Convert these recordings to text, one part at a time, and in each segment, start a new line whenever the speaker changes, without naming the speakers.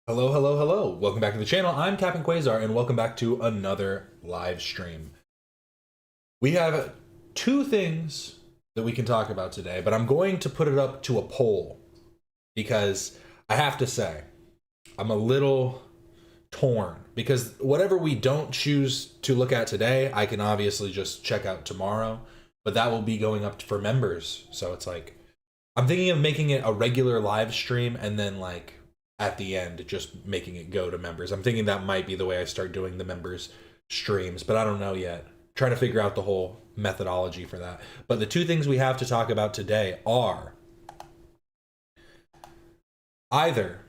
Hello, hello, hello. Welcome back to the channel. I'm Captain Quasar, and welcome back to another live stream. We have two things that we can talk about today, but I'm going to put it up to a poll because I have to say, I'm a little torn because whatever we don't choose to look at today, I can obviously just check out tomorrow, but that will be going up for members. So it's like, I'm thinking of making it a regular live stream and then at the end just making it go to members. I'm thinking that might be the way I start doing the members streams, but I don't know yet. Trying to figure out the whole methodology for that. But the two things we have to talk about today are either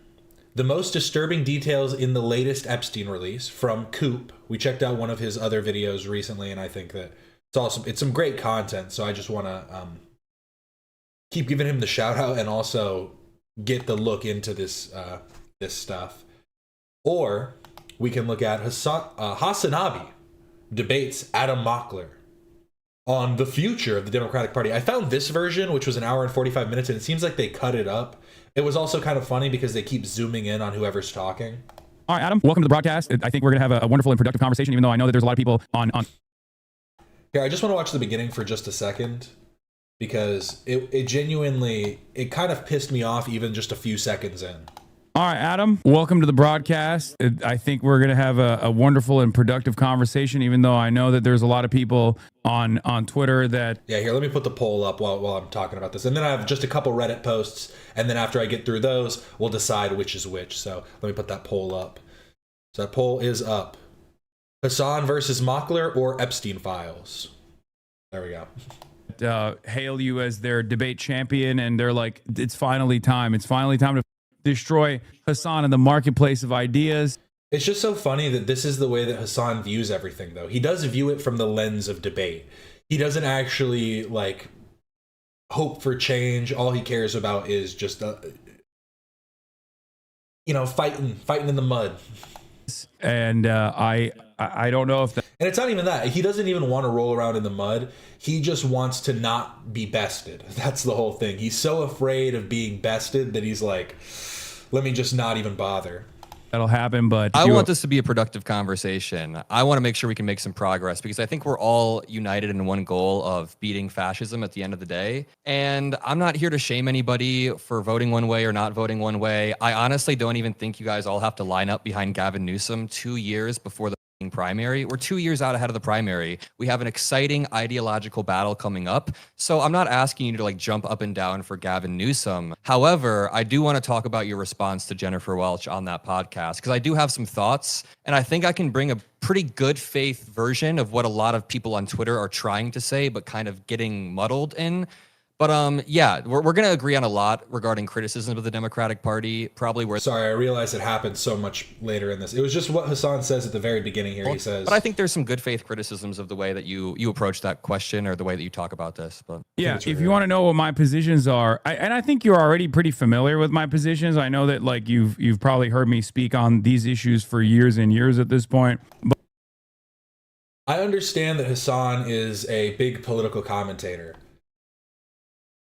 the most disturbing details in the latest Epstein release from Coop. We checked out one of his other videos recently, and I think that it's some great content, so I just want to keep giving him the shout out and also get the look into this stuff. Or we can look at Hasan debates Adam Mockler on the future of the Democratic Party. I found this version, which was an hour and 45 minutes, and it seems like they cut it up. It was also kind of funny because they keep zooming in on whoever's talking.
All right, Adam, welcome to the broadcast. I think we're going to have a wonderful and productive conversation, even though I know that there's a lot of people on.
Here, I just want to watch the beginning for just a second, because it genuinely, it kind of pissed me off even just a few seconds in.
All right, Adam, welcome to the broadcast. I think we're going to have a wonderful and productive conversation, even though I know that there's a lot of people on Twitter that...
Yeah, here, let me put the poll up while I'm talking about this. And then I have just a couple Reddit posts, and then after I get through those, we'll decide which is which. So let me put that poll up. So that poll is up. Hasan versus Mockler or Epstein files? There we go.
Hail you as their debate champion, and they're like, it's finally time. It's finally time to destroy Hasan in the marketplace of ideas.
It's just so funny that this is the way that Hasan views everything, though. He does view it from the lens of debate. He doesn't actually, hope for change. All he cares about is just, fighting in the mud.
And I don't know if that...
And it's not even that. He doesn't even want to roll around in the mud. He just wants to not be bested. That's the whole thing. He's so afraid of being bested that he's like, let me just not even bother.
That'll happen, but...
I want this to be a productive conversation. I want to make sure we can make some progress because I think we're all united in one goal of beating fascism at the end of the day. And I'm not here to shame anybody for voting one way or not voting one way. I honestly don't even think you guys all have to line up behind Gavin Newsom 2 years before the primary. We're 2 years out ahead of the primary. We have an exciting ideological battle coming up. So I'm not asking you to jump up and down for Gavin Newsom. However, I do want to talk about your response to Jennifer Welch on that podcast because I do have some thoughts and I think I can bring a pretty good faith version of what a lot of people on Twitter are trying to say, but kind of getting muddled in. But yeah, we're going to agree on a lot regarding criticism of the Democratic Party, probably where...
Sorry, I realized it happened so much later in this. It was just what Hasan says at the very beginning here. He says...
But I think there's some good faith criticisms of the way that you approach that question or the way that you talk about this. But
yeah, if you want to know what my positions are, and I think you're already pretty familiar with my positions. I know that you've probably heard me speak on these issues for years and years at this point. But
I understand that Hasan is a big political commentator.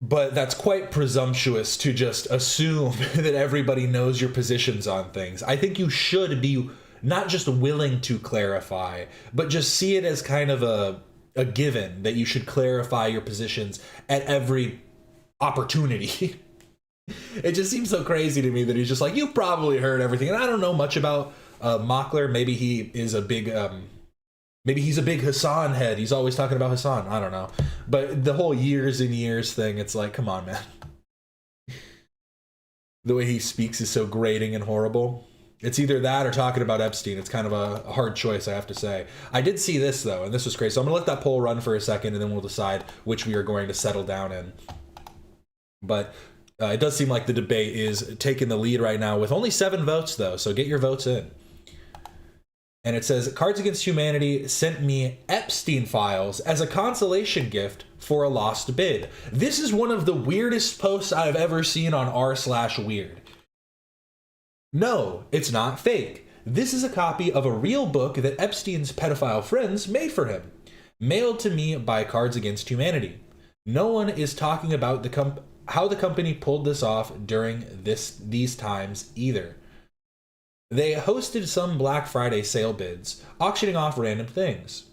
But that's quite presumptuous to just assume that everybody knows your positions on things. I think you should be not just willing to clarify, but just see it as kind of a given that you should clarify your positions at every opportunity. It just seems so crazy to me that he's just like, you probably heard everything. And I don't know much about Mockler. Maybe he is a big... Maybe he's a big Hasan head. He's always talking about Hasan. I don't know. But the whole years and years thing, it's like, come on, man. The way he speaks is so grating and horrible. It's either that or talking about Epstein. It's kind of a hard choice, I have to say. I did see this, though, and this was crazy. So I'm going to let that poll run for a second, and then we'll decide which we are going to settle down in. But it does seem like the debate is taking the lead right now with only 7 votes, though. So get your votes in. And it says, Cards Against Humanity sent me Epstein files as a consolation gift for a lost bid. This is one of the weirdest posts I've ever seen on r/weird. No, it's not fake. This is a copy of a real book that Epstein's pedophile friends made for him, mailed to me by Cards Against Humanity. No one is talking about how the company pulled this off during these times either. They hosted some Black Friday sale bids, auctioning off random things.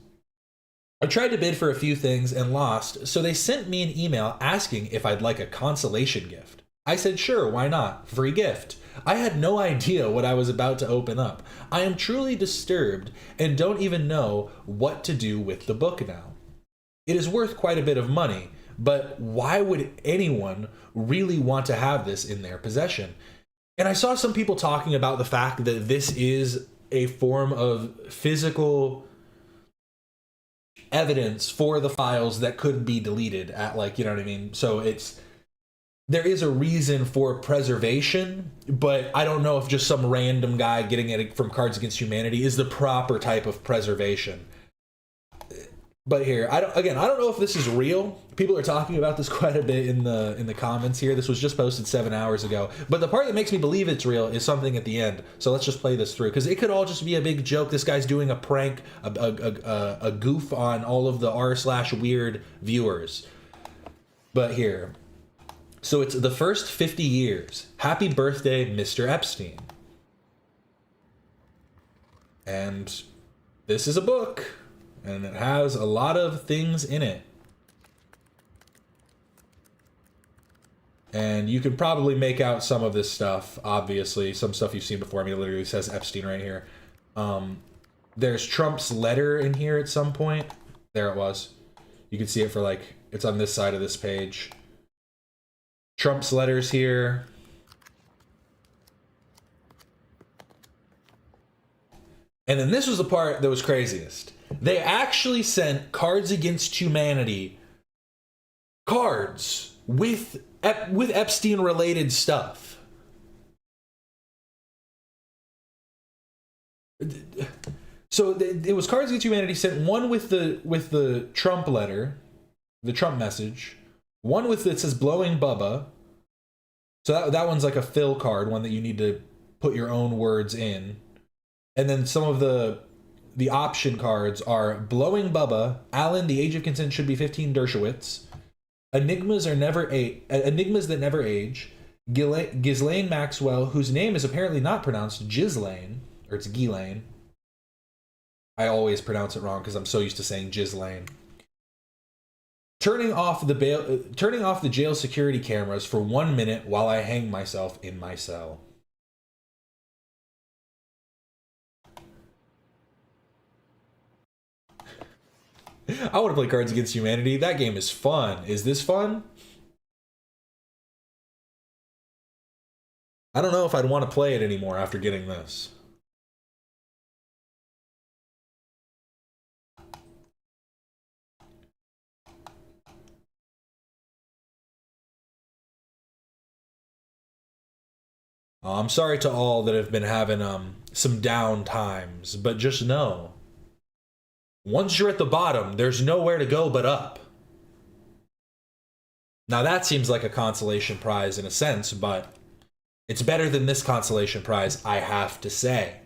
I tried to bid for a few things and lost, so they sent me an email asking if I'd like a consolation gift. I said sure, why not? Free gift. I had no idea what I was about to open up. I am truly disturbed and don't even know what to do with the book now. It is worth quite a bit of money, but why would anyone really want to have this in their possession? And I saw some people talking about the fact that this is a form of physical evidence for the files that could be deleted at, like, you know what I mean? So there is a reason for preservation, but I don't know if just some random guy getting it from Cards Against Humanity is the proper type of preservation. But here, I don't know if this is real. People are talking about this quite a bit in the comments here. This was just posted 7 hours ago. But the part that makes me believe it's real is something at the end. So let's just play this through, because it could all just be a big joke. This guy's doing a prank, a goof on all of the r/weird viewers. But here, so it's the first 50 years. Happy birthday, Mr. Epstein. And this is a book. And it has a lot of things in it. And you can probably make out some of this stuff, obviously. Some stuff you've seen before. I mean, it literally says Epstein right here. There's Trump's letter in here at some point. There it was. You can see it for, like, it's on this side of this page. Trump's letters here. And then this was the part that was craziest. They actually sent Cards Against Humanity cards with Epstein-related stuff. So it was Cards Against Humanity sent one with the Trump letter, the Trump message, one with it says blowing Bubba. So that one's like a fill card, one that you need to put your own words in. And then some of the option cards are Blowing Bubba, Alan, the age of consent should be 15 Dershowitz, Enigmas that never age, Ghislaine Maxwell, whose name is apparently not pronounced Ghislaine, or it's Ghislaine. I always pronounce it wrong because I'm so used to saying Ghislaine. Turning off the jail security cameras for 1 minute while I hang myself in my cell. I want to play Cards Against Humanity. That game is fun. Is this fun? I don't know if I'd want to play it anymore after getting this. I'm sorry to all that have been having some down times, but just know, once you're at the bottom, there's nowhere to go but up. Now that seems like a consolation prize in a sense, but it's better than this consolation prize, I have to say.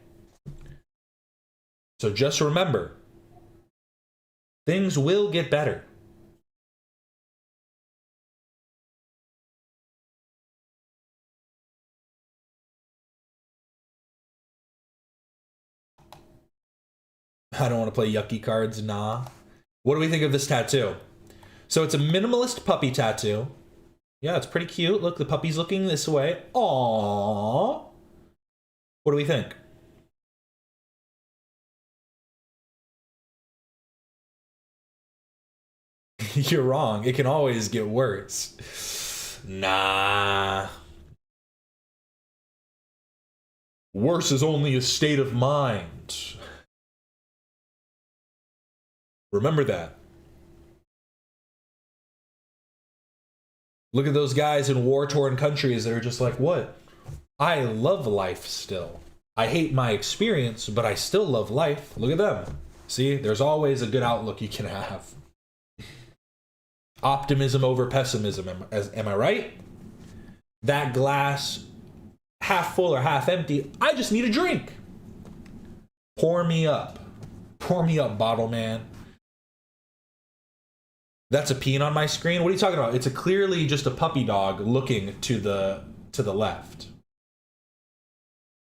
So just remember, things will get better. I don't want to play yucky cards, nah. What do we think of this tattoo? So it's a minimalist puppy tattoo. Yeah, it's pretty cute. Look, the puppy's looking this way. Aww. What do we think? You're wrong. It can always get worse. Nah. Worse is only a state of mind. Remember that. Look at those guys in war-torn countries that are just like, what? I love life still. I hate my experience, but I still love life. Look at them. See, there's always a good outlook you can have. Optimism over pessimism, am I right? That glass, half full or half empty, I just need a drink. Pour me up. Pour me up, bottle man. That's a peen on my screen? What are you talking about? It's clearly just a puppy dog looking to the left.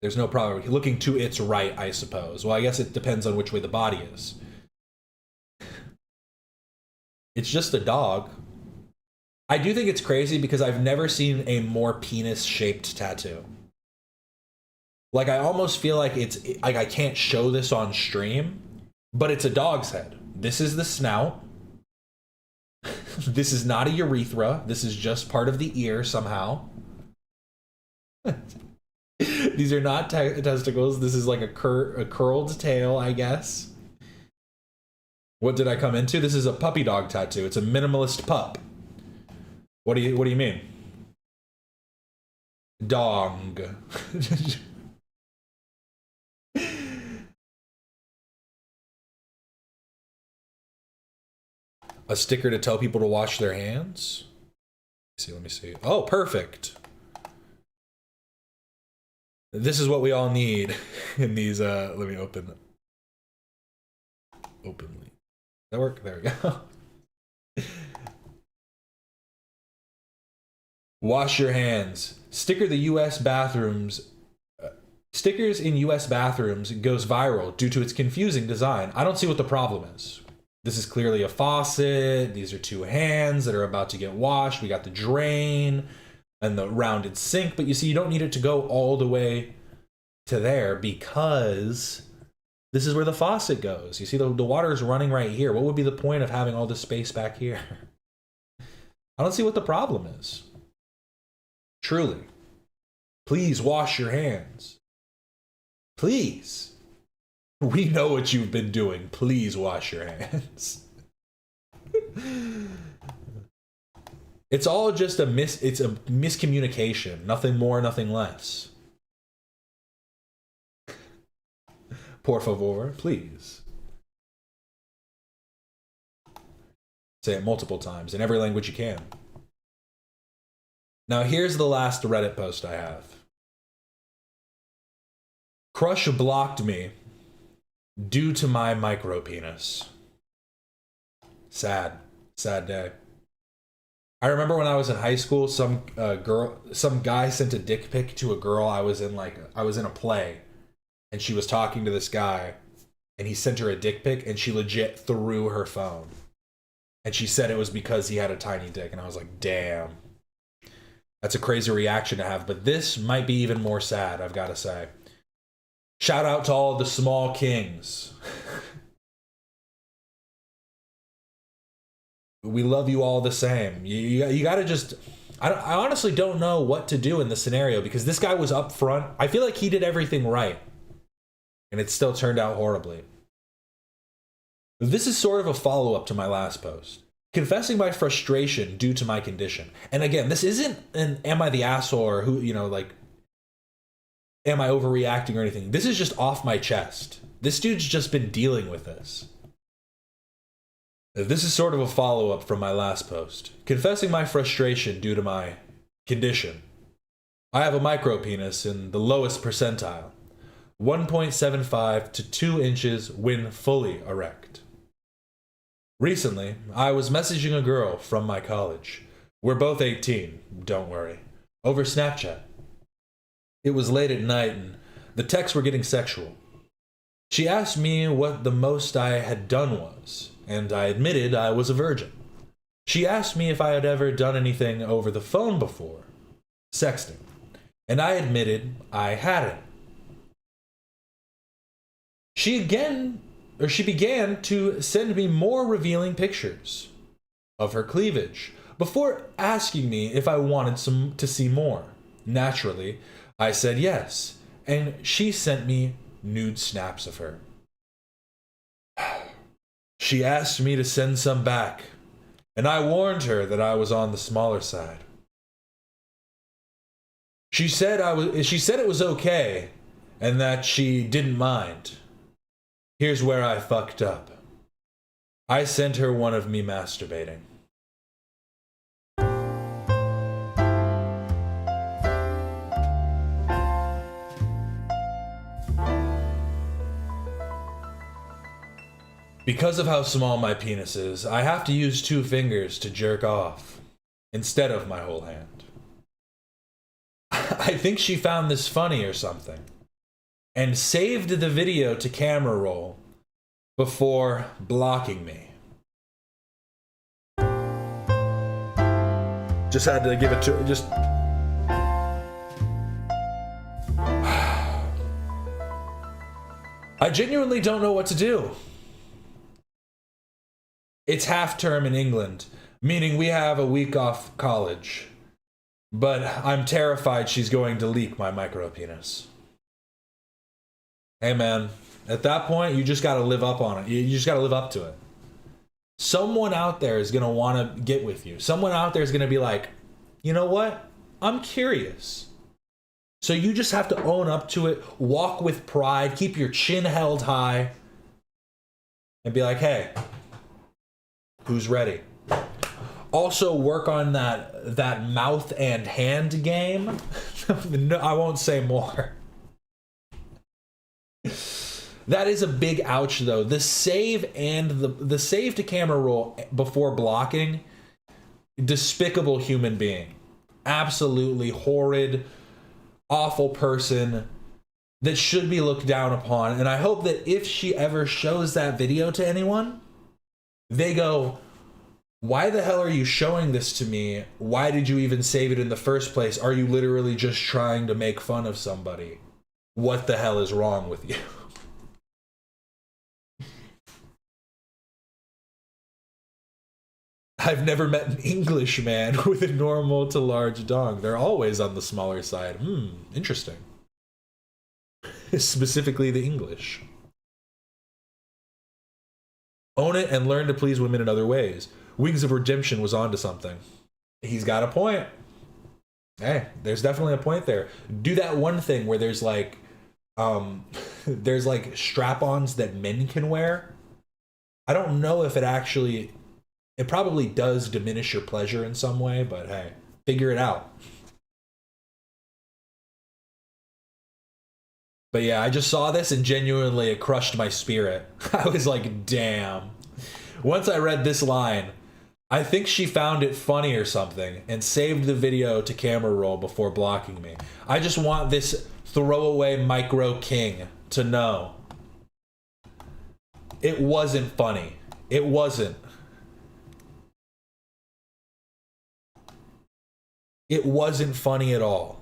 There's no problem. Looking to its right, I suppose. Well, I guess it depends on which way the body is. It's just a dog. I do think it's crazy because I've never seen a more penis-shaped tattoo. Like, I almost feel like it's like I can't show this on stream, but it's a dog's head. This is the snout. This is not a urethra. This is just part of the ear somehow. These are not testicles. This is like a curled tail, I guess. What did I come into? This is a puppy dog tattoo. It's a minimalist pup. What do you mean? Dong. A sticker to tell people to wash their hands? Let me see. Oh, perfect. This is what we all need in these, let me open it. Openly. That work? There we go. Wash your hands. Stickers in US bathrooms goes viral due to its confusing design. I don't see what the problem is. This is clearly a faucet. These are two hands that are about to get washed. We got the drain and the rounded sink, but you see, you don't need it to go all the way to there because this is where the faucet goes. You see, the water is running right here. What would be the point of having all this space back here? I don't see what the problem is. Truly. Please wash your hands. Please. We know what you've been doing. Please wash your hands. It's all just it's a miscommunication. Nothing more, nothing less. Por favor, please. Say it multiple times in every language you can. Now here's the last Reddit post I have. Crush blocked me due to my micro penis. Sad day. I remember when I was in high school, some guy sent a dick pic to a girl. I was in a play, and she was talking to this guy, and he sent her a dick pic, and she legit threw her phone. And she said it was because he had a tiny dick, and I was like, damn. That's a crazy reaction to have, but this might be even more sad, I've got to say. Shout out to all the small kings. We love you all the same. You got to just... I honestly don't know what to do in this scenario because this guy was up front. I feel like he did everything right. And it still turned out horribly. This is sort of a follow-up to my last post. Confessing my frustration due to my condition. And again, this isn't an am I the asshole or who, am I overreacting or anything. This is just off my chest. This dude's just been dealing with this. This is sort of a follow-up from my last post. Confessing my frustration due to my condition. I have a micro penis in the lowest percentile. 1.75 to 2 inches when fully erect. Recently, I was messaging a girl from my college. We're both 18, don't worry. Over Snapchat. It was late at night and the texts were getting sexual. She asked me what the most I had done was, and I admitted I was a virgin. She asked me if I had ever done anything over the phone before, sexting, and I admitted I hadn't. She began to send me more revealing pictures of her cleavage before asking me if I wanted to see more. Naturally, I said yes, and she sent me nude snaps of her. She asked me to send some back, and I warned her that I was on the smaller side. She said it was okay, and that she didn't mind. Here's where I fucked up. I sent her one of me masturbating. Because of how small my penis is, I have to use 2 fingers to jerk off, instead of my whole hand. I think she found this funny or something. and saved the video to camera roll before blocking me. Just had to give it to just. I genuinely don't know what to do. It's half term in England, meaning we have a week off college. But I'm terrified she's going to leak my micro penis. Hey man, at that point, you just gotta live up on it. You just gotta live up to it. Someone out there is gonna wanna get with you. Someone out there is gonna be like, you know what? I'm curious. So you just have to own up to it, walk with pride, keep your chin held high, and be like, hey, who's ready? Also work on that mouth and hand game. No, I won't say more. That is a big ouch though. The save and the save to camera roll before blocking, despicable human being. Absolutely horrid, awful person that should be looked down upon. And I hope that if she ever shows that video to anyone, they go, why the hell are you showing this to me? Why did you even save it in the first place? Are you literally just trying to make fun of somebody? What the hell is wrong with you? I've never met an English man with a normal to large dong. They're always on the smaller side. Interesting. Specifically the English. Own it and learn to please women in other ways. Wings of Redemption was onto something. He's got a point. Hey, there's definitely a point there. Do that one thing where there's like there's like strap-ons that men can wear. I don't know if it probably does diminish your pleasure in some way, but hey, figure it out. But yeah, I just saw this and genuinely it crushed my spirit. I was like, damn. Once I read this line, I think she found it funny or something and saved the video to camera roll before blocking me. I just want this throwaway micro king to know it wasn't funny. It wasn't. It wasn't funny at all.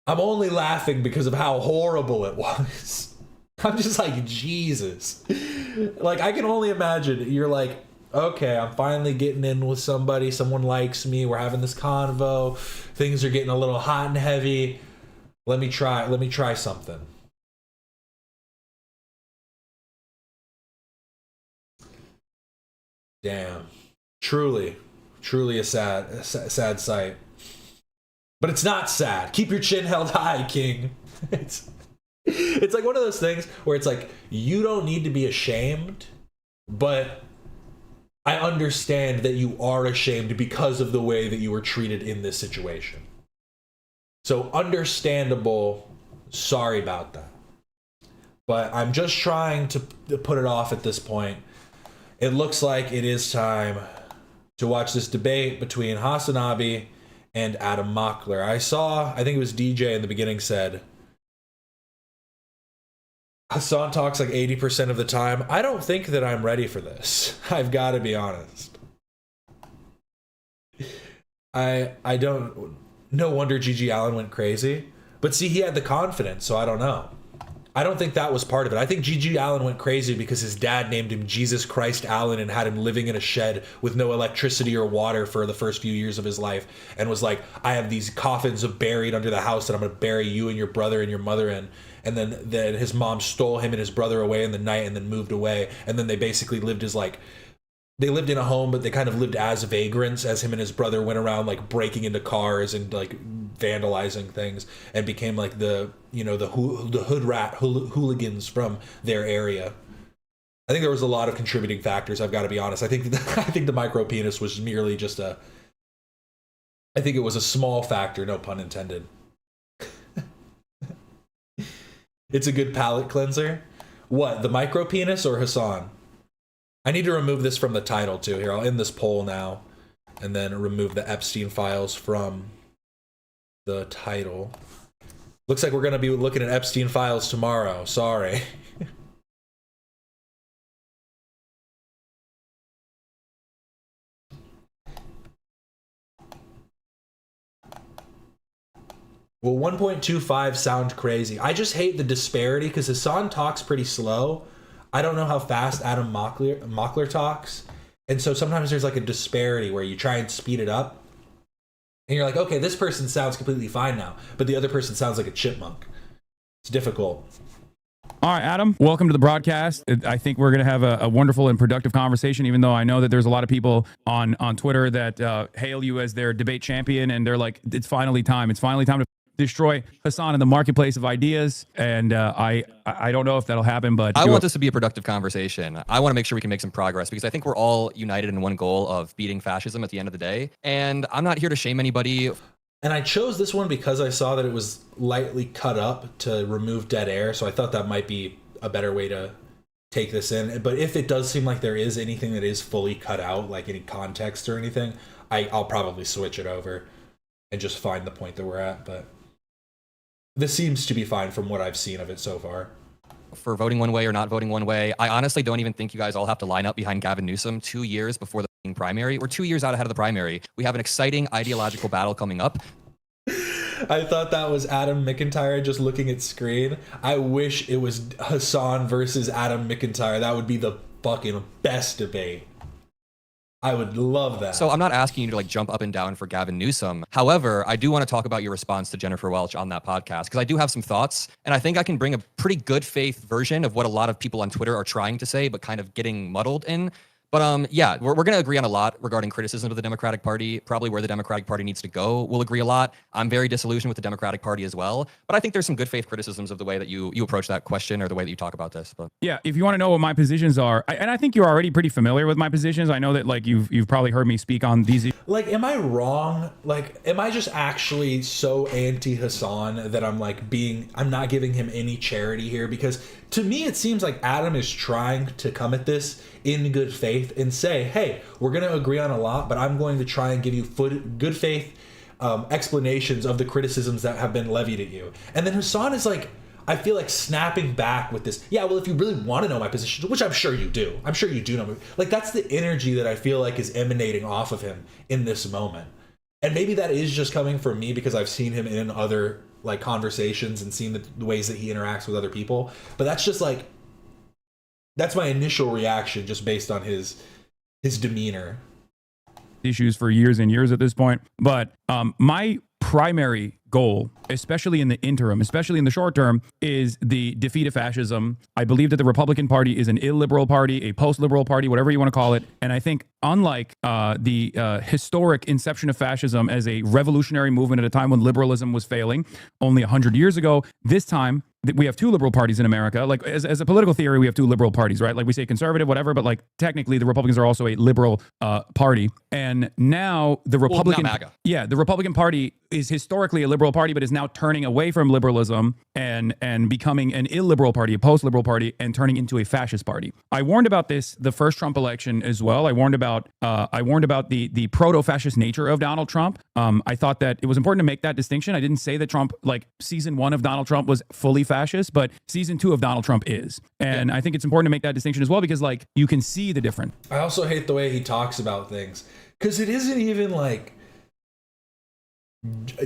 I'm only laughing because of how horrible it was. I'm just like, Jesus. Like, I can only imagine you're like, okay, I'm finally getting in with somebody. Someone likes me. We're having this convo. Things are getting a little hot and heavy. Let me try something. Damn. Truly a sad sight. But it's not sad. Keep your chin held high, King. It's like one of those things where it's like, you don't need to be ashamed, but I understand that you are ashamed because of the way that you were treated in this situation. So understandable, sorry about that. But I'm just trying to put it off at this point. It looks like it is time to watch this debate between Hasan and Adam Mockler. I think it was DJ in the beginning said, Hasan talks like 80% of the time. I don't think that I'm ready for this. I've got to be honest. I don't. No wonder Gigi Allen went crazy. But see, he had the confidence, so I don't know. I don't think that was part of it. I think Gigi Allen went crazy because his dad named him Jesus Christ Allen and had him living in a shed with no electricity or water for the first few years of his life, and was like, I have these coffins buried under the house that I'm going to bury you and your brother and your mother in. And then his mom stole him and his brother away in the night and then moved away. And then they basically lived as like, they lived in a home, but they kind of lived as vagrants, as him and his brother went around like breaking into cars and like vandalizing things, and became like the hood rat hooligans from their area. I think there was a lot of contributing factors. I've got to be honest. I think the micro penis was merely just I think it was a small factor, no pun intended. It's a good palate cleanser. What, the micro penis or Hasan? I need to remove this from the title too. Here, I'll end this poll now and then remove the Epstein files from the title. Looks like we're going to be looking at Epstein files tomorrow. Sorry. Well, 1.25 sound crazy. I just hate the disparity because Hasan talks pretty slow. I don't know how fast Adam Mockler talks. And so sometimes there's like a disparity where you try and speed it up. And you're like, okay, this person sounds completely fine now. But the other person sounds like a chipmunk. It's difficult.
All right, Adam, welcome to the broadcast. I think we're going to have a wonderful and productive conversation, even though I know that there's a lot of people on Twitter that hail you as their debate champion. And they're like, it's finally time. It's finally time to destroy Hasan in the marketplace of ideas. And I don't know if that'll happen, but
I want this to be a productive conversation. I want to make sure we can make some progress because I think we're all united in one goal of beating fascism at the end of the day. And I'm not here to shame anybody.
And I chose this one because I saw that it was lightly cut up to remove dead air. So I thought that might be a better way to take this in. But if it does seem like there is anything that is fully cut out, like any context or anything, I'll probably switch it over and just find the point that we're at. But this seems to be fine from what I've seen of it so far.
For voting one way or not voting one way, I honestly don't even think you guys all have to line up behind Gavin Newsom 2 years before the primary. We're 2 years out ahead of the primary. We have an exciting ideological battle coming up.
I thought that was Adam McIntyre just looking at screen. I wish it was Hasan versus Adam McIntyre. That would be the fucking best debate. I would love that.
So I'm not asking you to like jump up and down for Gavin Newsom. However, I do want to talk about your response to Jennifer Welch on that podcast because I do have some thoughts and I think I can bring a pretty good faith version of what a lot of people on Twitter are trying to say, but kind of getting muddled in. But yeah, we're going to agree on a lot regarding criticism of the Democratic Party, probably where the Democratic Party needs to go. We'll agree a lot. I'm very disillusioned with the Democratic Party as well. But I think there's some good faith criticisms of the way that you approach that question or the way that you talk about this. But
yeah, if you want to know what my positions are, and I think you're already pretty familiar with my positions. I know that like you've probably heard me speak on these.
Like, am I wrong? Like, am I just actually so anti-Hasan that I'm not giving him any charity here? Because to me, it seems like Adam is trying to come at this in good faith and say, hey, we're going to agree on a lot, but I'm going to try and give you good faith explanations of the criticisms that have been levied at you. And then Hasan is like, I feel like snapping back with this. Yeah, well, if you really want to know my position, which I'm sure you do. I'm sure you do know. Like, that's the energy that I feel like is emanating off of him in this moment. And maybe that is just coming from me because I've seen him in other like conversations and seen the ways that he interacts with other people. But that's just like, that's my initial reaction just based on his demeanor.
Issues for years and years at this point. But my primary goal, especially in the interim, especially in the short term, is the defeat of fascism. I believe that the Republican Party is an illiberal party, a post-liberal party, whatever you want to call it. And I think unlike the historic inception of fascism as a revolutionary movement at a time when liberalism was failing only 100 years ago, this time we have two liberal parties in America. Like as a political theory, we have two liberal parties, right? Like we say conservative, whatever, but like technically the Republicans are also a liberal party. And now the Republican, the Republican Party is historically a liberal party, but is now turning away from liberalism and becoming an illiberal party, a post-liberal party, and turning into a fascist party. I warned about this the first Trump election as well. I warned about the proto-fascist nature of Donald Trump. I thought that it was important to make that distinction. I didn't say that Trump, like season 1 of Donald Trump was fully fascist, but season 2 of Donald Trump is. And I think it's important to make that distinction as well because like you can see the difference.
I also hate the way he talks about things because it isn't even like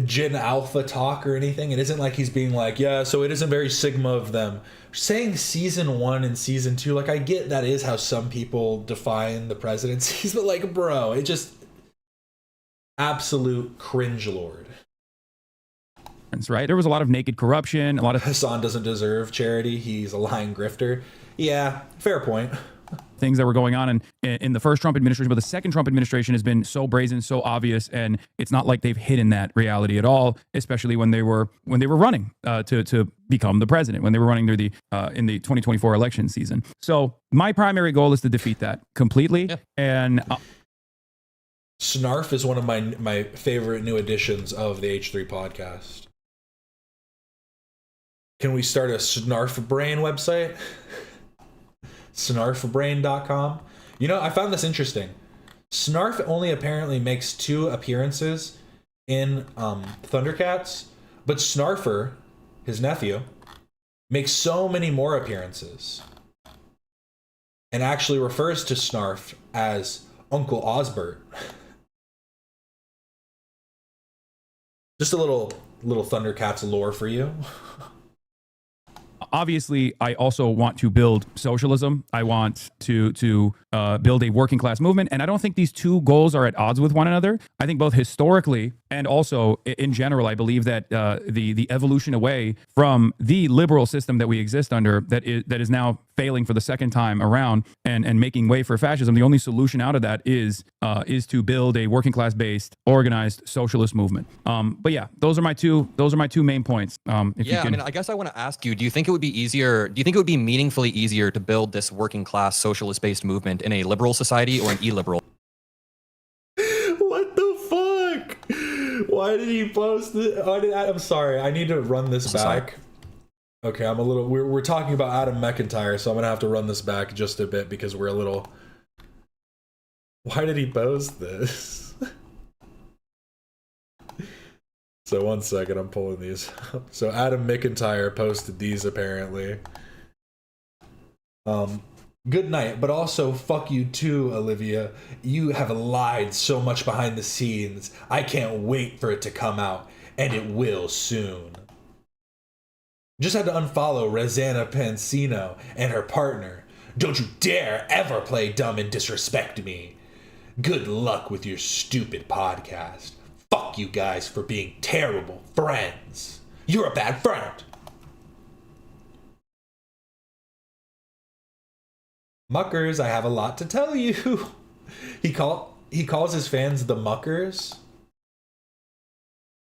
Gen Alpha talk or anything. It isn't like he's being like, yeah, so it isn't very Sigma of them. Saying season 1 and season 2, like I get that is how some people define the presidencies, but like, bro, it just absolute cringe lord.
Right? There was a lot of naked corruption, a lot of
Hasan doesn't deserve charity. He's a lying grifter. Yeah, fair point.
Things that were going on in the first Trump administration, but the second Trump administration has been so brazen, so obvious, and it's not like they've hidden that reality at all. Especially when they were running to become the president, when they were running through the in the 2024 election season. So my primary goal is to defeat that completely. Yeah. And
Snarf is one of my favorite new editions of the H3 podcast. Can we start a Snarf Brain website? Snarfbrain.com. You know, I found this interesting. Snarf only apparently makes 2 appearances in Thundercats, but Snarfer, his nephew, makes so many more appearances and actually refers to Snarf as Uncle Osbert. Just a little Thundercats lore for you.
Obviously, I also want to build socialism. I want to build a working class movement, and I don't think these two goals are at odds with one another. I think both historically and also in general, I believe that the evolution away from the liberal system that we exist under, that is now failing for the second time around, and making way for fascism. The only solution out of that is to build a working class based organized socialist movement. But yeah, those are my two main points.
I mean, I guess I want to ask you: do you think it would be easier? Do you think it would be meaningfully easier to build this working class socialist based movement in a liberal society or an illiberal?
What the fuck? Why did he post it? I'm sorry. I need to run this back. Okay, I'm a little. We're talking about Adam McIntyre, so I'm gonna have to run this back just a bit because we're a little. Why did he post this? So 1 second, I'm pulling these up. So Adam McIntyre posted these apparently. Good night, but also fuck you too, Olivia. You have lied so much behind the scenes. I can't wait for it to come out, and it will soon. Just had to unfollow Rosanna Pansino and her partner. Don't you dare ever play dumb and disrespect me. Good luck with your stupid podcast. Fuck you guys for being terrible friends. You're a bad friend. Muckers, I have a lot to tell you. He calls his fans the Muckers.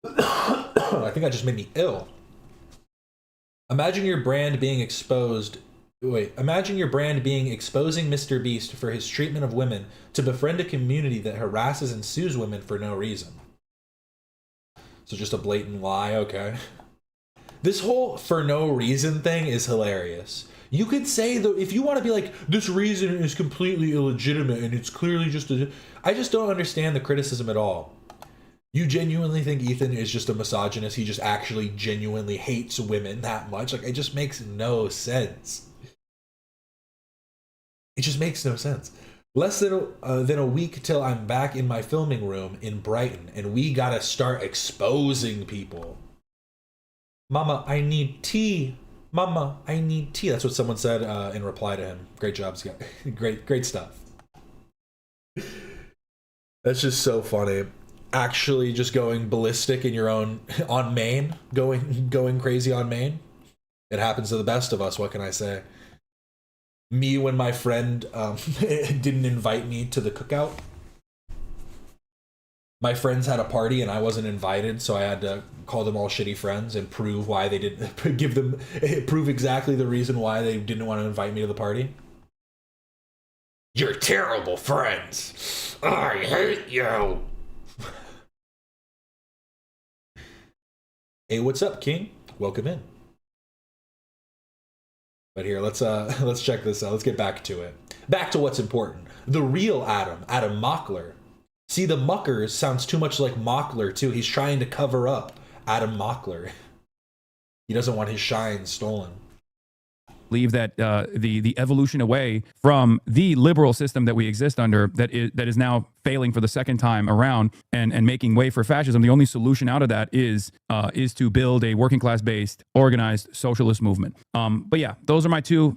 I think that just made me ill. Imagine your brand being exposing Mr. Beast for his treatment of women to befriend a community that harasses and sues women for no reason. So just a blatant lie, okay. This whole for no reason thing is hilarious. You could say, though, if you want to be like, this reason is completely illegitimate and it's clearly just I just don't understand the criticism at all. You genuinely think Ethan is just a misogynist? He just actually genuinely hates women that much? Like, it just makes no sense. It just makes no sense. Less than a week till I'm back in my filming room in Brighton, and we gotta start exposing people. Mama, I need tea. Mama, I need tea. That's what someone said in reply to him. Great job, Scott. Great stuff. That's just so funny. Actually just going ballistic in your own, on Maine, going crazy on Maine. It happens to the best of us, what can I say? Me when my friend didn't invite me to the cookout. My friends had a party and I wasn't invited, so I had to call them all shitty friends and prove why they didn't prove exactly the reason why they didn't want to invite me to the party. You're terrible friends. I hate you. Hey, what's up, King? Welcome in. But here, let's check this out. Let's get back to it. Back to what's important. The real Adam Mockler. See, the Muckers sounds too much like Mockler, too. He's trying to cover up Adam Mockler. He doesn't want his shine stolen.
Believe that the evolution away from the liberal system that we exist under, that is now failing for the second time around, and making way for fascism. The only solution out of that is to build a working class based organized socialist movement. But yeah, those are my two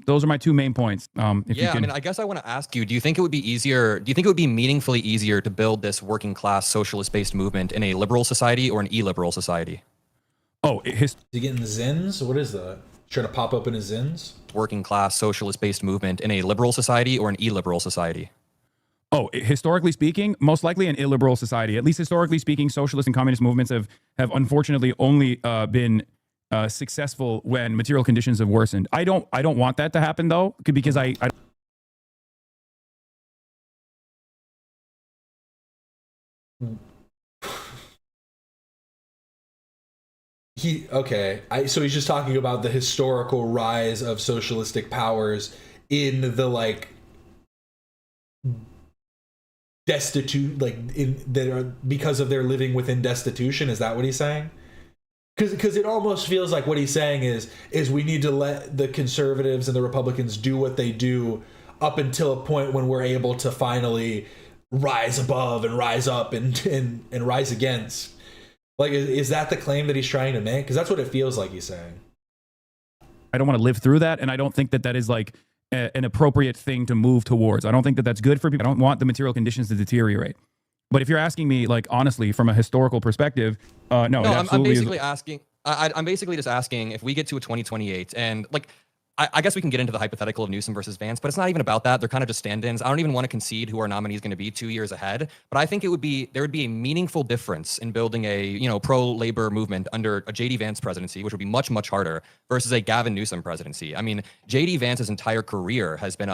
main points.
I mean, I guess I want to ask you: do you think it would be easier? Do you think it would be meaningfully easier to build this working class socialist based movement in a liberal society or an illiberal society?
Oh, is he getting zins? What is that? Trying to pop open his zins?
Working class socialist based movement in a liberal society or an illiberal society?
Oh, historically speaking, most likely an illiberal society. At least historically speaking, socialist and communist movements have unfortunately only been successful when material conditions have worsened. I don't want that to happen though, because I
So he's just talking about the historical rise of socialistic powers in the destitute, like in that are because of their living within destitution. Is that what he's saying? Because it almost feels like what he's saying is we need to let the conservatives and the Republicans do what they do up until a point when we're able to finally rise above and rise up and rise against. Like, is that the claim that he's trying to make? Because that's what it feels like he's saying.
I don't want to live through that, and I don't think that that is like an appropriate thing to move towards. I don't think that that's good for people. I don't want the material conditions to deteriorate. But if you're asking me, like, honestly, from a historical perspective, no,
I'm basically asking. I'm basically just asking if we get to a 2028 and like. I guess we can get into the hypothetical of Newsom versus Vance, but it's not even about that. They're kind of just stand-ins. I don't even want to concede who our nominee is going to be 2 years ahead. But I think there would be a meaningful difference in building a pro-labor movement under a JD Vance presidency, which would be much, much harder, versus a Gavin Newsom presidency. I mean, JD Vance's entire career has been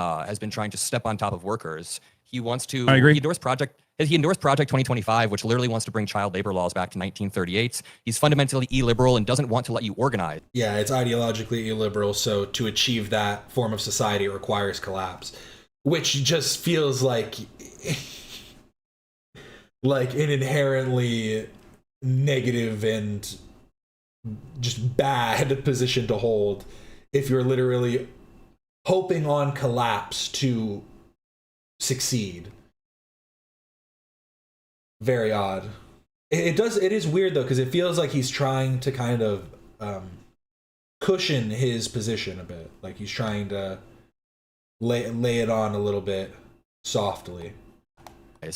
trying to step on top of workers. He wants to.
I agree.
He endorsed Project 2025, which literally wants to bring child labor laws back to 1938. He's fundamentally illiberal and doesn't want to let you organize.
Yeah, it's ideologically illiberal, so to achieve that form of society, it requires collapse, which just feels like an inherently negative and just bad position to hold if you're literally hoping on collapse to succeed. Very odd. It is weird though, because it feels like he's trying to kind of cushion his position a bit. Like he's trying to lay it on a little bit softly.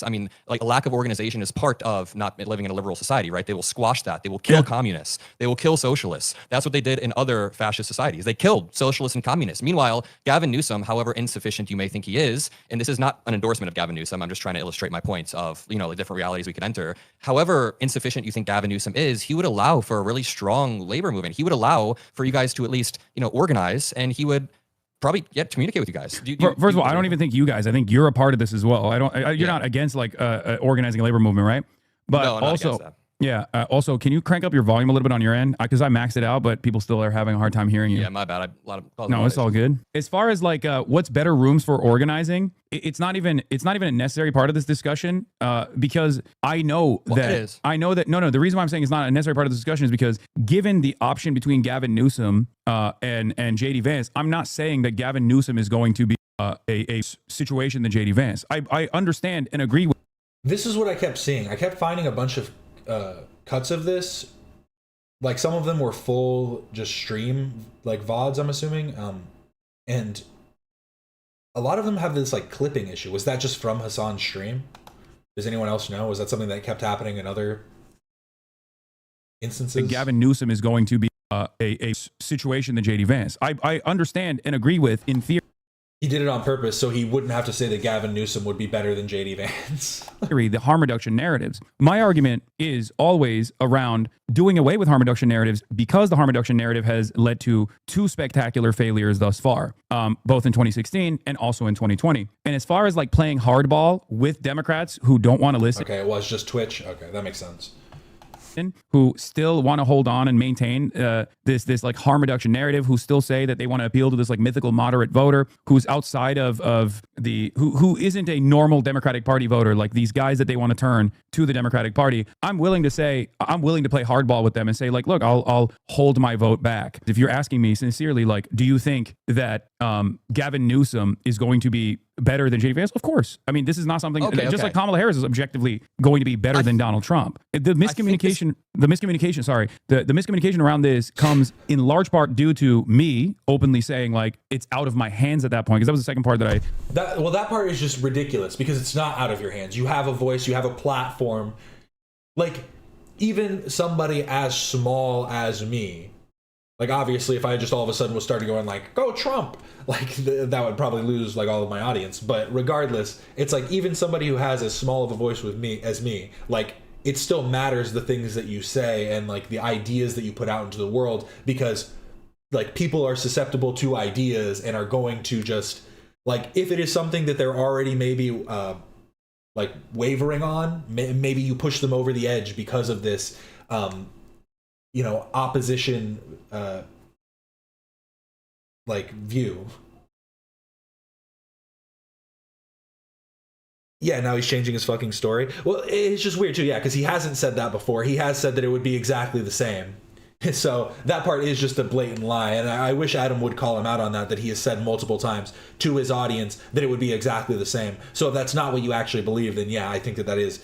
I mean, like a lack of organization is part of not living in a liberal society, right? They will squash that. They will kill communists. They will kill socialists. That's what they did in other fascist societies. They killed socialists and communists. Meanwhile, Gavin Newsom, however insufficient you may think he is, and this is not an endorsement of Gavin Newsom, I'm just trying to illustrate my points of, the different realities we could enter. However insufficient you think Gavin Newsom is, he would allow for a really strong labor movement. He would allow for you guys to at least, organize, and he would probably communicate with you guys.
First of all, I don't even think you guys. I think you're a part of this as well. You're not against like organizing a labor movement, right? But
no,
also, also, can you crank up your volume a little bit on your end? Because I maxed it out, but people still are having a hard time hearing you.
Yeah, my bad.
No, it's all good. As far as like what's better rooms for organizing, it's not even a necessary part of this discussion because I know that
it is.
No. The reason why I'm saying it's not a necessary part of this discussion is because given the option between Gavin Newsom and JD Vance, I'm not saying that Gavin Newsom is going to be a situation than JD Vance. I understand and agree with.
This is what I kept seeing. I kept finding a bunch of cuts of this. Like some of them were full just stream, like VODs, I'm assuming. And a lot of them have this like clipping issue. Was that just from Hasan's stream? Does anyone else know? Was that something that kept happening in other instances?
That Gavin Newsom is going to be a situation than JD Vance. I understand and agree with in theory.
He did it on purpose so he wouldn't have to say that Gavin Newsom would be better than JD Vance.
The harm reduction narratives. My argument is always around doing away with harm reduction narratives because the harm reduction narrative has led to two spectacular failures thus far, both in 2016 and also in 2020. And as far as like playing hardball with Democrats who don't want to listen.
Okay, it was just Twitch. Okay, that makes sense.
Who still want to hold on and maintain this like harm reduction narrative, who still say that they want to appeal to this like mythical moderate voter who's outside of the who isn't a normal Democratic Party voter, like these guys that they want to turn to the Democratic Party. I'm willing to play hardball with them and say like, look, I'll hold my vote back. If you're asking me sincerely, like, do you think that Gavin Newsom is going to be better than JD Vance? Of course. I mean, this is not something just like Kamala Harris is objectively going to be better than Donald Trump. The miscommunication around this comes in large part due to me openly saying like it's out of my hands at that point, because that was the second part
that part is just ridiculous because it's not out of your hands. You have a voice, you have a platform. Like even somebody as small as me, like obviously if I just all of a sudden was starting going like, go Trump, like that would probably lose like all of my audience. But regardless, it's like even somebody who has as small of a voice as me, like it still matters the things that you say and like the ideas that you put out into the world, because like people are susceptible to ideas and are going to just like, if it is something that they're already maybe like wavering on, maybe you push them over the edge because of this opposition like view. Yeah, now he's changing his fucking story. Well, it's just weird too, yeah, because he hasn't said that before. He has said that it would be exactly the same. So that part is just a blatant lie, and I wish Adam would call him out on that he has said multiple times to his audience that it would be exactly the same. So if that's not what you actually believe, then yeah, I think that is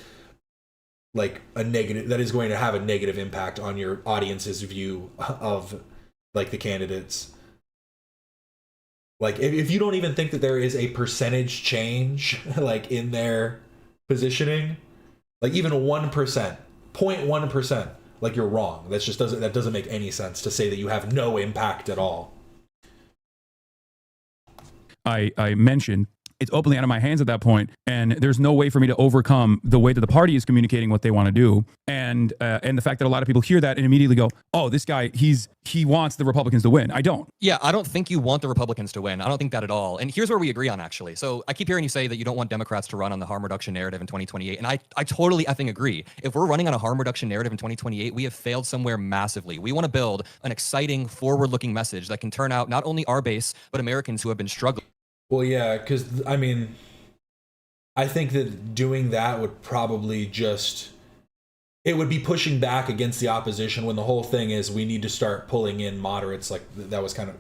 like a negative, that is going to have a negative impact on your audience's view of like the candidates. Like if you don't even think that there is a percentage change like in their positioning, like even 1%, 0.1%, like you're wrong. That doesn't make any sense to say that you have no impact at all.
I mentioned it's openly out of my hands at that point, and there's no way for me to overcome the way that the party is communicating what they want to do, and the fact that a lot of people hear that and immediately go, "Oh, this guy, he wants the Republicans to win." I don't.
Yeah, I don't think you want the Republicans to win. I don't think that at all. And here's where we agree on, actually. So I keep hearing you say that you don't want Democrats to run on the harm reduction narrative in 2028, and I totally effing agree. If we're running on a harm reduction narrative in 2028, we have failed somewhere massively. We want to build an exciting, forward-looking message that can turn out not only our base but Americans who have been struggling.
Well, yeah, because I mean, I think that doing that would probably it would be pushing back against the opposition when the whole thing is we need to start pulling in moderates. Like that was kind of,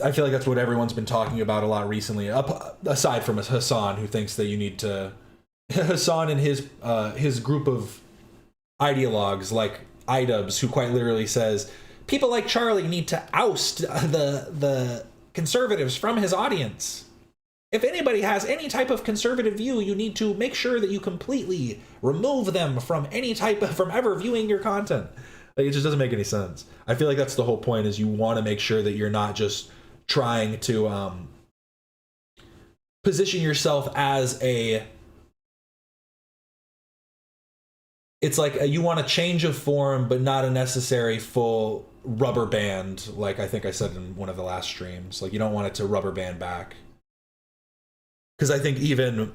I feel like that's what everyone's been talking about a lot recently, aside from Hasan, who thinks that you need to, Hasan and his group of ideologues like IDubs, who quite literally says people like Charlie need to oust the conservatives from his audience. If anybody has any type of conservative view, you need to make sure that you completely remove them from from ever viewing your content. Like, it just doesn't make any sense. I feel like that's the whole point, is you want to make sure that you're not just trying to position yourself as it's like you want a change of form, but not a necessary full rubber band, like I think I said in one of the last streams. Like, you don't want it to rubber band back. Because I think even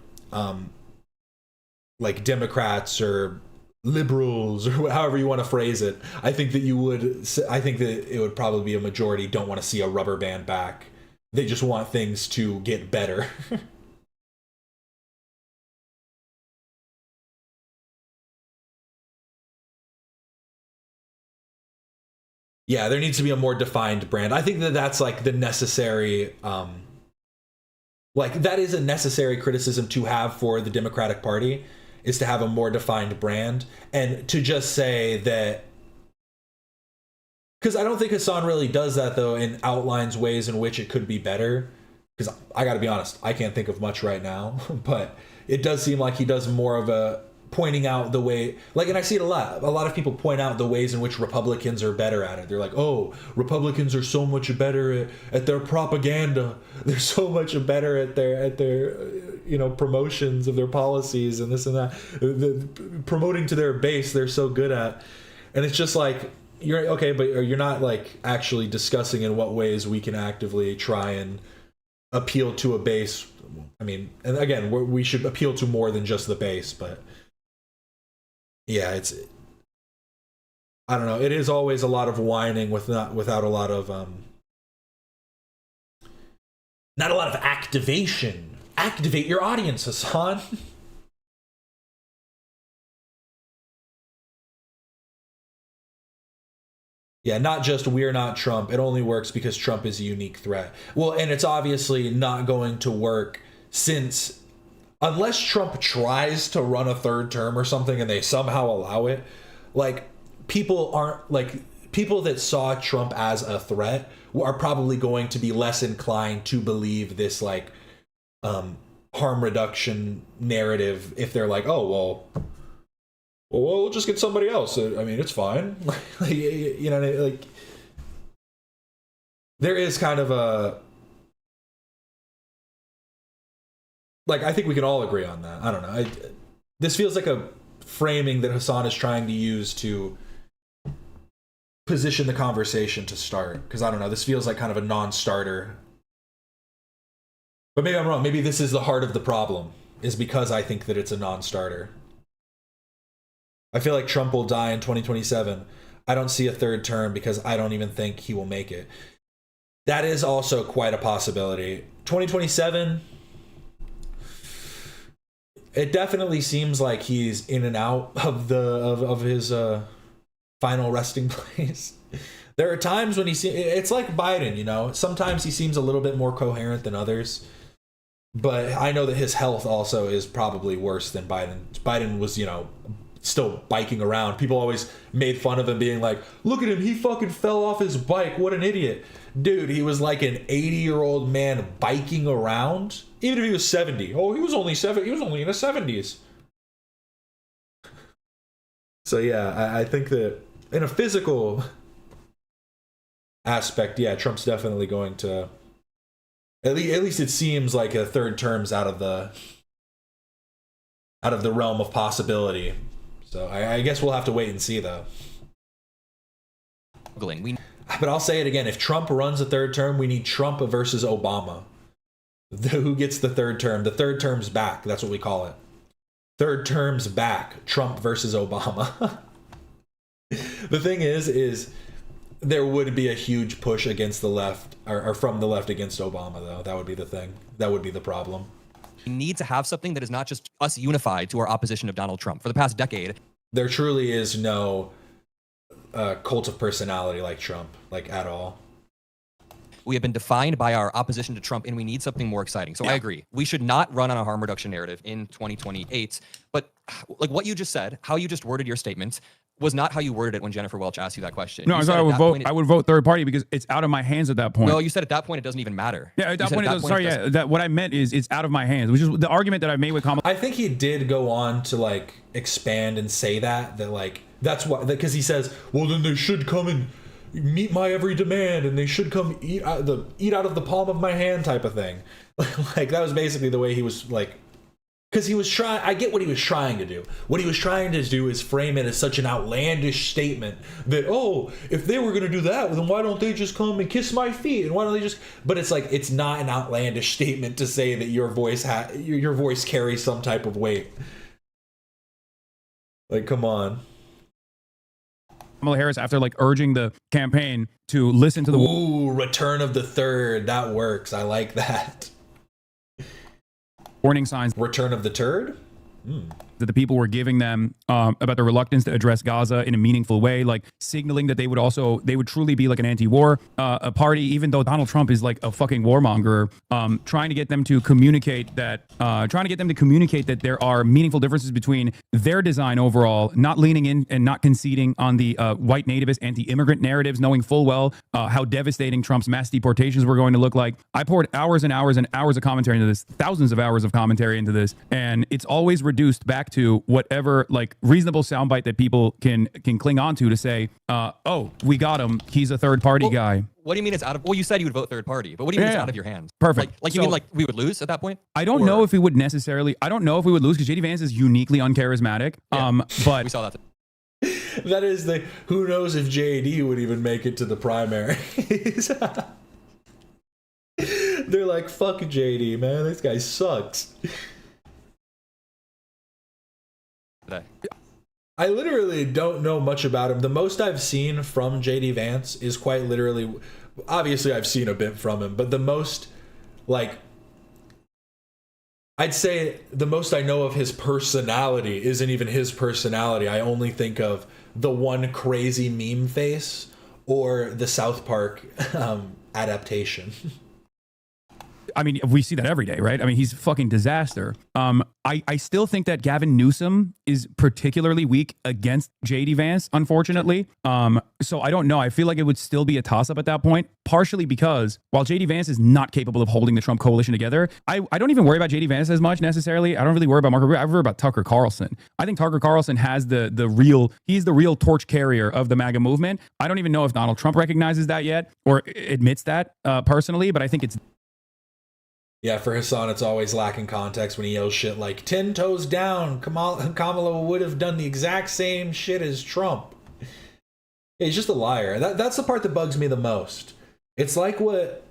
like Democrats or liberals, or however you want to phrase it, I think that it would probably be a majority don't want to see a rubber band back. They just want things to get better. Yeah, there needs to be a more defined brand. I think that that's like the necessary, like that is a necessary criticism to have for the Democratic Party, is to have a more defined brand, and to just say that, because I don't think Hasan really does that though, and outlines ways in which it could be better. Because I got to be honest, I can't think of much right now, but it does seem like he does more of a pointing out the way, like, and I see it a lot of people point out the ways in which Republicans are better at it. They're like, oh, Republicans are so much better at their propaganda, they're so much better at their promotions of their policies and this and that, promoting to their base, they're so good at. And it's just like, you're okay, but you're not like actually discussing in what ways we can actively try and appeal to a base. I mean, and again, we should appeal to more than just the base, but yeah, I don't know. It is always a lot of whining without a lot of not a lot of activation. Activate your audience, Hasan. Yeah, not just we're not Trump. It only works because Trump is a unique threat. Well, and it's obviously not going to work since, unless Trump tries to run a third term or something and they somehow allow it, like, people that saw Trump as a threat are probably going to be less inclined to believe this, like, harm reduction narrative if they're like, oh, well, we'll just get somebody else. I mean, it's fine. Like, there is kind of a, like, I think we can all agree on that. I don't know. This feels like a framing that Hasan is trying to use to position the conversation to start. Because I don't know. This feels like kind of a non-starter. But maybe I'm wrong. Maybe this is the heart of the problem, is because I think that it's a non-starter. I feel like Trump will die in 2027. I don't see a third term because I don't even think he will make it. That is also quite a possibility. 2027... it definitely seems like he's in and out of his final resting place. There are times when it's like Biden, you know, sometimes he seems a little bit more coherent than others, but I know that his health also is probably worse than Biden. Biden was, you know, still biking around. People always made fun of him being like, look at him, he fucking fell off his bike, what an idiot. Dude, he was like an 80-year-old man biking around. Even if he was 70. Oh, he was only in his 70s. So yeah, I think that in a physical aspect, yeah, Trump's definitely going to, at least it seems like a third term's out of the realm of possibility. So I guess we'll have to wait and see, though. But I'll say it again, if Trump runs a third term, we need Trump versus Obama. Who gets the third term? The third term's back. That's what we call it. Third term's back. Trump versus Obama. The thing is there would be a huge push against the left, or from the left against Obama, though. That would be the thing. That would be the problem.
We need to have something that is not just us unified to our opposition of Donald Trump. For the past decade,
there truly is no cult of personality like Trump, like at all.
We have been defined by our opposition to Trump, and we need something more exciting. So I agree. We should not run on a harm reduction narrative in 2028. But like what you just said, how you just worded your statement was not how you worded it when Jennifer Welch asked you that question.
No, I thought I would vote third party because it's out of my hands at that point.
No, you said at that point it doesn't even matter.
Yeah, at that point it doesn't. Sorry, yeah. That what I meant is it's out of my hands, which is the argument that I made with Kamala.
I think he did go on to like expand and say that like that's why, because he says, well, then they should come and meet my every demand, and they should come eat out of the palm of my hand type of thing. Like that was basically the way he was like. Because he was trying, I get what he was trying to do. What he was trying to do is frame it as such an outlandish statement that, oh, if they were going to do that, then why don't they just come and kiss my feet? And why don't they just, but it's like, it's not an outlandish statement to say that your voice carries some type of weight. Like, come on.
Kamala Harris, after like urging the campaign to listen to the...
Ooh, return of the third. That works. I like that.
Warning signs.
Return of the turd?
That the people were giving them about the reluctance to address Gaza in a meaningful way, like signaling that they would truly be like an anti-war a party, even though Donald Trump is like a fucking warmonger, trying to get them to communicate that there are meaningful differences between their design overall, not leaning in and not conceding on the white nativist anti-immigrant narratives, knowing full well how devastating Trump's mass deportations were going to look like. I poured hours and hours and hours of commentary into this, thousands of hours of commentary into this, and it's always reduced back to whatever like reasonable soundbite that people can cling on to say, oh, we got him, he's a third party guy.
What do you mean it's out of? Well, you said you would vote third party, but what do you mean it's out of your hands?
Perfect.
Like you mean like we would lose at that point?
I don't know if we would necessarily. I don't know if we would lose because JD Vance is uniquely uncharismatic.
Yeah,
but
we saw that.
That is the, who knows if JD would even make it to the primaries. They're like, fuck JD, man, this guy sucks. I literally don't know much about him. The most I've seen from JD Vance is quite literally, obviously I've seen a bit from him, but the most, like, I'd say the most I know of his personality isn't even his personality. I only think of the one crazy meme face or the South Park adaptation.
I mean, we see that every day, right? I mean, he's a fucking disaster. I still think that Gavin Newsom is particularly weak against JD Vance, unfortunately. So I don't know. I feel like it would still be a toss-up at that point, partially because while JD Vance is not capable of holding the Trump coalition together, I don't even worry about JD Vance as much necessarily. I don't really worry about Marco Rubio. I worry about Tucker Carlson. I think Tucker Carlson has he's the real torch carrier of the MAGA movement. I don't even know if Donald Trump recognizes that yet or admits that personally, but I think it's...
Yeah, for Hasan, it's always lacking context when he yells shit like 10 toes down. Kamala would have done the exact same shit as Trump. He's just a liar. That's the part that bugs me the most. It's like what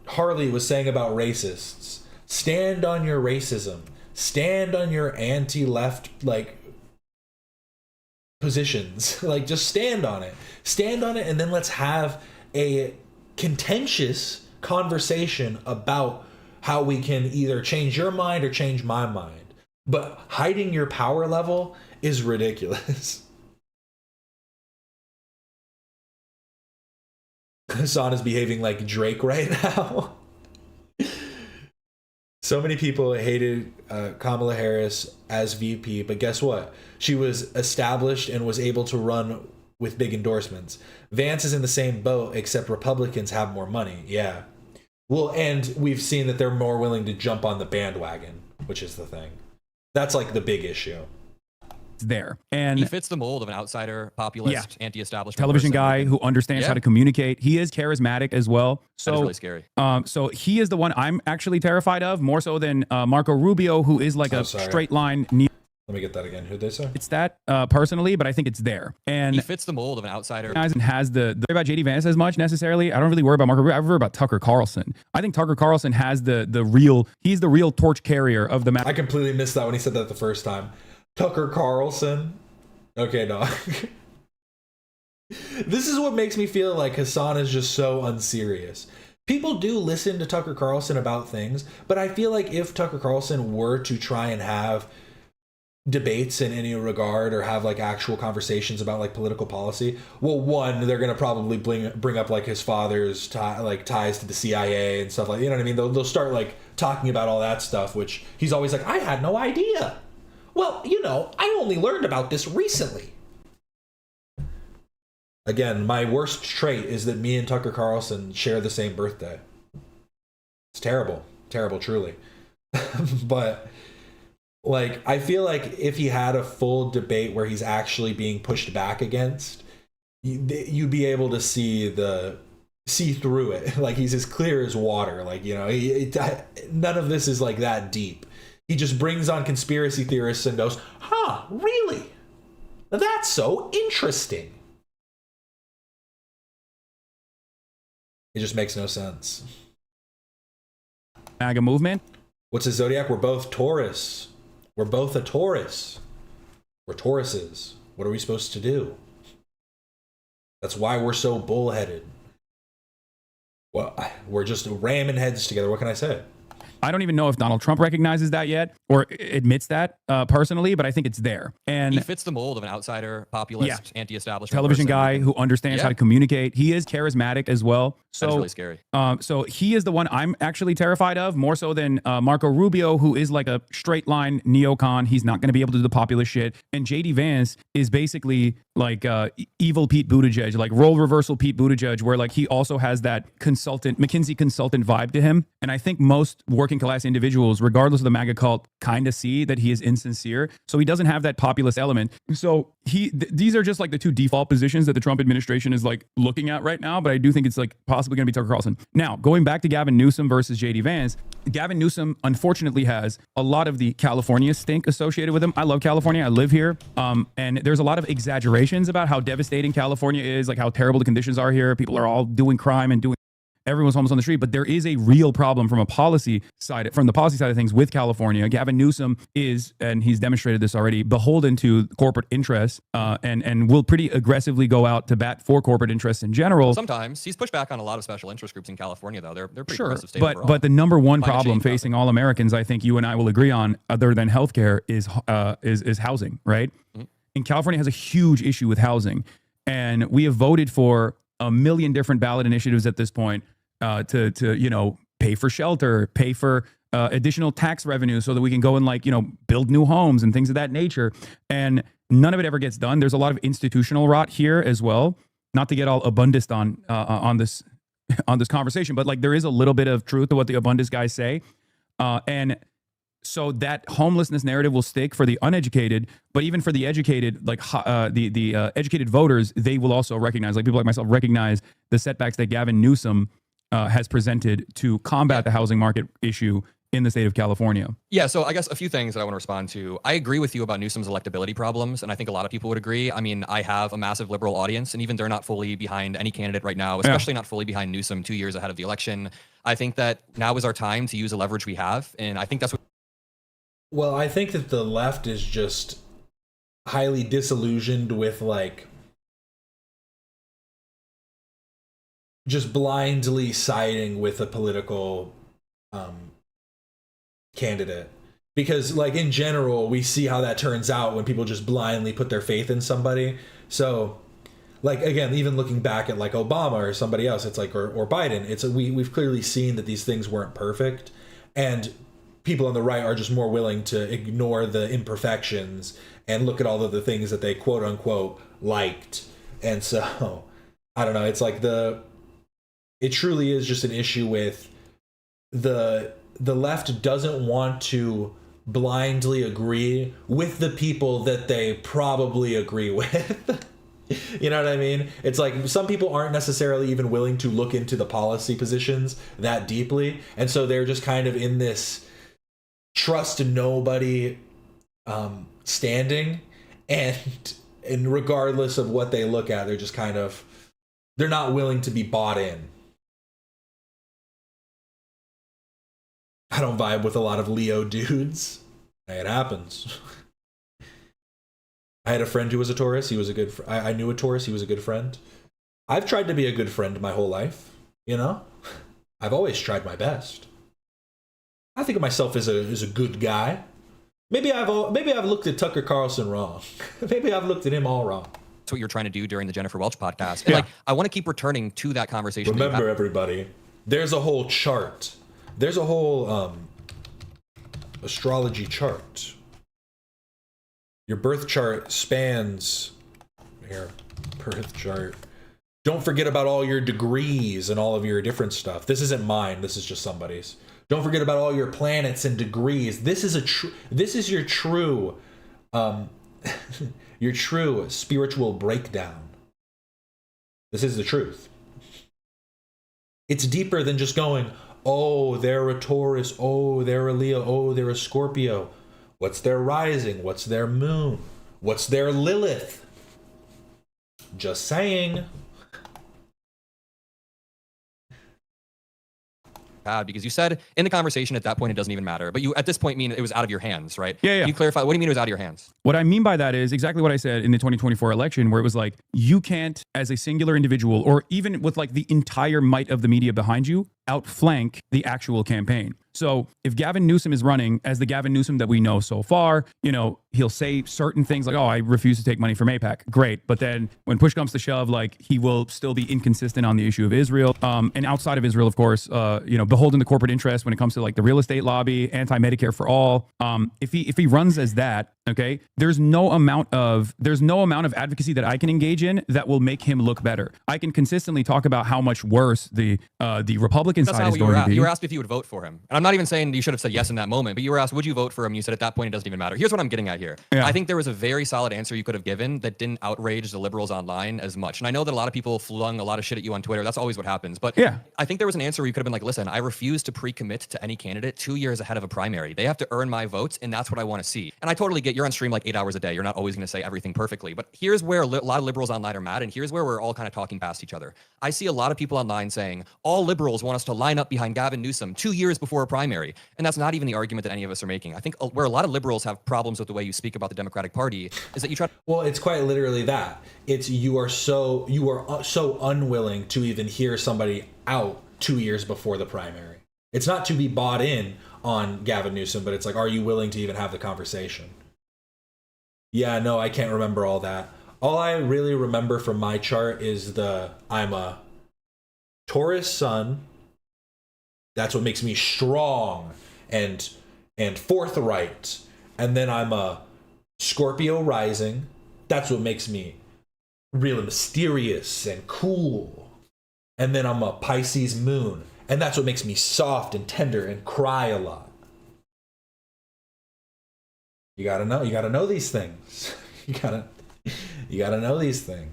Harley was saying about racists. Stand on your racism. Stand on your anti-left, like, positions. Like, just stand on it. Stand on it, and then let's have a contentious conversation about how we can either change your mind or change my mind. But hiding your power level is ridiculous. Hasan is behaving like Drake right now. So many people hated Kamala Harris as VP, but guess what? She was established and was able to run with big endorsements. Vance is in the same boat, except Republicans have more money. Yeah. Well, and we've seen that they're more willing to jump on the bandwagon, which is the thing. That's like the big issue.
There. And
he fits the mold of an outsider, populist, anti-establishment
television
person
guy who understands how to communicate. He is charismatic as well. So
that is really scary.
So he is the one I'm actually terrified of, more so than Marco Rubio, who is like a straight line.
Let me get that again. Who'd they say?
It's that personally, but I think it's there. And
he fits the mold of an outsider.
And has the worry about JD Vance as much necessarily. I don't really worry about Marco Rubio. I worry about Tucker Carlson. I think Tucker Carlson has he's the real torch carrier of the.
I completely missed that when he said that the first time. Tucker Carlson. Okay, dog. This is what makes me feel like Hasan is just so unserious. People do listen to Tucker Carlson about things, but I feel like if Tucker Carlson were to try and have debates in any regard or have like actual conversations about like political policy, well, one, they're gonna probably bring up like his father's ties to the CIA and stuff like, you know what I mean? They'll start like talking about all that stuff, which he's always like, I had no idea. Well, you know, I only learned about this recently. Again, my worst trait is that me and Tucker Carlson share the same birthday. It's terrible. Terrible, truly. But, like, I feel like if he had a full debate where he's actually being pushed back against, you'd be able to see through it. Like, he's as clear as water. Like, you know, none of this is, like, that deep. He just brings on conspiracy theorists and goes, huh, really? That's so interesting. It just makes no sense.
MAGA movement.
What's his zodiac? We're both Taurus. We're both a Taurus. We're Tauruses. What are we supposed to do? That's why we're so bullheaded. Well, we're just ramming heads together. What can I say?
I don't even know if Donald Trump recognizes that yet or admits that personally, but I think it's there. And
he fits the mold of an outsider, populist, anti-establishment
television guy who understands how to communicate. He is charismatic as well. So
that's really scary.
So he is the one I'm actually terrified of, more so than Marco Rubio, who is like a straight line neocon. He's not going to be able to do the populist shit. And JD Vance is basically like evil Pete Buttigieg, like role reversal Pete Buttigieg, where like he also has that McKinsey consultant vibe to him. And I think most working class individuals, regardless of the MAGA cult, kind of see that he is insincere. So he doesn't have that populist element. So these are just like the two default positions that the Trump administration is like looking at right now. But I do think it's like possibly going to be Tucker Carlson. Now, going back to Gavin Newsom versus JD Vance, Gavin Newsom unfortunately has a lot of the California stink associated with him. I love California. I live here. And there's a lot of exaggerations about how devastating California is, like how terrible the conditions are here. People are all doing crime and everyone's homeless on the street, but there is a real problem from the policy side of things with California. Gavin Newsom is, and he's demonstrated this already, beholden to corporate interests, and will pretty aggressively go out to bat for corporate interests in general.
Sometimes he's pushed back on a lot of special interest groups in California, though. They're pretty progressive state
but
overall.
But the number one problem facing all Americans, I think you and I will agree on, other than healthcare, is housing, right? Mm-hmm. And California has a huge issue with housing, and we have voted for a million different ballot initiatives at this point. To pay for shelter, pay for additional tax revenue so that we can go and build new homes and things of that nature. And none of it ever gets done. There's a lot of institutional rot here as well. Not to get all abundist on this conversation, but like there is a little bit of truth to what the abundist guys say. And so that homelessness narrative will stick for the uneducated, but even for the educated, like the educated voters, they will also recognize, like people like myself, recognize the setbacks that Gavin Newsom has presented to combat the housing market issue in the state of California. Yeah,
so I guess a few things that I want to respond to. I agree with you about Newsom's electability problems, and I think a lot of people would agree. I mean, I have a massive liberal audience, and even they're not fully behind any candidate right now, especially not fully behind Newsom 2 years ahead of the election. I think that now is our time to use the leverage we have, and I think that's what...
Well, I think that the left is just highly disillusioned with just blindly siding with a political candidate. because like in general we see how that turns out when people just blindly put their faith in somebody. So like again, even looking back at like Obama or somebody else, it's like or Biden, it's we've clearly seen that these things weren't perfect, and people on the right are just more willing to ignore the imperfections and look at all of the things that they quote unquote liked. And so I don't know, it's like it truly is just an issue with the left doesn't want to blindly agree with the people that they probably agree with. You know what I mean? It's like some people aren't necessarily even willing to look into the policy positions that deeply, and so they're just kind of in this trust nobody standing, and regardless of what they look at, they're just kind of, they're not willing to be bought in. I don't vibe with a lot of Leo dudes. It happens. I had a friend who was a Taurus. He was a good. I knew a Taurus. He was a good friend. I've tried to be a good friend my whole life. You know, I've always tried my best. I think of myself as a good guy. Maybe I've looked at Tucker Carlson wrong. Maybe I've looked at him all wrong.
That's what you're trying to do during the Jennifer Welch podcast. And like, I want to keep returning to that conversation.
Remember, everybody, there's a whole chart. There's a whole astrology chart. Your birth chart spans here. Birth chart. Don't forget about all your degrees and all of your different stuff. This isn't mine. This is just somebody's. Don't forget about all your planets and degrees. This is your true your true spiritual breakdown. This is the truth. It's deeper than just going, oh, they're a Taurus, oh, they're a Leo, oh, they're a Scorpio. What's their rising? What's their moon? What's their Lilith? Just saying.
Because you said in the conversation at that point it doesn't even matter, but you at this point mean it was out of your hands, right?
Yeah.
Can you clarify, what do you mean it was out of your hands?
What I mean by that is exactly what I said in the 2024 election, where it was like, you can't, as a singular individual, or even with like the entire might of the media behind you, outflank the actual campaign. So if Gavin Newsom is running as the Gavin Newsom that we know so far, you know, he'll say certain things like, oh, I refuse to take money from AIPAC. Great. But then when push comes to shove, like he will still be inconsistent on the issue of Israel. And outside of Israel, of course, you know, beholden to corporate interest when it comes to like the real estate lobby, anti-Medicare for all. If he runs as that, okay, there's no amount of advocacy that I can engage in that will make him look better. I can consistently talk about how much worse the Republican side is going to be.
You were asked if you would vote for him. And I'm not even saying you should have said yes in that moment, but you were asked, would you vote for him? You said at that point, it doesn't even matter. Here's what I'm getting at here. Yeah. I think there was a very solid answer you could have given that didn't outrage the liberals online as much. And I know that a lot of people flung a lot of shit at you on Twitter. That's always what happens. But yeah, I think there was an answer where you could have been like, listen, I refuse to pre-commit to any candidate 2 years ahead of a primary. They have to earn my votes, and that's what I want to see. And I totally get you're on stream like 8 hours a day. You're not always going to say everything perfectly. But here's where a lot of liberals online are mad, and here's where we're all kind of talking past each other. I see a lot of people online saying, all liberals want us to line up behind Gavin Newsom 2 years before a primary. And that's not even the argument that any of us are making. I think where a lot of liberals have problems with the way you speak about the Democratic Party is that you try to...
Well, it's quite literally that. It's you are so unwilling to even hear somebody out 2 years before the primary. It's not to be bought in on Gavin Newsom, but it's like, are you willing to even have the conversation? Yeah, no, I can't remember all that. All I really remember from my chart is I'm a Taurus sun. That's what makes me strong and forthright. And then I'm a Scorpio rising. That's what makes me really mysterious and cool. And then I'm a Pisces moon. And that's what makes me soft and tender and cry a lot. You gotta know these things. You gotta know these things.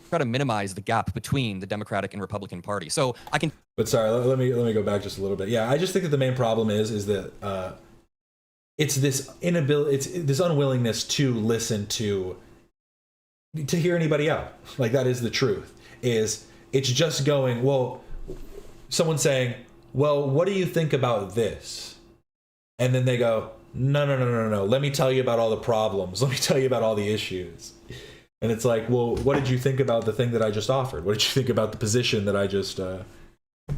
Try to minimize the gap between the Democratic and Republican Party. So I can...
But sorry, let me go back just a little bit. Yeah, I just think that the main problem is that it's this inability, it's this unwillingness to listen to hear anybody out. Like, that is the truth. It's just going, well, someone saying, well, what do you think about this? And then they go, no. Let me tell you about all the problems. Let me tell you about all the issues. And it's like, well, what did you think about the thing that I just offered? What did you think about the position that I just...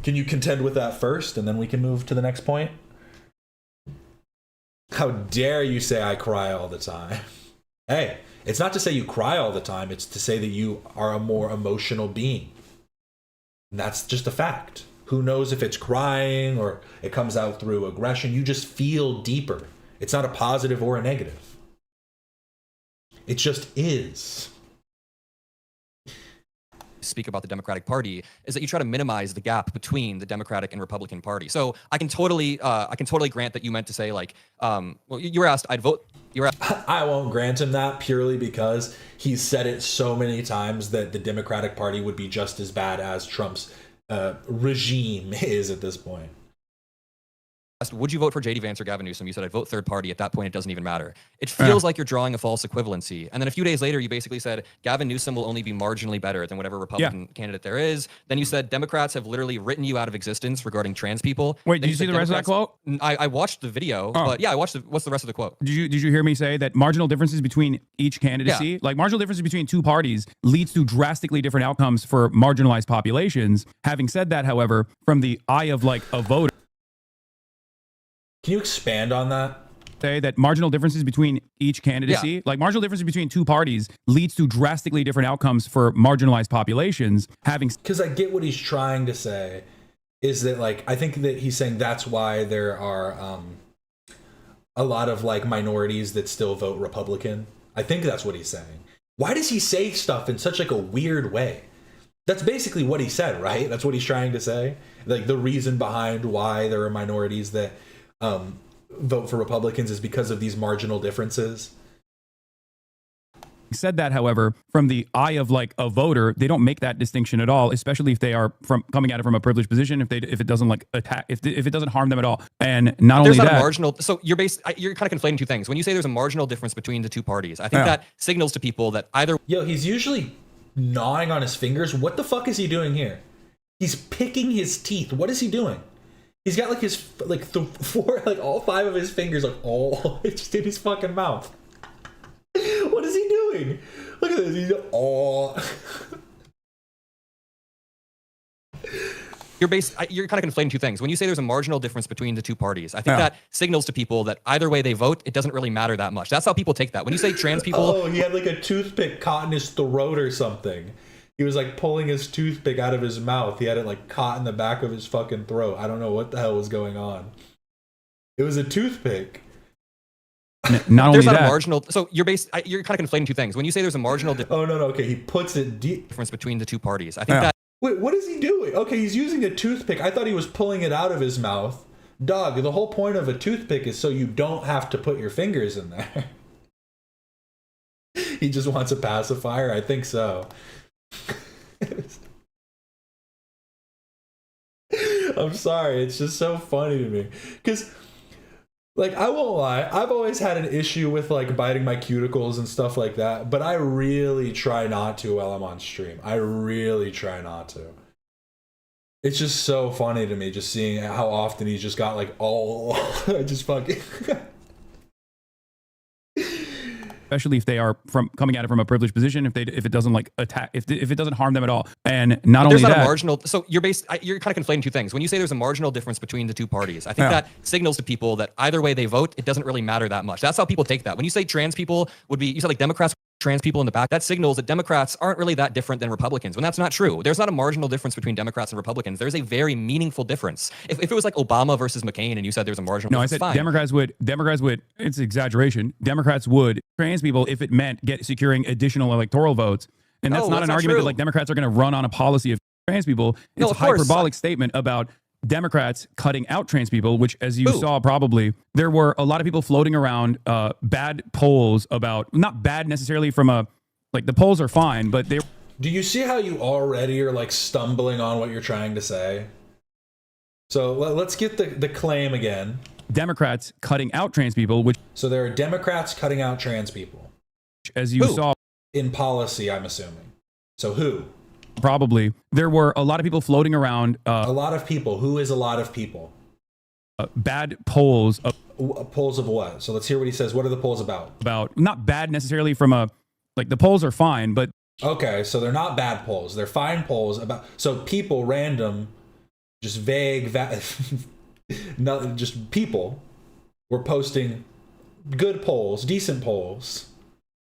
Can you contend with that first, and then we can move to the next point? How dare you say I cry all the time? Hey, it's not to say you cry all the time. It's to say that you are a more emotional being. And that's just a fact. Who knows if it's crying or it comes out through aggression? You just feel deeper. It's not a positive or a negative. It just is.
Speak about the Democratic Party is that you try to minimize the gap between the Democratic and Republican Party. So I can totally grant that you meant to say like, well, you were asked, I'd vote. You were asked.
I won't grant him that purely because he's said it so many times that the Democratic Party would be just as bad as Trump's regime is at this point.
Would you vote for JD Vance or Gavin Newsom? You said I'd vote third party. At that point, it doesn't even matter. It feels like you're drawing a false equivalency. And then a few days later, you basically said Gavin Newsom will only be marginally better than whatever Republican candidate there is. Then you said Democrats have literally written you out of existence regarding trans people.
Wait, did you see the rest of that quote?
I watched the video, but yeah, I watched what's the rest of the quote?
Did you hear me say that marginal differences between each candidacy, like marginal differences between two parties, leads to drastically different outcomes for marginalized populations? Having said that, however, from the eye of like a voter,
can you expand on that?
Say that marginal differences between each candidacy, like marginal differences between two parties, leads to drastically different outcomes for marginalized populations.
Because I get what he's trying to say is that, like, I think that he's saying that's why there are a lot of like minorities that still vote Republican. I think that's what he's saying. Why does he say stuff in such like a weird way? That's basically what he said, right? That's what he's trying to say. Like the reason behind why there are minorities that vote for Republicans is because of these marginal differences.
Said that, however, from the eye of like a voter, they don't make that distinction at all, especially if they are coming at it from a privileged position. If it doesn't like attack, if it doesn't harm them at all, and not
there's
only
not
that,
a marginal. So you're kind of conflating two things. When you say there's a marginal difference between the two parties, I think that signals to people that either.
Yo, he's usually gnawing on his fingers. What the fuck is he doing here? He's picking his teeth. What is he doing? He's got like his four, like all five of his fingers, like all just in his fucking mouth. What is he doing? Look at this. He's all.
You're kind of conflating two things. When you say there's a marginal difference between the two parties, I think that signals to people that either way they vote, it doesn't really matter that much. That's how people take that. When you say trans people,
oh, he had like a toothpick caught in his throat or something. He was like pulling his toothpick out of his mouth. He had it like caught in the back of his fucking throat. I don't know what the hell was going on. It was a toothpick.
Not only
there's not
that,
a marginal. So you're kind of conflating two things. When you say there's a marginal
oh no, okay, he puts it deep
difference between the two parties, I think that.
Wait, what is he doing? Okay, he's using a toothpick. I thought he was pulling it out of his mouth. Dog, the whole point of a toothpick is so you don't have to put your fingers in there. He just wants a pacifier? I think so. I'm sorry, it's just so funny to me. Because, like, I won't lie, I've always had an issue with, like, biting my cuticles and stuff like that, but I really try not to while I'm on stream. I really try not to. It's just so funny to me just seeing how often he's just got, like, all... just fucking...
especially if they are coming at it from a privileged position, if it doesn't like attack, if it doesn't harm them at all, and not only
there's not
that,
a marginal. So you're kind of conflating two things. When you say there's a marginal difference between the two parties, I think that signals to people that either way they vote, it doesn't really matter that much. That's how people take that. When you say trans people would be, you said like Democrats. Trans people in the back, that signals that Democrats aren't really that different than Republicans, when that's not true. There's not a marginal difference between Democrats and Republicans. There's a very meaningful difference. If it was like Obama versus McCain and you said there's a marginal difference,
I said
fine.
Democrats would, it's exaggeration. Democrats would trans people if it meant securing additional electoral votes. And that's not an argument that like Democrats are going to run on a policy of trans people. It's a hyperbolic statement about Democrats cutting out trans people, which, as you saw, probably there were a lot of people floating around bad polls about, not bad necessarily from a, like the polls are fine, but they.
Do you see how you already are like stumbling on what you're trying to say? So let's get the claim again.
Democrats cutting out trans people, which.
So there are Democrats cutting out trans people.
As you saw.
In policy, I'm assuming. So who?
Probably. There were a lot of people floating around.
A lot of people. Who is a lot of people?
Bad polls.
Polls of what? So let's hear what he says. What are the polls about?
About, not bad necessarily from a, like the polls are fine, but.
Okay, so they're not bad polls. They're fine polls about, so people, random, just vague, nothing, just people were posting good polls, decent polls.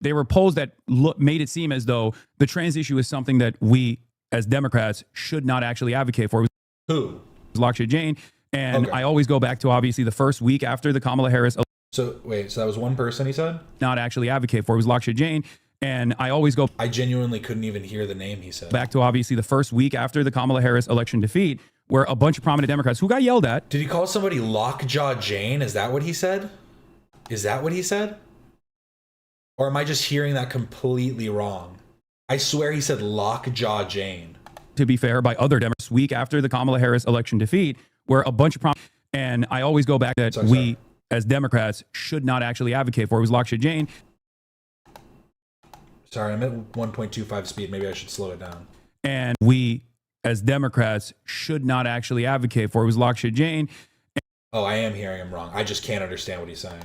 They were polls that made it seem as though the trans issue is something that we as Democrats should not actually advocate for.
Who?
Laksha Jain. And I always go back to obviously the first week after the Kamala Harris.
So wait, so that was one person he said?
Not actually advocate for. It was Laksha Jain. And I always go.
I genuinely couldn't even hear the name he said.
Back to obviously the first week after the Kamala Harris election defeat, where a bunch of prominent Democrats who got yelled at.
Did he call somebody Lockjaw Jane? Is that what he said? Is that what he said? Or am I just hearing that completely wrong? I swear he said Lockjaw Jane.
To be fair, by other Democrats, week after the Kamala Harris election defeat, where a bunch of and I always go back that we as Democrats should not actually advocate for. It was Laksha Jain.
Sorry, I'm at 1.25 speed. Maybe I should slow it down.
And we as Democrats should not actually advocate for. It was Laksha Jain.
Oh, I am hearing him wrong. I just can't understand what he's saying.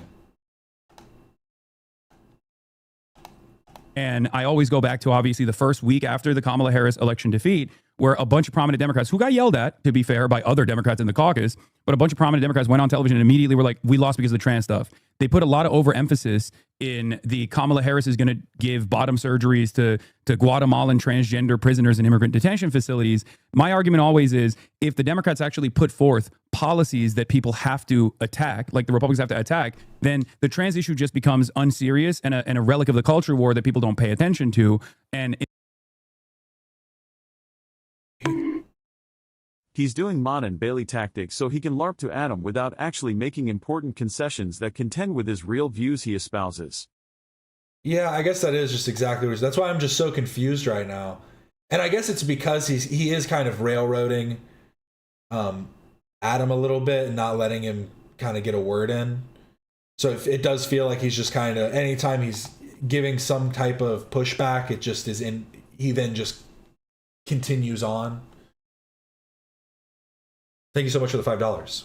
And I always go back to obviously the first week after the Kamala Harris election defeat, where a bunch of prominent Democrats who got yelled at, to be fair, by other Democrats in the caucus, but a bunch of prominent Democrats went on television and immediately were like, we lost because of the trans stuff. They put a lot of overemphasis in the Kamala Harris is going to give bottom surgeries to Guatemalan transgender prisoners in immigrant detention facilities. My argument always is if the Democrats actually put forth policies that people have to attack, like the Republicans have to attack, then the trans issue just becomes unserious and a relic of the culture war that people don't pay attention to. And
He's doing Mon and Bailey tactics so he can LARP to Adam without actually making important concessions that contend with his real views he espouses.
Yeah, I guess that is just exactly what that's why I'm just so confused right now. And I guess it's because he is kind of railroading Adam a little bit and not letting him kind of get a word in. So if it does feel like he's just kind of, anytime he's giving some type of pushback, it just is in, he then just continues on. Thank you so much for the $5.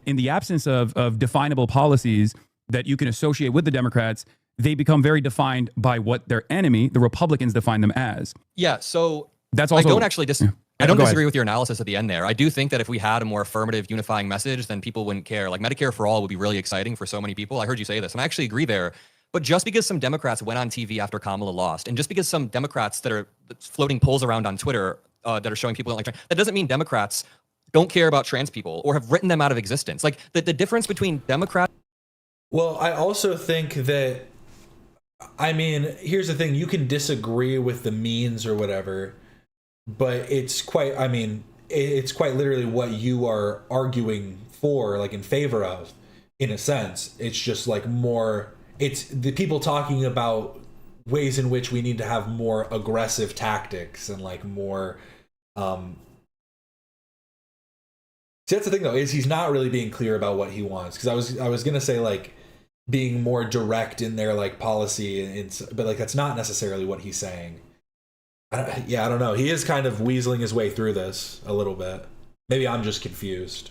In the absence of definable policies that you can associate with the Democrats, they become very defined by what their enemy, the Republicans, define them as.
Yeah, so
that's also,
I don't actually I don't
Go
disagree
ahead.
with your analysis at the end there. I do think that if we had a more affirmative, unifying message, then people wouldn't care. Like Medicare for all would be really exciting for so many people. I heard you say this, and I actually agree there. But just because some Democrats went on TV after Kamala lost, and just because some Democrats that are floating polls around on Twitter that are showing people don't like trans, that doesn't mean Democrats don't care about trans people or have written them out of existence. Like the difference between Democrats.
Well, I also think that, I mean, here's the thing. You can disagree with the means or whatever, but it's quite, I mean, it's quite literally what you are arguing for, like in favor of, in a sense. It's just like more, it's the people talking about ways in which we need to have more aggressive tactics and like more, see, that's the thing though, is he's not really being clear about what he wants. Because I was gonna say like being more direct in their like policy, but like that's not necessarily what he's saying. I don't know. He is kind of weaseling his way through this a little bit. Maybe I'm just confused.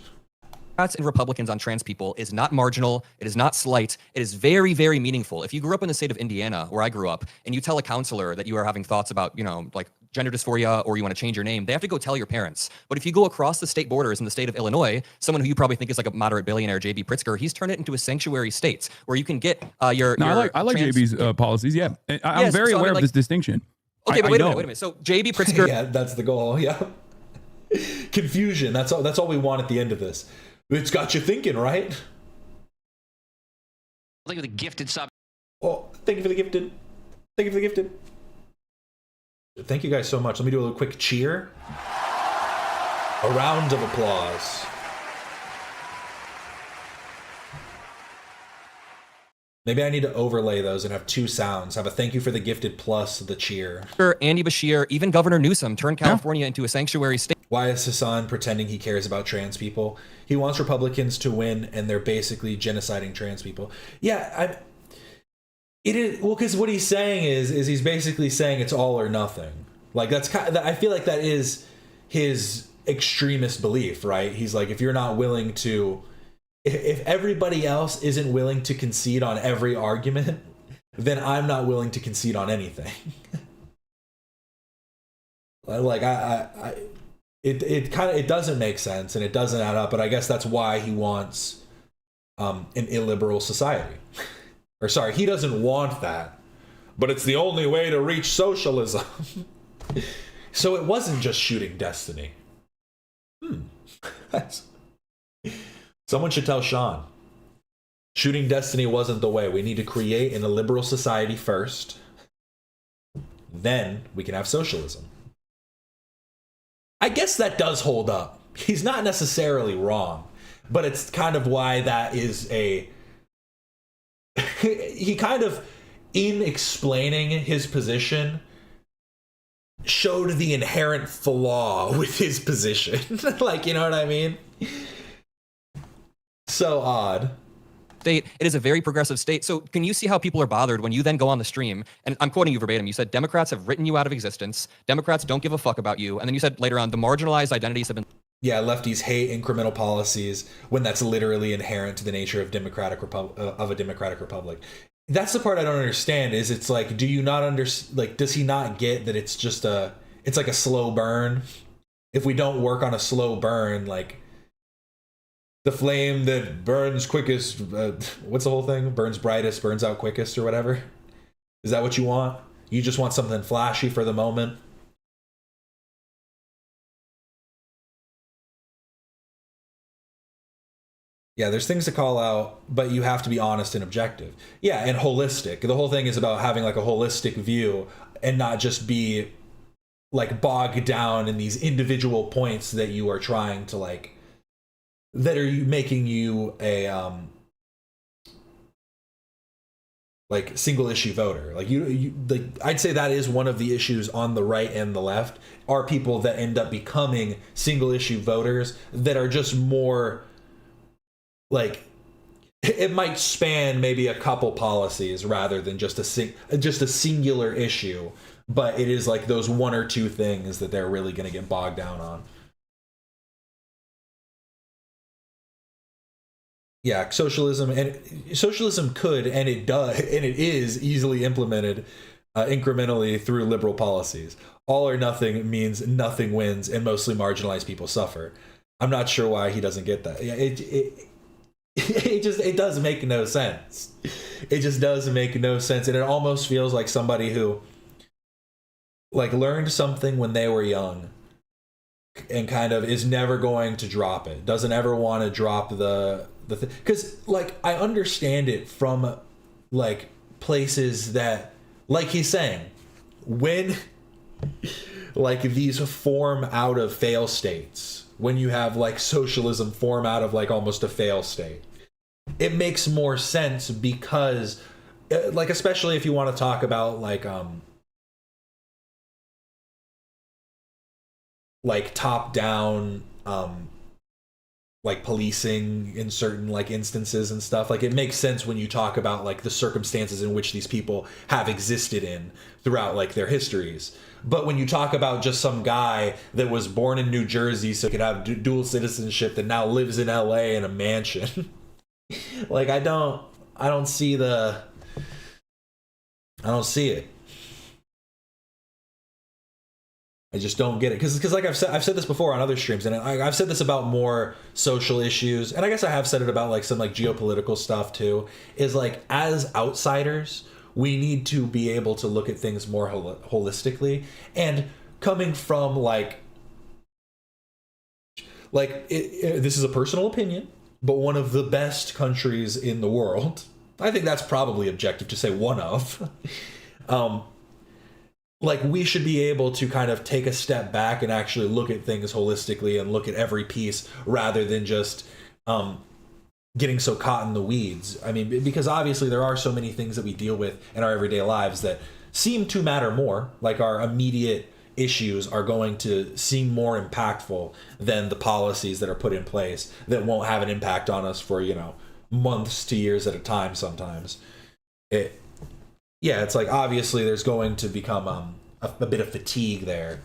Democrats and Republicans on trans people is not marginal. It is not slight. It is very, very meaningful. If you grew up in the state of Indiana, where I grew up, and you tell a counselor that you are having thoughts about, you know, like gender dysphoria or you want to change your name, they have to go tell your parents. But if you go across the state borders in the state of Illinois, someone who you probably think is like a moderate billionaire, JB Pritzker, he's turned it into a sanctuary state where you can get your.
No, I like JB's policies. Yeah, I'm very aware of this distinction.
Okay, but wait a minute. So JB Pritzker.
Yeah, that's the goal. Yeah. Confusion. That's all we want at the end of this. It's got you thinking, right?
Thank you for the gifted sub.
Oh, thank you for the gifted. Thank you for the gifted. Thank you guys so much. Let me do a little quick cheer. A round of applause. Maybe I need to overlay those and have two sounds. Have a thank you for the gifted plus the cheer.
Andy Bashir, even Governor Newsom turned California into a sanctuary state.
Why is Hasan pretending he cares about trans people? He wants Republicans to win, and they're basically genociding trans people. Yeah, it is. Well, because what he's saying is he's basically saying it's all or nothing. Like that's kind of, I feel like that is his extremist belief, right? He's like, if you're not willing to, if everybody else isn't willing to concede on every argument, then I'm not willing to concede on anything. Like it doesn't make sense and it doesn't add up, but I guess that's why he wants an illiberal society. Or sorry, he doesn't want that, but it's the only way to reach socialism. So it wasn't just shooting Destiny. Someone should tell Sean. Shooting Destiny wasn't the way. We need to create an illiberal society first. Then we can have socialism. I guess that does hold up. He's not necessarily wrong, but it's kind of why that is a... He kind of, in explaining his position, showed the inherent flaw with his position. Like, you know what I mean? So odd.
State, it is a very progressive state. So can you see how people are bothered when you then go on the stream, and I'm quoting you verbatim, you said Democrats have written you out of existence, Democrats don't give a fuck about you, and then you said later on, the marginalized identities have been...
Yeah, lefties hate incremental policies when that's literally inherent to the nature of a democratic republic. That's the part I don't understand. Is it's like, do you not does he not get that it's just it's like a slow burn? If we don't work on a slow burn, like the flame that burns quickest, what's the whole thing? Burns brightest, burns out quickest, or whatever. Is that what you want? You just want something flashy for the moment? Yeah, there's things to call out, but you have to be honest and objective. Yeah, and holistic. The whole thing is about having like a holistic view and not just be like bogged down in these individual points that you are trying to like, that are making you a like single issue voter. Like I'd say that is one of the issues on the right and the left, are people that end up becoming single issue voters that are just more like, it might span maybe a couple policies rather than just a singular issue, but it is like those one or two things that they're really going to get bogged down on. Yeah, socialism could, and it does, and it is easily implemented incrementally through liberal policies. All or nothing means nothing wins, and mostly marginalized people suffer. I'm not sure why he doesn't get that. Yeah, it does make no sense. It just does make no sense, and it almost feels like somebody who like learned something when they were young and kind of is never going to drop it. Doesn't ever want to drop the thing, because like I understand it from like places that, like he's saying, when like these form out of fail states, when you have like socialism form out of like almost a fail state, it makes more sense because like, especially if you want to talk about like top down like policing in certain like instances and stuff, like it makes sense when you talk about like the circumstances in which these people have existed in throughout like their histories. But when you talk about just some guy that was born in New Jersey so he could have dual citizenship that now lives in LA in a mansion, like I don't see it. I just don't get it, because like I've said this before on other streams, and I've said this about more social issues, and I guess I have said it about like some like geopolitical stuff too, is like as outsiders we need to be able to look at things more holistically, and coming from like this is a personal opinion, but one of the best countries in the world, I think that's probably objective to say one of, like we should be able to kind of take a step back and actually look at things holistically and look at every piece rather than just getting so caught in the weeds. I mean, because obviously there are so many things that we deal with in our everyday lives that seem to matter more, like our immediate issues are going to seem more impactful than the policies that are put in place that won't have an impact on us for, you know, months to years at a time sometimes. Yeah, it's like obviously there's going to become a bit of fatigue there.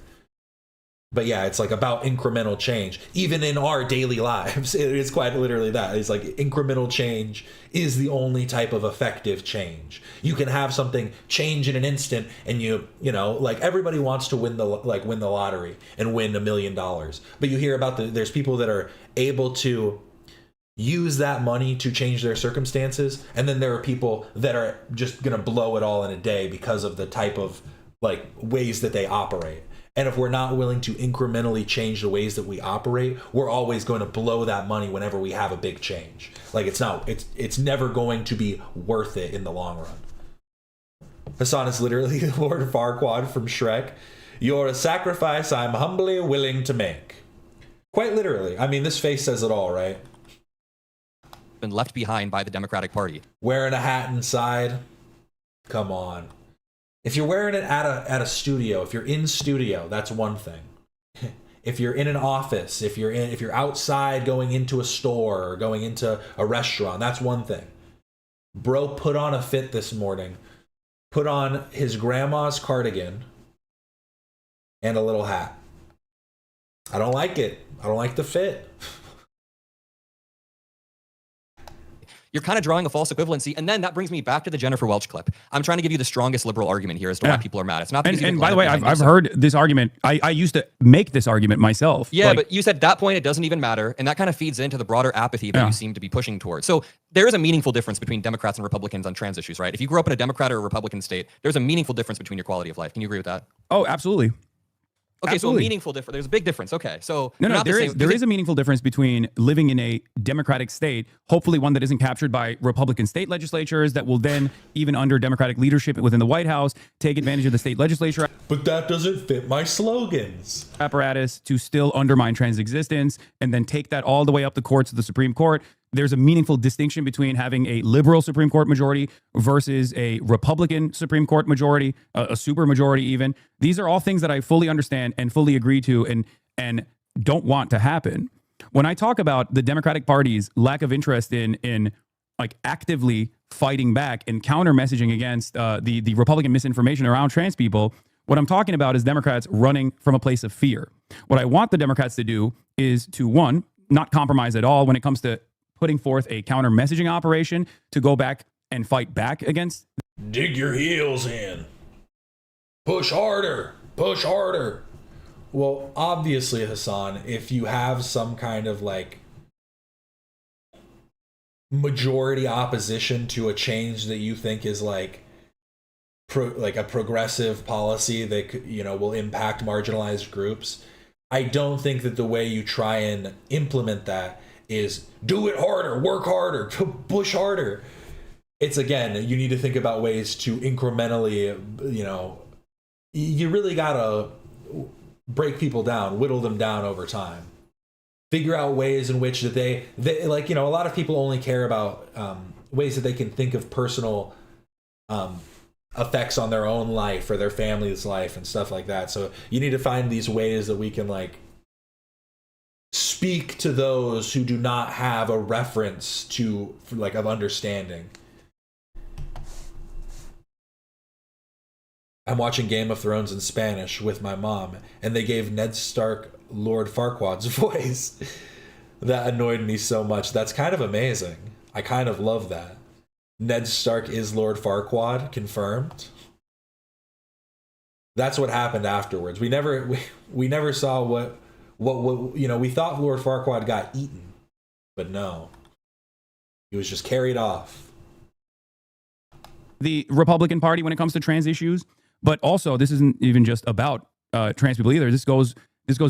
But yeah, it's like about incremental change. Even in our daily lives, it's quite literally that. It's like incremental change is the only type of effective change. You can have something change in an instant, and you know, like everybody wants to win the lottery and win $1 million. But you hear about there's people that are able to use that money to change their circumstances, and then there are people that are just going to blow it all in a day because of the type of like ways that they operate. And if we're not willing to incrementally change the ways that we operate, we're always going to blow that money whenever we have a big change. Like it's never going to be worth it in the long run. Hasan is literally Lord Farquaad from Shrek. You're a sacrifice I'm humbly willing to make. Quite literally. I mean, this face says it all, right?
Been left behind by the Democratic Party.
Wearing a hat inside. Come on. If you're wearing it at a studio, if you're in studio, that's one thing. If you're in an office, if you're outside going into a store or going into a restaurant, that's one thing. Bro put on a fit this morning. Put on his grandma's cardigan and a little hat. I don't like it. I don't like the fit.
You're kind of drawing a false equivalency. And then that brings me back to the Jennifer Welch clip. I'm trying to give you the strongest liberal argument here as to why people are mad. It's not because
and by the way, I've heard this argument. I used to make this argument myself.
Yeah, like, but you said at that point it doesn't even matter. And that kind of feeds into the broader apathy that you seem to be pushing towards. So there is a meaningful difference between Democrats and Republicans on trans issues, right? If you grew up in a Democrat or a Republican state, there's a meaningful difference between your quality of life. Can you agree with that?
Oh, absolutely.
Okay,
Absolutely.
so a meaningful difference. There's a big difference. Okay, so
no, there is a meaningful difference between living in a Democratic state, hopefully one that isn't captured by Republican state legislatures that will then, even under Democratic leadership within the White House, take advantage of the state legislature
But that doesn't fit my slogans.
apparatus to still undermine trans existence and then take that all the way up the courts of the Supreme Court. There's a meaningful distinction between having a liberal Supreme Court majority versus a Republican Supreme Court majority, a super majority even. These are all things that I fully understand and fully agree to and don't want to happen. When I talk about the Democratic Party's lack of interest in like actively fighting back and counter messaging against the Republican misinformation around trans people, what I'm talking about is Democrats running from a place of fear. What I want the Democrats to do is to, one, not compromise at all when it comes to putting forth a counter messaging operation to go back and fight back against.
Dig your heels in. Push harder. Push harder. Well, obviously, Hasan, if you have some kind of like majority opposition to a change that you think is like a progressive policy that will impact marginalized groups, I don't think that the way you try and implement that is do it harder, work harder, push harder. It's, again, you need to think about ways to incrementally, you really gotta break people down, whittle them down over time. Figure out ways in which that they like, a lot of people only care about ways that they can think of personal effects on their own life or their family's life and stuff like that. So you need to find these ways that we can like speak to those who do not have a reference to like of understanding. I'm watching Game of Thrones in Spanish with my mom, and they gave Ned Stark Lord Farquaad's voice. That annoyed me so much. That's kind of amazing. I kind of love that. Ned Stark is Lord Farquaad, confirmed. That's what happened afterwards. We never saw what we thought Lord Farquaad got eaten, but no. He was just carried off.
The Republican Party when it comes to trans issues, but also this isn't even just about trans people either. This goes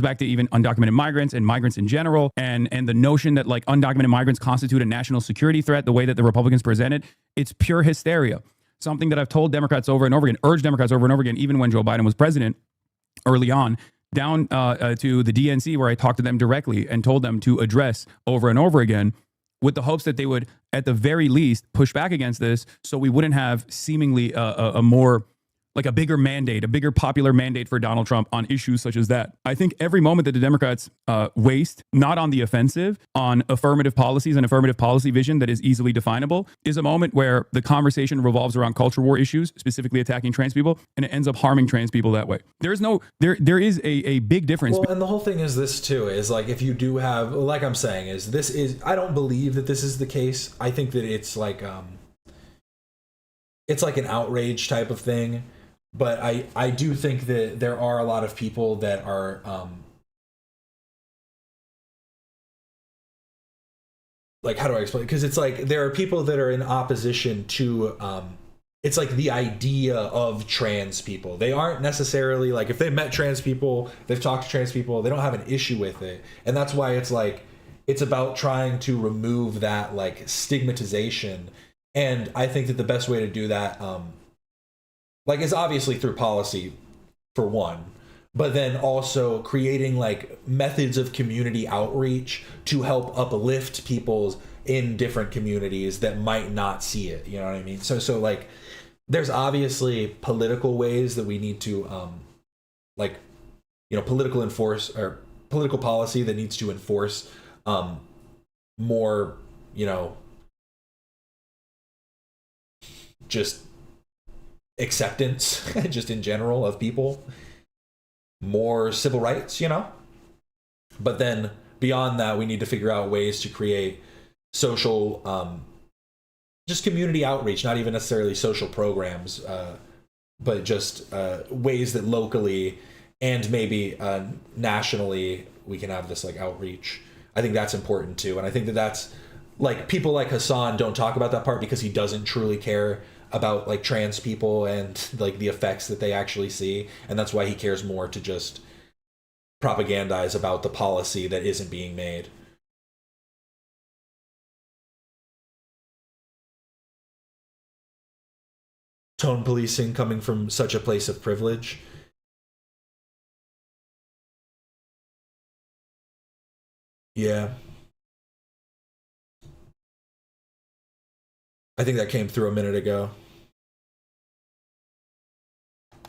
back to even undocumented migrants and migrants in general, and the notion that like undocumented migrants constitute a national security threat, the way that the Republicans present it, it's pure hysteria. Something that I've told Democrats over and over again, urged Democrats over and over again, even when Joe Biden was president early on, down to the DNC where I talked to them directly and told them to address over and over again with the hopes that they would, at the very least, push back against this so we wouldn't have seemingly a more like a bigger mandate, a bigger popular mandate for Donald Trump on issues such as that. I think every moment that the Democrats waste, not on the offensive, on affirmative policies and affirmative policy vision that is easily definable, is a moment where the conversation revolves around culture war issues, specifically attacking trans people, and it ends up harming trans people that way. There is a big difference.
Well, and the whole thing is this too, is like if you do have, like I'm saying, I don't believe that this is the case. I think that it's like an outrage type of thing. But I do think that there are a lot of people that are like, how do I explain? Because it's like there are people that are in opposition to it's like the idea of trans people. They aren't necessarily like, if they've met trans people, they've talked to trans people, they don't have an issue with it. And that's why it's like, it's about trying to remove that like stigmatization. And I think that the best way to do that, like, is obviously through policy for one, but then also creating like methods of community outreach to help uplift people's in different communities that might not see it. You know what I mean? So like, there's obviously political ways that we need to, like, you know, political policy that needs to enforce more, you know, just acceptance just in general of people, more civil rights, you know. But then beyond that, we need to figure out ways to create social just community outreach, not even necessarily social programs, but just ways that locally and maybe nationally we can have this like outreach. I think that's important too. And I think that that's like, people like Hasan don't talk about that part because he doesn't truly care about like trans people and like the effects that they actually see. And that's why he cares more to just propagandize about the policy that isn't being made. Tone policing coming from such a place of privilege. Yeah. I think that came through a minute ago.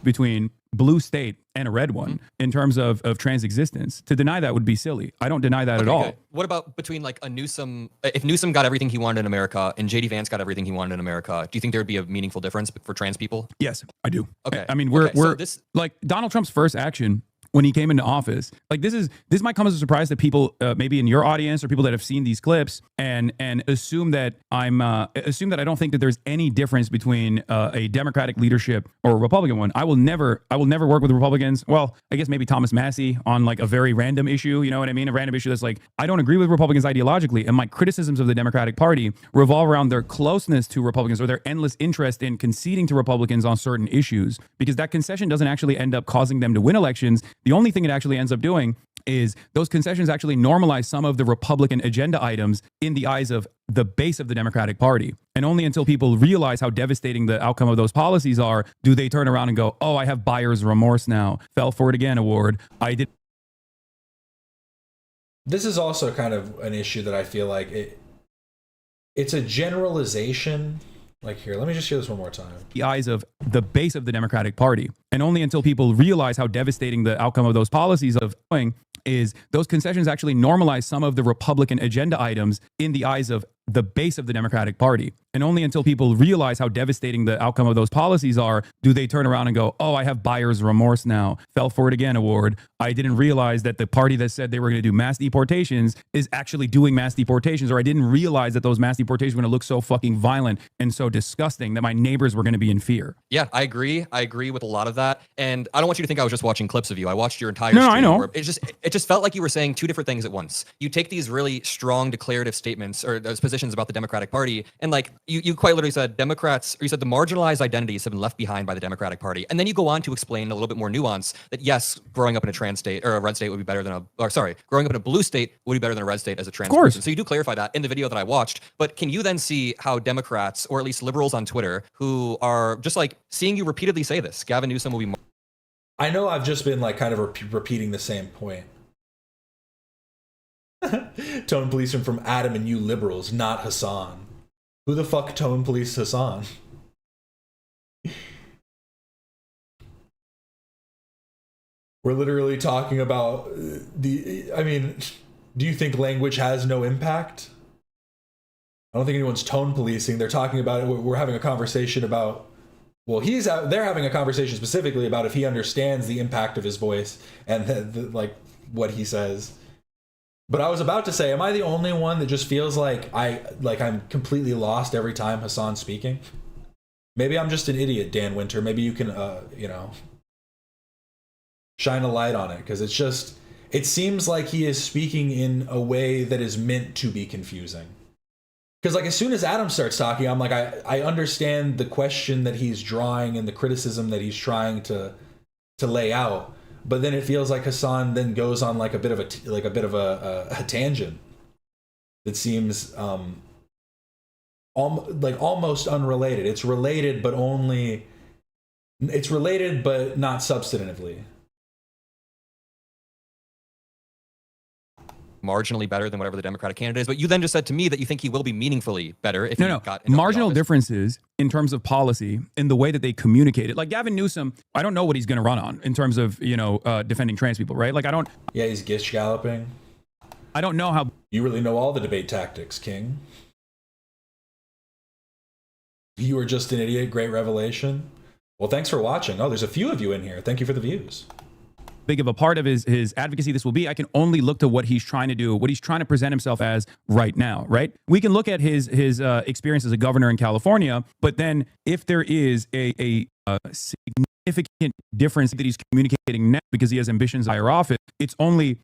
Between blue state and a red one in terms of trans existence. To deny that would be silly. I don't deny that at all.
Good. What about between like a Newsom, if Newsom got everything he wanted in America and JD Vance got everything he wanted in America, do you think there would be a meaningful difference for trans people?
Yes, I do.
Okay.
I mean, we're like, Donald Trump's first action when he came into office, like, this might come as a surprise to people maybe in your audience or people that have seen these clips and assume that I don't think that there's any difference between a Democratic leadership or a Republican one. I will never work with Republicans. Well, I guess maybe Thomas Massey on like a very random issue, you know what I mean? A random issue that's like, I don't agree with Republicans ideologically, and my criticisms of the Democratic Party revolve around their closeness to Republicans or their endless interest in conceding to Republicans on certain issues, because that concession doesn't actually end up causing them to win elections. The only thing it actually ends up doing is those concessions actually normalize some of the Republican agenda items in the eyes of the base of the Democratic Party. And only until people realize how devastating the outcome of those policies are, do they turn around and go, oh, I have buyer's remorse now. Fell for it again award. I did.
This is also kind of an issue that I feel like it's a generalization. Like, here, let me just hear this one more time.
The eyes of the base of the Democratic Party. And only until people realize how devastating the outcome of those policies of is those concessions actually normalize some of the Republican agenda items in the eyes of the base of the Democratic Party. And only until people realize how devastating the outcome of those policies are, do they turn around and go, oh, I have buyer's remorse now. Fell for it again award. I didn't realize that the party that said they were going to do mass deportations is actually doing mass deportations, or I didn't realize that those mass deportations were going to look so fucking violent and so disgusting that my neighbors were going to be in fear.
Yeah, I agree. I agree with a lot of that. And I don't want you to think I was just watching clips of you. I watched your entire
stream.
I know.
Where
it just felt like you were saying two different things at once. You take these really strong declarative statements or those positions about the Democratic Party, and like you quite literally said Democrats, or you said the marginalized identities have been left behind by the Democratic Party. And then you go on to explain a little bit more nuance that yes, growing up in a trans state or a red state would be better than growing up in a blue state would be better than a red state as a trans person. So you do clarify that in the video that I watched. But can you then see how Democrats, or at least liberals on Twitter, who are just like seeing you repeatedly say this, Gavin Newsom will be more.
I know I've just been like kind of repeating the same point. Tone policing from Adam and you liberals, not Hasan. Who the fuck tone police Hasan? We're literally talking about I mean, do you think language has no impact? I don't think anyone's tone policing. They're talking about it. We're having a conversation about, well, they're having a conversation specifically about if he understands the impact of his voice and like what he says. But I was about to say, am I the only one that just feels like I'm completely lost every time Hasan's speaking? Maybe I'm just an idiot, Dan Winter. Maybe you can, shine a light on it, because it seems like he is speaking in a way that is meant to be confusing. Because like as soon as Adam starts talking, I'm like, I understand the question that he's drawing and the criticism that he's trying to lay out, but then it feels like Hasan then goes on like a bit of a tangent that seems almost unrelated. It's related, but not substantively.
Marginally better than whatever the Democratic candidate is, but you then just said to me that you think he will be meaningfully better if he got into
marginal
the office.
differences in terms of policy in the way that they communicate it. Like Gavin Newsom, I don't know what he's going to run on in terms of defending trans people, right? Like I don't.
Yeah, he's gish galloping.
I don't know how.
You really know all the debate tactics, King. You were just an idiot. Great revelation. Well, thanks for watching. Oh, there's a few of you in here. Thank you for the views.
Big of a part of his advocacy this will be. I can only look to what he's trying to do, what he's trying to present himself as right now, right? We can look at his experience as a governor in California, but then if there is a significant difference that he's communicating now because he has ambitions in higher office, it's only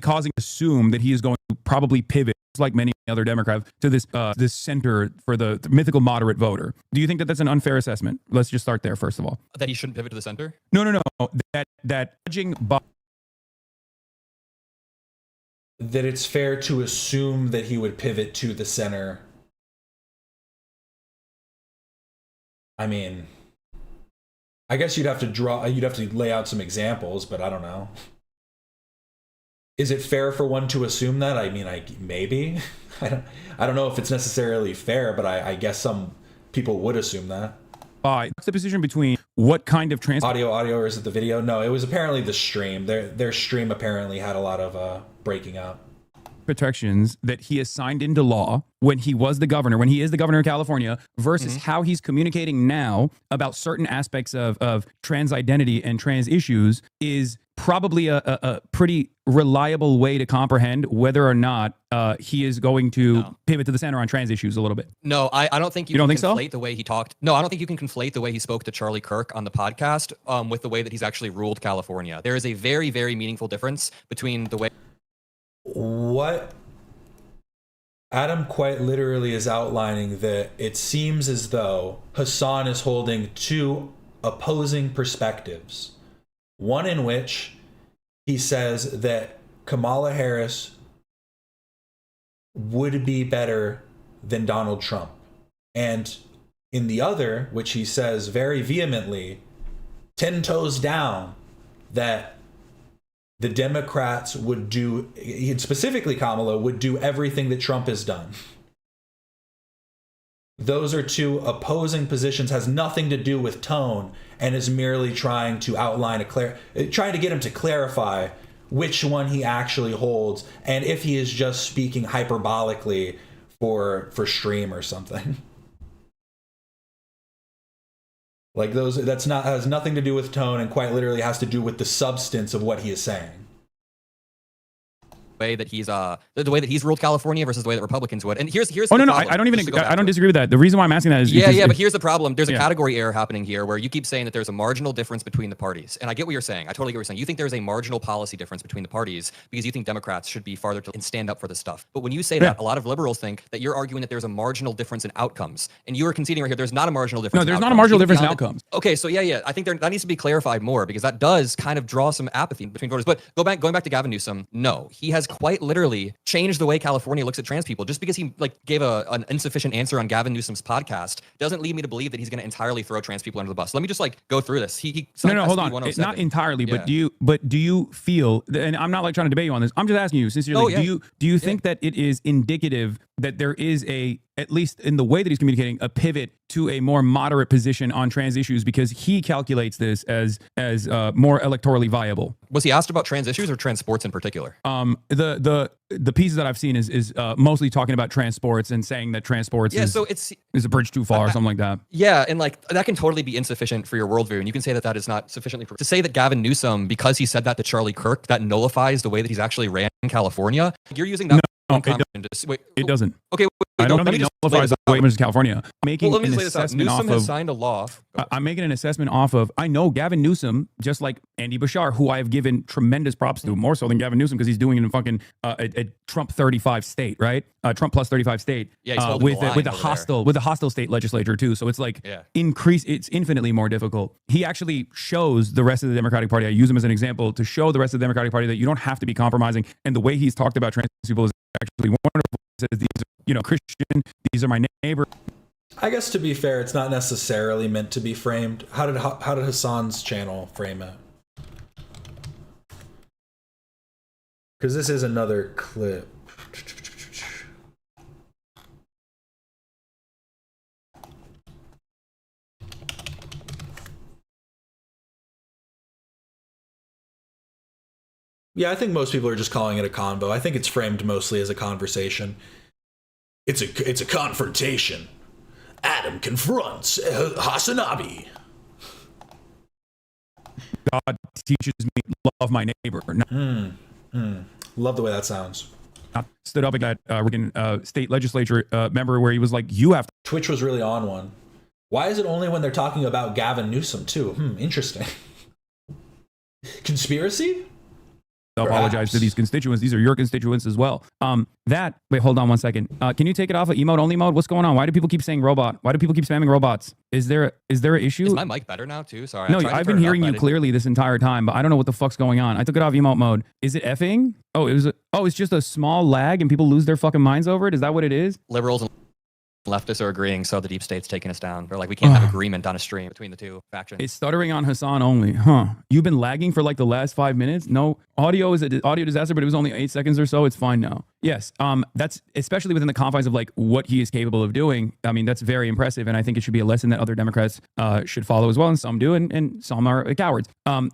causing to assume that he is going to probably pivot, like many other Democrats, to this center for the mythical moderate voter. Do you think that that's an unfair assessment? Let's just start there first of all.
That he shouldn't pivot to the center?
No. That judging by
that it's fair to assume that he would pivot to the center. I mean, I guess you'd have to lay out some examples, but I don't know. Is it fair for one to assume that? I mean, maybe. I don't know if it's necessarily fair, but I guess some people would assume that.
What's the position between what kind of
audio, or is it the video? No, it was apparently the stream. Their stream apparently had a lot of breaking up.
Protections that he has signed into law when he was the governor, when he is the governor of California, versus how he's communicating now about certain aspects of trans identity and trans issues is probably a pretty reliable way to comprehend whether or not he is going to pivot to the center on trans issues a little bit.
No, I don't think
you don't think
conflate the way he talked. No, I don't think you can conflate the way he spoke to Charlie Kirk on the podcast with the way that he's actually ruled California. There is a very, very meaningful difference between the way.
What Adam quite literally is outlining that it seems as though Hasan is holding two opposing perspectives. One in which he says that Kamala Harris would be better than Donald Trump. And in the other, which he says very vehemently, 10 toes down, that the Democrats would do, specifically Kamala, would do everything that Trump has done. Those are two opposing positions, has nothing to do with tone, and is merely trying to outline trying to get him to clarify which one he actually holds, and if he is just speaking hyperbolically for stream or something. Like has nothing to do with tone, and quite literally has to do with the substance of what he is saying.
Way that he's the way that he's ruled California versus the way that Republicans would. And here's
I don't disagree with that. The reason why I'm asking that is
but here's the problem. There's a category error happening here where you keep saying that there's a marginal difference between the parties. And I get what you're saying. I totally get what you're saying. You think there's a marginal policy difference between the parties because you think Democrats should be farther and stand up for this stuff. But when you say that, a lot of liberals think that you're arguing that there's a marginal difference in outcomes. And you are conceding right here there's not a marginal difference.
No, there's not a marginal difference in outcomes.
Okay, so I think that needs to be clarified more because that does kind of draw some apathy between voters. But going back to Gavin Newsom, no, he has quite literally changed the way California looks at trans people. Just because he gave an insufficient answer on Gavin Newsom's podcast doesn't lead me to believe that he's going to entirely throw trans people under the bus. So let me just go through this.
No, hold on. It's not entirely, but do you feel? And I'm not trying to debate you on this. I'm just asking you sincerely. Do you think that it is indicative that there is at least in the way that he's communicating, a pivot to a more moderate position on trans issues because he calculates this as more electorally viable?
Was he asked about trans issues or trans sports in particular?
The pieces that I've seen is mostly talking about trans sports and saying that trans sports is a bridge too far or something like that.
Yeah, and that can totally be insufficient for your worldview, and you can say that is not sufficiently to say that Gavin Newsom, because he said that to Charlie Kirk, that nullifies the way that he's actually ran California. You're using that.
It doesn't.
Okay,
I don't
let
think
me
it
just
nullifies the way images of California. Making
Well, let me
an
just lay this out.
assessment
Newsom
off
has
of.
signed a law.
I'm making an assessment off of. I know Gavin Newsom, just like Andy Bashar, who I have given tremendous props to, more so than Gavin Newsom because he's doing it in fucking a Trump 35 state, right? Trump plus 35 state.
Yeah, he's holding
with
the line
with a
over
hostile with a hostile state legislature too. So it's like
Yeah.
It's infinitely more difficult. He actually shows the rest of the Democratic Party. I use him as an example to show the rest of the Democratic Party that you don't have to be compromising. And the way he's talked about trans people is actually wonderful. He says these are, Christian. These are my neighbor.
I guess to be fair, it's not necessarily meant to be framed. How did Hasan's channel frame it? Because this is another clip. Yeah, I think most people are just calling it a convo. I think it's framed mostly as a conversation. It's a confrontation. Adam confronts Hasanabi.
God teaches me love my neighbor.
Love the way that sounds.
Not stood up at that state legislature member where he was like, "You have to."
Twitch was really on one. Why is it only when they're talking about Gavin Newsom too? Interesting. Conspiracy?
Apologize to these constituents. These are your constituents as well. Wait, hold on one second. Can you take it off of emote only mode? What's going on? Why do people keep saying robot? Why do people keep spamming robots? Is there an issue?
Is my mic better now too? Sorry.
No, I've been hearing you clearly this entire time, but I don't know what the fuck's going on. I took it off emote mode. Is it effing? It's just a small lag and people lose their fucking minds over it. Is that what it is?
Liberals and leftists are agreeing, so the deep state's taking us down. They're like, we can't have agreement on a stream between the two factions.
It's stuttering on Hasan only, huh? You've been lagging for like the last 5 minutes. No, audio is an audio disaster, but it was only 8 seconds or so. It's fine now. Yes, that's especially within the confines of like what he is capable of doing. I mean, that's very impressive, and I think it should be a lesson that other Democrats should follow as well. And some do, and some are cowards.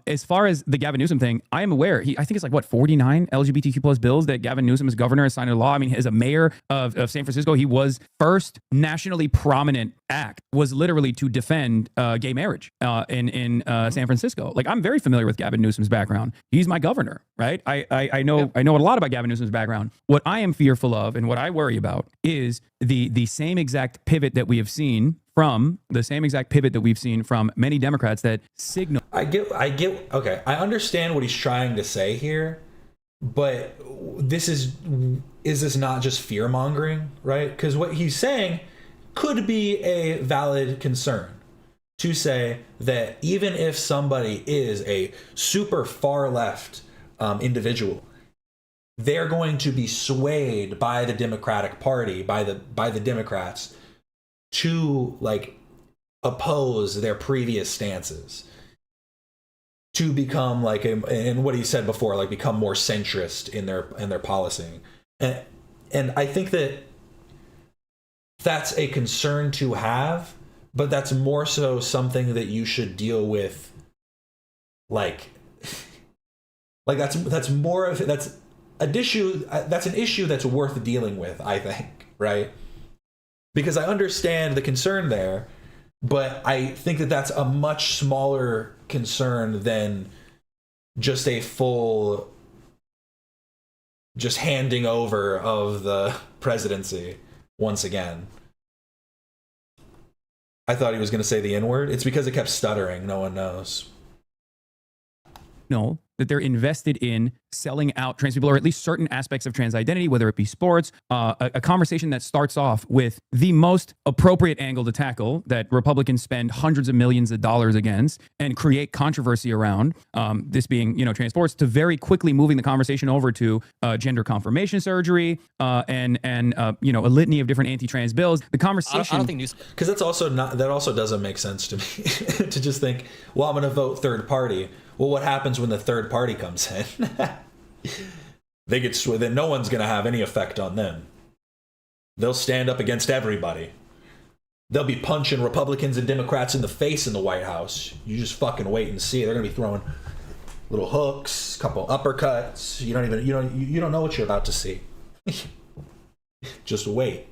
As far as the Gavin Newsom thing, I am aware. I think it's like 49 LGBTQ plus bills that Gavin Newsom as governor has signed into law. I mean, as a mayor of San Francisco, he was first nationally prominent act was literally to defend gay marriage in San Francisco. Like, I'm very familiar with Gavin Newsom's background. He's my governor, right? I know a lot about Gavin Newsom's background. What I am fearful of and what I worry about is the same exact pivot that we have seen from many Democrats that signal.
I get. Okay, I understand what he's trying to say here, but is this not just fear mongering, right? Because what he's saying could be a valid concern to say that even if somebody is a super far left individual, they're going to be swayed by the Democratic Party, by the Democrats, to like oppose their previous stances, to become like and what he said before, like become more centrist in their policy. And I think that that's a concern to have, but that's more so something that you should deal with like that's an issue that's worth dealing with, I think, right? Because I understand the concern there, but I think that that's a much smaller concern than just a full just handing over of the presidency once again. I thought he was going to say the N-word. It's because it kept stuttering. No one knows.
No, that they're invested in selling out trans people, or at least certain aspects of trans identity, whether it be sports, a conversation that starts off with the most appropriate angle to tackle that Republicans spend hundreds of millions of dollars against and create controversy around, this being, trans sports, to very quickly moving the conversation over to gender confirmation surgery and a litany of different anti-trans bills. The conversation...
I don't think news...
Because that also doesn't make sense to me to just think, well, I'm going to vote third party. Well, what happens when the third party comes in? They get then no one's going to have any effect on them. They'll stand up against everybody. They'll be punching Republicans and Democrats in the face in the White House. You just fucking wait and see. They're going to be throwing little hooks, couple uppercuts. You don't know what you're about to see. Just wait.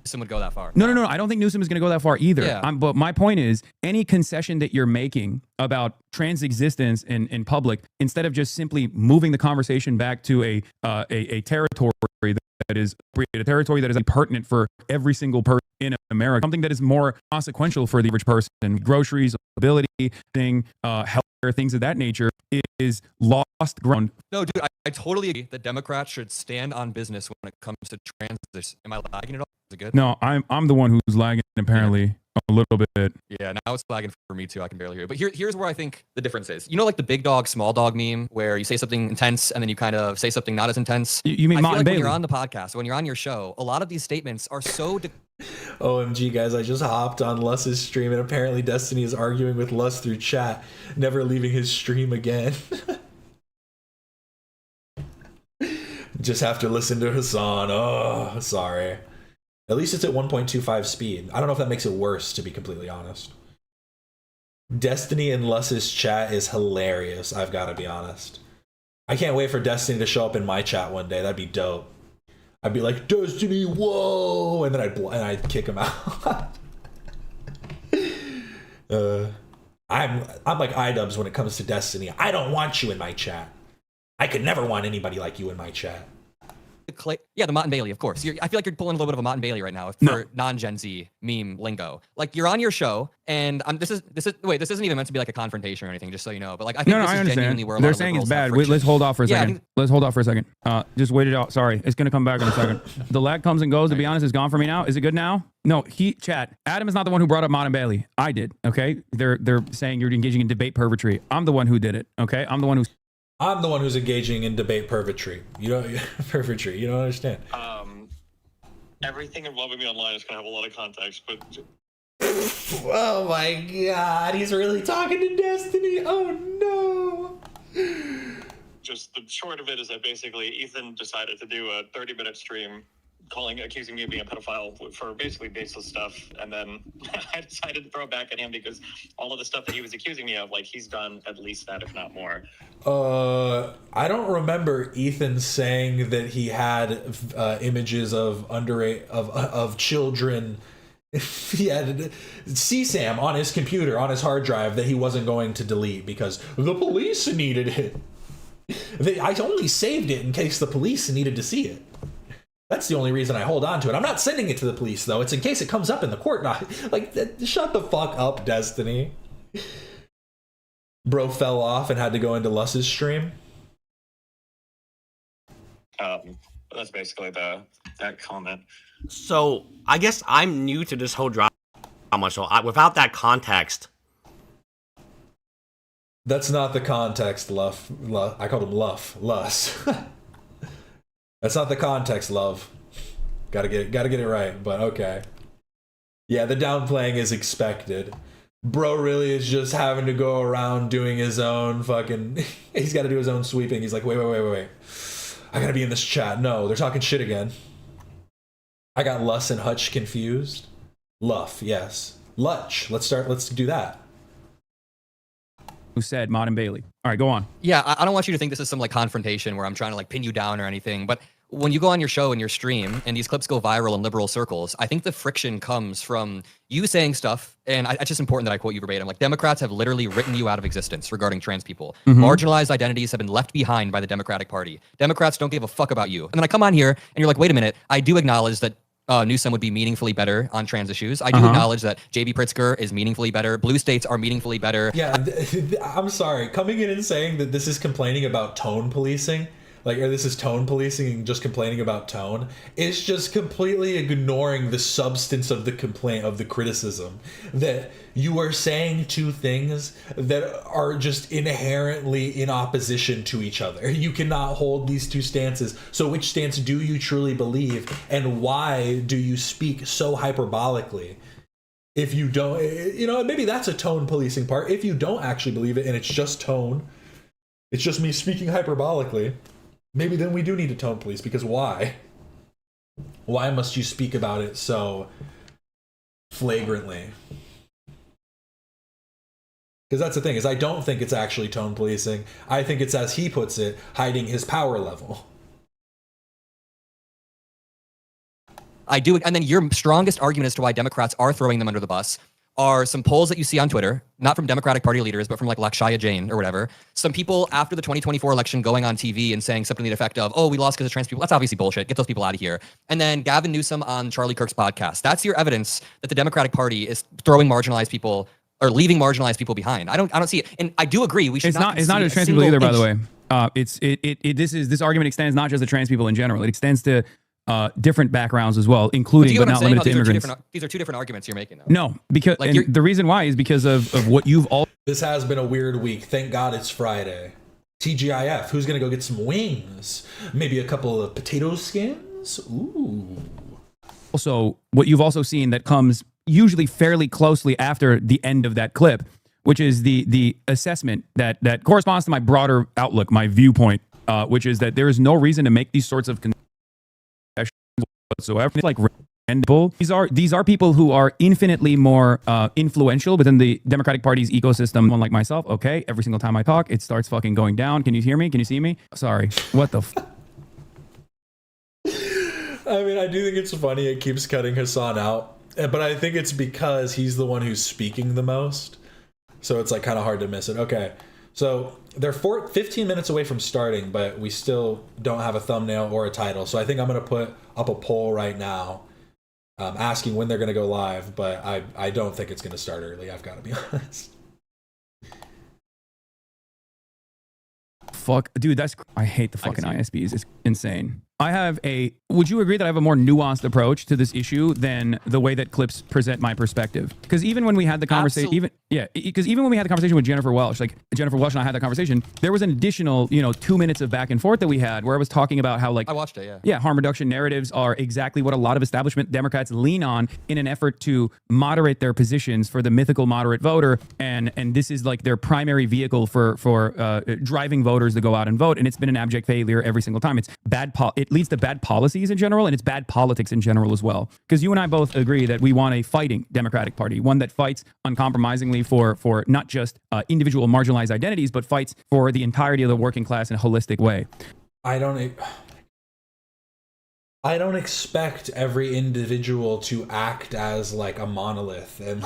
Newsom would go that far.
No. I don't think Newsom is going to go that far either.
Yeah.
But my point is, any concession that you're making about trans existence in public, instead of just simply moving the conversation back to a territory that is a territory that is pertinent for every single person in America, something that is more consequential for the average person, groceries, mobility, healthcare, things of that nature, is lost ground.
No, dude, I totally agree that Democrats should stand on business when it comes to trans. Am I lagging at all? Is it good?
No, I'm the one who's lagging apparently a little bit.
Yeah, now it's lagging for me too. I can barely hear it. But here's where I think the difference is. You know, like the big dog, small dog meme, where you say something intense and then you kind of say something not as intense.
You mean
I feel
Martin
like
Bailey?
when you're on the podcast, when you're on your show, a lot of these statements are so.
OMG, guys, I just hopped on Luss's stream, and apparently Destiny is arguing with Luss through chat, never leaving his stream again. Just have to listen to Hasan. Oh, sorry. At least it's at 1.25 speed. I don't know if that makes it worse, to be completely honest. Destiny and Luss's chat is hilarious, I've got to be honest. I can't wait for Destiny to show up in my chat one day. That'd be dope. I'd be like, Destiny, whoa! And then I'd kick him out. I'm like iDubbbz when it comes to Destiny. I don't want you in my chat. I could never want anybody like you in my chat.
Yeah, the Martin Bailey, of course. I feel like you're pulling a little bit of a Martin Bailey right now for non-Gen Z meme lingo. Like you're on your show, and this isn't even meant to be like a confrontation or anything, just so you know. But like I think this is genuinely where a lot
they're
of
saying it's
liberals have
bad. Wait, let's hold off for a second.
I think-
Let's hold off for a second. Just wait it out. Sorry, it's gonna come back in a second. The lag comes and goes. To be honest, it's gone for me now. Is it good now? No, chat. Adam is not the one who brought up Martin Bailey. I did. Okay, they're saying you're engaging in debate perpetry. I'm the one who did it. Okay, I'm the one who's engaging in debate perpetry. You don't perpetry. You don't understand.
Everything involving me online is going to have a lot of context, but...
Oh my god, he's really talking to Destiny. Oh no.
Just the short of it is that basically Ethan decided to do a 30-minute stream accusing me of being a pedophile for basically baseless stuff, and then I decided to throw it back at him because all of the stuff that he was accusing me of, like, he's done at least that, if not more.
I don't remember Ethan saying that he had images of of children. He had CSAM on his computer, on his hard drive, that he wasn't going to delete because the police needed it. I only saved it in case the police needed to see it. That's the only reason I hold on to it. I'm not sending it to the police, though. It's in case it comes up in the court. Like, shut the fuck up, Destiny. Bro fell off and had to go into Luss's stream.
That's basically that comment.
So, I guess I'm new to this whole drama, so without that context...
That's not the context, Luff. I called him Luss. That's not the context, love. Gotta get it right, but okay. Yeah, the downplaying is expected. Bro really is just having to go around doing his own fucking... He's got to do his own sweeping. He's like, wait. I gotta be in this chat. No, they're talking shit again. I got Luss and Hutch confused. Luff, yes. Lutch. Let's do that.
who said Martin Bailey. All right, go on.
Yeah, I don't want you to think this is some like confrontation where I'm trying to like pin you down or anything, but when you go on your show and your stream and these clips go viral in liberal circles, I think the friction comes from you saying stuff, and it's just important that I quote you verbatim. Like, Democrats have literally written you out of existence regarding trans people. Marginalized identities have been left behind by the Democratic Party. Democrats don't give a fuck about you. And then I come on here and you're like, wait a minute, I do acknowledge that Newsom would be meaningfully better on trans issues. I do acknowledge that J.B. Pritzker is meaningfully better. Blue states are meaningfully better.
Yeah, I'm sorry. Coming in and saying that this is complaining about tone policing, or this is tone policing and just complaining about tone, is just completely ignoring the substance of the complaint, of the criticism. That you are saying two things that are just inherently in opposition to each other. You cannot hold these two stances. So which stance do you truly believe, and why do you speak so hyperbolically? If you don't, maybe that's a tone policing part. If you don't actually believe it and it's just tone, it's just me speaking hyperbolically, maybe then we do need to tone police, because why? Why must you speak about it so flagrantly? Because that's the thing, is I don't think it's actually tone policing. I think it's, as he puts it, hiding his power level.
I do. And then your strongest argument as to why Democrats are throwing them under the bus are some polls that you see on Twitter, not from Democratic Party leaders, but from like Lakshaya Jain or whatever. Some people after the 2024 election going on TV and saying something to the effect of, oh, we lost because of trans people. That's obviously bullshit. Get those people out of here. And then Gavin Newsom on Charlie Kirk's podcast. That's your evidence that the Democratic Party is throwing marginalized people or leaving marginalized people behind. I don't see it. And I do agree. We should
It's not just trans people either, by the way. This argument extends not just to trans people in general. It extends to different backgrounds as well, including but not limited to immigrants.
These are two different arguments you're making, though.
No, because like the reason why is because of what you've all.
This has been a weird week. Thank God it's Friday. TGIF. Who's gonna go get some wings? Maybe a couple of potato skins. Ooh.
Also, what you've also seen that comes usually fairly closely after the end of that clip, which is the assessment that corresponds to my broader outlook, my viewpoint, which is that there is no reason to make these sorts of whatsoever. It's like these are people who are infinitely more influential within the Democratic Party's ecosystem. One like myself, okay, every single time I talk, it starts fucking going down. Can you hear me? Can you see me? Sorry. What the
I mean, I do think it's funny it keeps cutting Hasan out, but I think it's because he's the one who's speaking the most. So it's like kind of hard to miss it. Okay. So they're 15 minutes away from starting, but we still don't have a thumbnail or a title. So I think I'm going to put up a poll right now asking when they're going to go live, but I don't think it's going to start early. I've got to be honest.
fuck? Dude, I hate the fucking ISPs. It's insane. Would you agree that I have a more nuanced approach to this issue than the way that clips present my perspective? Because even when we had the conversation, even when we had the conversation with Jennifer Welsh, like Jennifer Welsh and I had that conversation, there was an additional, 2 minutes of back and forth that we had where I was talking about how I
watched it, yeah.
Yeah, harm reduction narratives are exactly what a lot of establishment Democrats lean on in an effort to moderate their positions for the mythical moderate voter, and this is like their primary vehicle for driving voters to go out and vote, and it's been an abject failure every single time. It's it leads to bad policies in general, and it's bad politics in general as well. Because you and I both agree that we want a fighting Democratic Party, one that fights uncompromisingly for not just individual marginalized identities, but fights for the entirety of the working class in a holistic way.
I don't expect every individual to act as like a monolith and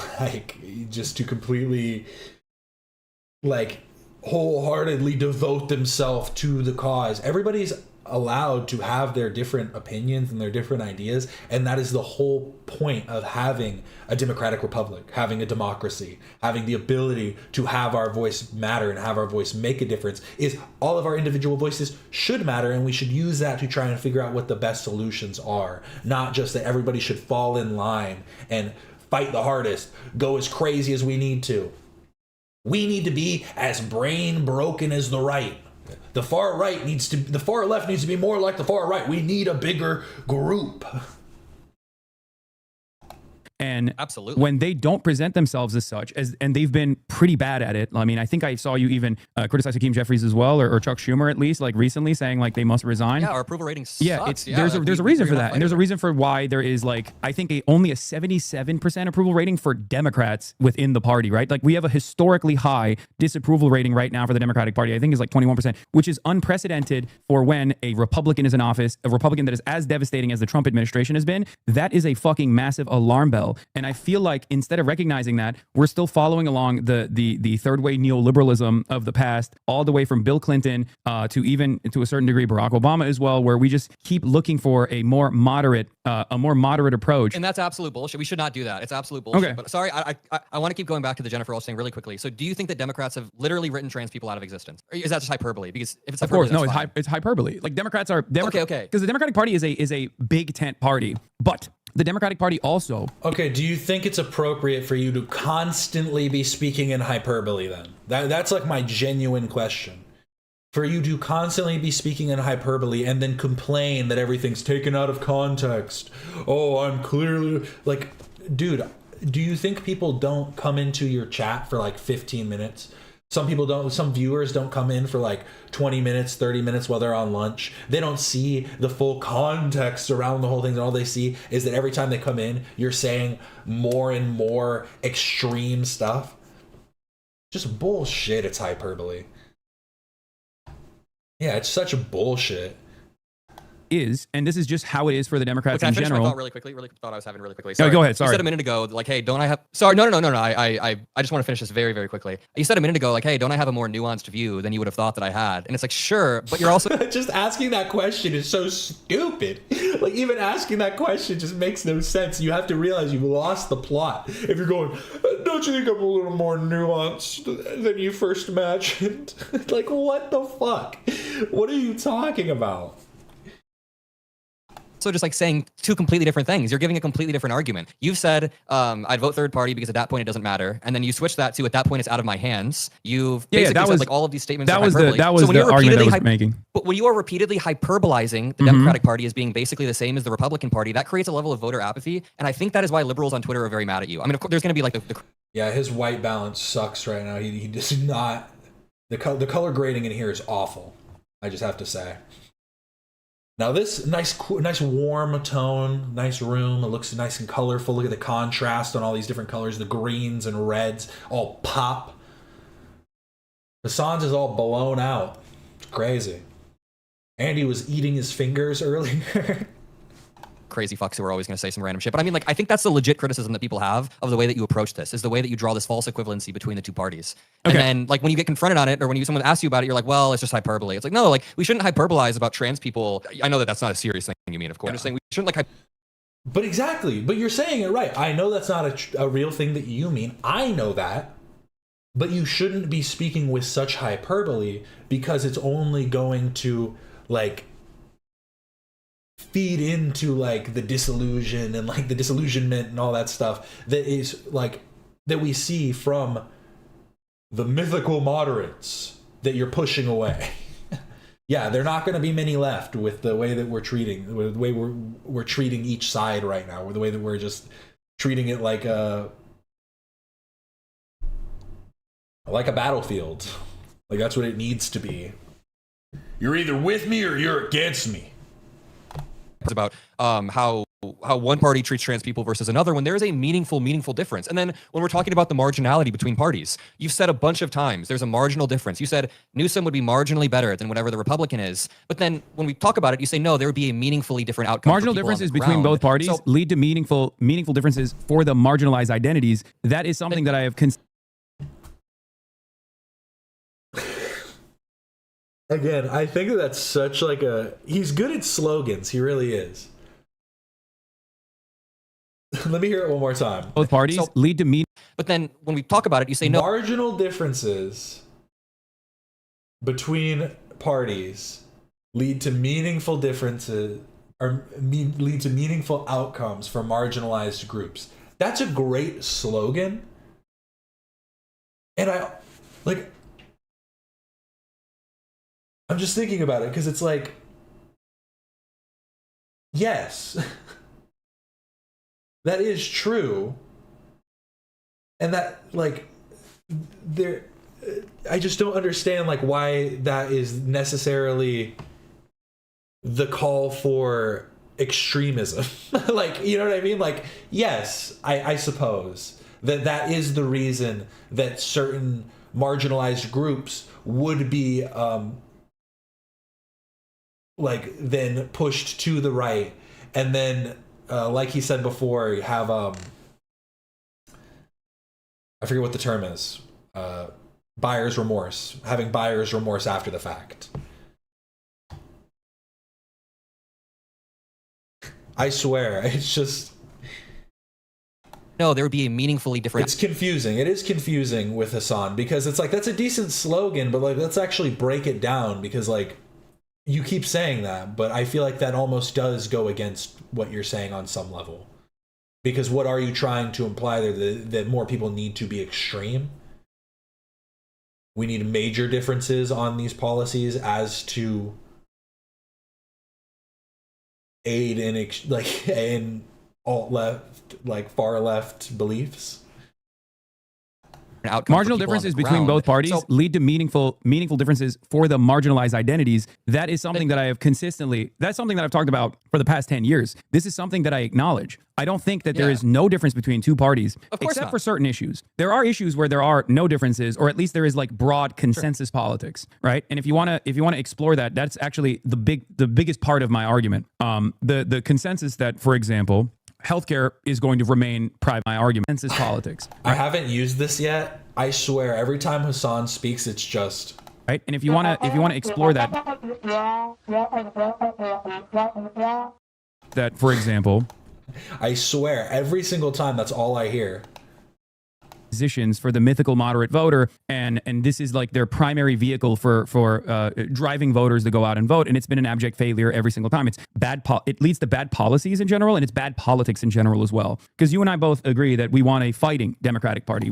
just to completely wholeheartedly devote themselves to the cause. Everybody's allowed to have their different opinions and their different ideas, and that is the whole point of having a democratic republic, having a democracy, having the ability to have our voice matter and have our voice make a difference. Is all of our individual voices should matter, and we should use that to try and figure out what the best solutions are, not just that everybody should fall in line and fight the hardest, go as crazy as we need to. We need to be as brain broken as the right. The far left needs to be more like the far right. We need a bigger group.
And
absolutely,
when they don't present themselves as such, and they've been pretty bad at it. I mean, I think I saw you even criticize Hakeem Jeffries as well, or Chuck Schumer at least, recently saying they must resign.
Yeah, our approval rating sucks.
Yeah, there's a reason for that, and there's a reason for why there is I think only a 77% approval rating for Democrats within the party, right? We have a historically high disapproval rating right now for the Democratic Party. I think is 21%, which is unprecedented for when a Republican is in office, a Republican that is as devastating as the Trump administration has been. That is a fucking massive alarm bell. And I feel like instead of recognizing that, we're still following along the third way neoliberalism of the past, all the way from Bill Clinton to even to a certain degree Barack Obama as well, where we just keep looking for a more moderate approach.
And that's absolute bullshit. We should not do that. It's absolute bullshit.
Okay.
But sorry, I want to keep going back to the Jennifer Welsh thing really quickly. So do you think that Democrats have literally written trans people out of existence? Or is that just hyperbole? Because if it's hyperbole,
of course, no, it's hyperbole. Democrats are
okay.
Because the Democratic Party is a big tent party, but the Democratic Party also.
Okay, do you think it's appropriate for you to constantly be speaking in hyperbole then? That's my genuine question. For you to constantly be speaking in hyperbole and then complain that everything's taken out of context. Oh, I'm clearly dude, do you think people don't come into your chat for 15 minutes? Some viewers don't come in for 20 minutes, 30 minutes while they're on lunch. They don't see the full context around the whole thing. And all they see is that every time they come in, you're saying more and more extreme stuff. Just bullshit. It's hyperbole. Yeah, it's such a bullshit.
is, and this is just how it is for the Democrats
Can I
in
finish my
general.
thought really quickly? Thought I was having really quickly.
No,
Sorry.
go ahead. Sorry.
You said a minute ago, like, hey, don't I have? Sorry, no. I just want to finish this very, very quickly. You said a minute ago, like, hey, don't I have a more nuanced view than you would have thought that I had? And it's like, sure, but you're also
Just asking that question is so stupid. Like, even asking that question just makes no sense. You have to realize you've lost the plot. If you're going, don't you think I'm a little more nuanced than you first imagined? Like, what the fuck? What are you talking about?
just like saying two completely different things. You're giving a completely different argument. You've said I'd vote third party because at that point it doesn't matter, and then you switch that to at that point it's out of my hands. You've basically said like all of these statements are hyperbole.
That was the argument I was making.
But when you are repeatedly hyperbolizing the Democratic Party as being basically the same as the Republican Party, that creates a level of voter apathy, and I think that is why liberals on Twitter are very mad at you. I mean, of course, there's going to be like the
Yeah, his white balance sucks right now. He does not. The color grading in here is awful. I just have to say. Now this nice warm tone, nice room. It looks nice and colorful. Look at the contrast on all these different colors. The greens and reds all pop. Hasan's is all blown out. It's crazy. Andy was eating his fingers earlier.
crazy fucks who are always going to say some random shit. But I mean, like, I think that's the legit criticism that people have of the way that you approach this, is the way that you draw this false equivalency between the two parties. Okay. And then, like, when you get confronted on it, or when someone asks you about it, you're like, well, it's just hyperbole. It's like, no, like, we shouldn't hyperbolize about trans people. I know that that's not a serious thing you mean, of course. I'm just saying we shouldn't, like,
But exactly. But you're saying it right. I know that's not a real thing that you mean. I know that. But you shouldn't be speaking with such hyperbole, because it's only going to, like, feed into, like, the disillusion and, like, the disillusionment and all that stuff that is, like, that we see from the mythical moderates that you're pushing away. Yeah, there are not going to be many left with the way that we're treating, with the way we're treating each side right now, or the way that we're just treating it like a battlefield. Like, that's what it needs to be. You're either with me or you're against me.
It's about how one party treats trans people versus another, when there is a meaningful difference. And then when we're talking about the marginality between parties, you've said a bunch of times there's a marginal difference. You said Newsom would be marginally better than whatever the Republican is. But then when we talk about it, you say, no, there would be a meaningfully different outcome.
Marginal differences between both parties lead to meaningful differences for the marginalized identities. That is something that I have
Again, I think that's such like he's good at slogans. He really is. Let me hear it one more time.
Both parties lead to
But then when we talk about it, you say no.
Marginal differences between parties lead to meaningful differences, or lead to meaningful outcomes for marginalized groups. That's a great slogan. And I'm just thinking about it, because it's like, yes, that is true. And that, like, I just don't understand, like, why that is necessarily the call for extremism. Like, you know what I mean? Like, yes, I suppose that is the reason that certain marginalized groups would be, like, then pushed to the right, and then like he said before, you have I forget what the term is, buyer's remorse, having buyer's remorse after the fact. I swear, it's just,
no, there would be a meaningfully different.
It's confusing. It is confusing with Hasan, because it's like, that's a decent slogan, but, like, let's actually break it down, because, like, you keep saying that, but I feel like that almost does go against what you're saying on some level. Because what are you trying to imply there? That more people need to be extreme? We need major differences on these policies as to aid in alt left, like far left beliefs?
outcome.
Marginal differences between both parties lead to meaningful differences for the marginalized identities. That is something that I have that's something that I've talked about for the past 10 years. This is something that I acknowledge. I don't think that there is no difference between two parties, except for certain issues. There are issues where there are no differences, or at least there is like broad consensus politics, right? And if you want to explore that, that's actually the biggest part of my argument. The consensus that, for example, healthcare is going to remain private. My argument. Consensus politics.
I haven't used this yet. I swear, every time Hasan speaks, it's just
right. And if you want to explore that, for example,
I swear, every single time, that's all I hear.
Positions for the mythical moderate voter, and this is like their primary vehicle for driving voters to go out and vote, and it's been an abject failure every single time. It's bad. It leads to bad policies in general, and it's bad politics in general as well. Because you and I both agree that we want a fighting Democratic Party.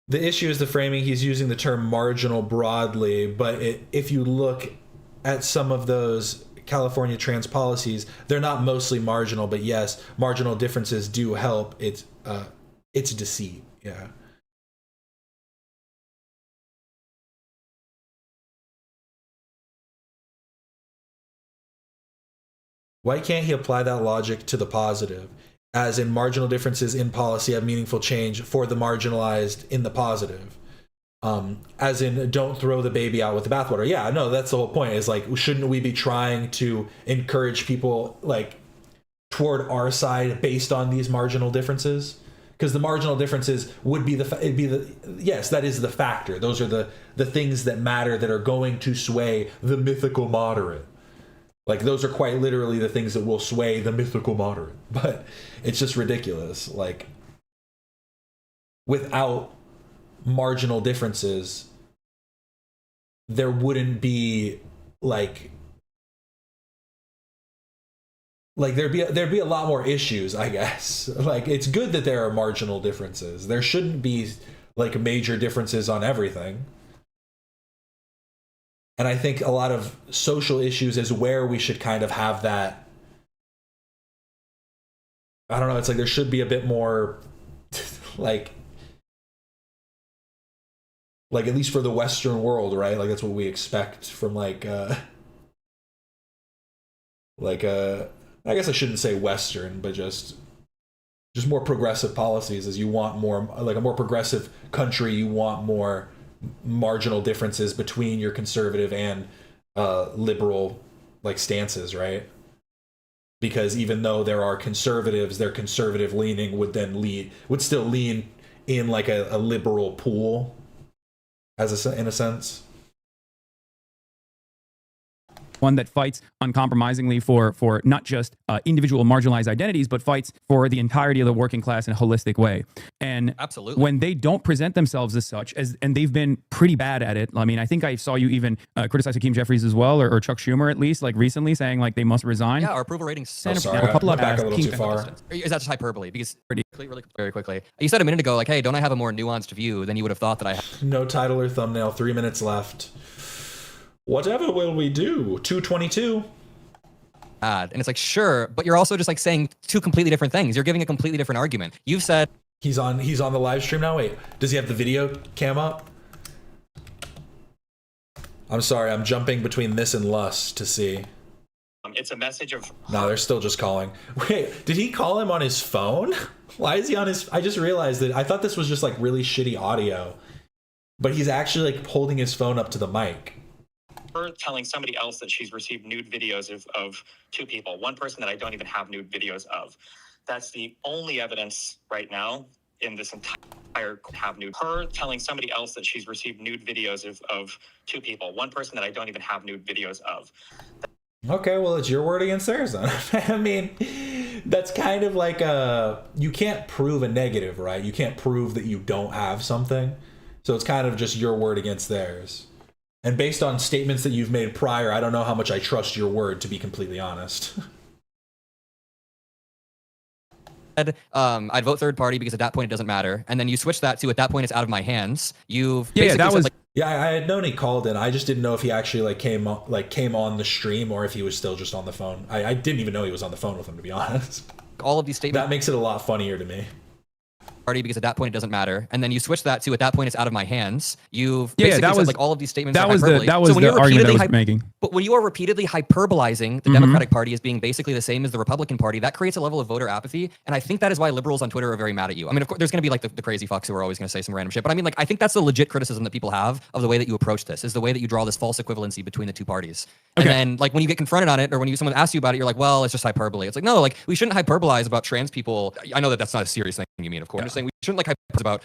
The issue is the framing. He's using the term marginal broadly, but if you look at some of those California trans policies, they're not mostly marginal, but yes, marginal differences do help. It's deceit, yeah. Why can't he apply that logic to the positive? As in, marginal differences in policy have meaningful change for the marginalized in the positive. As in, don't throw the baby out with the bathwater. Yeah, no, that's the whole point. Is like, shouldn't we be trying to encourage people like toward our side based on these marginal differences? Because the marginal differences would be yes, that is the factor. Those are the things that matter, that are going to sway the mythical moderate. Like, those are quite literally the things that will sway the mythical moderate. But it's just ridiculous. Like, without marginal differences, there wouldn't be like there'd be a lot more issues, I guess. Like, it's good that there are marginal differences. There shouldn't be like major differences on everything. And I think a lot of social issues is where we should kind of have that. I don't know, it's like there should be a bit more like at least for the Western world, right? Like, that's what we expect from I guess I shouldn't say Western, but just more progressive policies. As you want more, like a more progressive country, you want more marginal differences between your conservative and liberal like stances, right? Because even though there are conservatives, their conservative leaning would still lean in like a liberal pool, in a sense.
One that fights uncompromisingly for not just individual marginalized identities, but fights for the entirety of the working class in a holistic way. And
absolutely,
when they don't present themselves as such, and they've been pretty bad at it. I mean, I think I saw you even criticize Hakeem Jeffries as well, or Chuck Schumer at least, like recently, saying like they must resign.
Yeah, our approval ratings.
Sorry, I went back a little too far.
Is that just hyperbole? Because really very quickly, you said a minute ago, like, hey, don't I have a more nuanced view than you would have thought that I had?
No title or thumbnail. 3 minutes left. Whatever will we do? 222.
And it's like, sure, but you're also just like saying two completely different things. You're giving a completely different argument. You've said
he's on the live stream now. Wait, does he have the video cam up? I'm sorry, I'm jumping between this and Lust to see.
It's a message of.
No, they're still just calling. Wait, did he call him on his phone? Why is he on his? I just realized that I thought this was just like really shitty audio, but he's actually like holding his phone up to the mic.
Her telling somebody else that she's received nude videos of two people, one person that I don't even have nude videos of. That's the only evidence right now in this entire have nude. Her telling somebody else that she's received nude videos of two people, one person that I don't even have nude videos of.
Okay, well, it's your word against theirs then. I mean, that's kind of like you can't prove a negative, right? You can't prove that you don't have something. So it's kind of just your word against theirs. And based on statements that you've made prior, I don't know how much I trust your word, to be completely honest.
I'd vote third party because at that point it doesn't matter. And then you switch that to at that point it's out of my hands. You've
I had known he called in. I just didn't know if he actually came on the stream or if he was still just on the phone. I didn't even know he was on the phone with him, to be honest.
All of these statements
that makes it a lot funnier to me.
Party because at that point it doesn't matter, and then you switch that to at that point it's out of my hands. You've
Yeah,
basically
that
said
was-
like all of these statements
that
are
was the-
hyperbole.
that was
So when
the
you're
argument I
repeatedly
was making.
But when you are repeatedly hyperbolizing the Democratic Party as being basically the same as the Republican Party, that creates a level of voter apathy, and I think that is why liberals on Twitter are very mad at you. I mean, of course, there's going to be like the crazy fucks who are always going to say some random shit, but I mean, like, I think that's the legit criticism that people have of the way that you approach this, is the way that you draw this false equivalency between the two parties. And
Okay.
then, like, when you get confronted on it, or when someone asks you about it, you're like, well, it's just hyperbole. It's like, no, like, we shouldn't hyperbolize about trans people. I know that that's not a serious thing you mean, of course. I'm just saying we shouldn't like hyperbolize about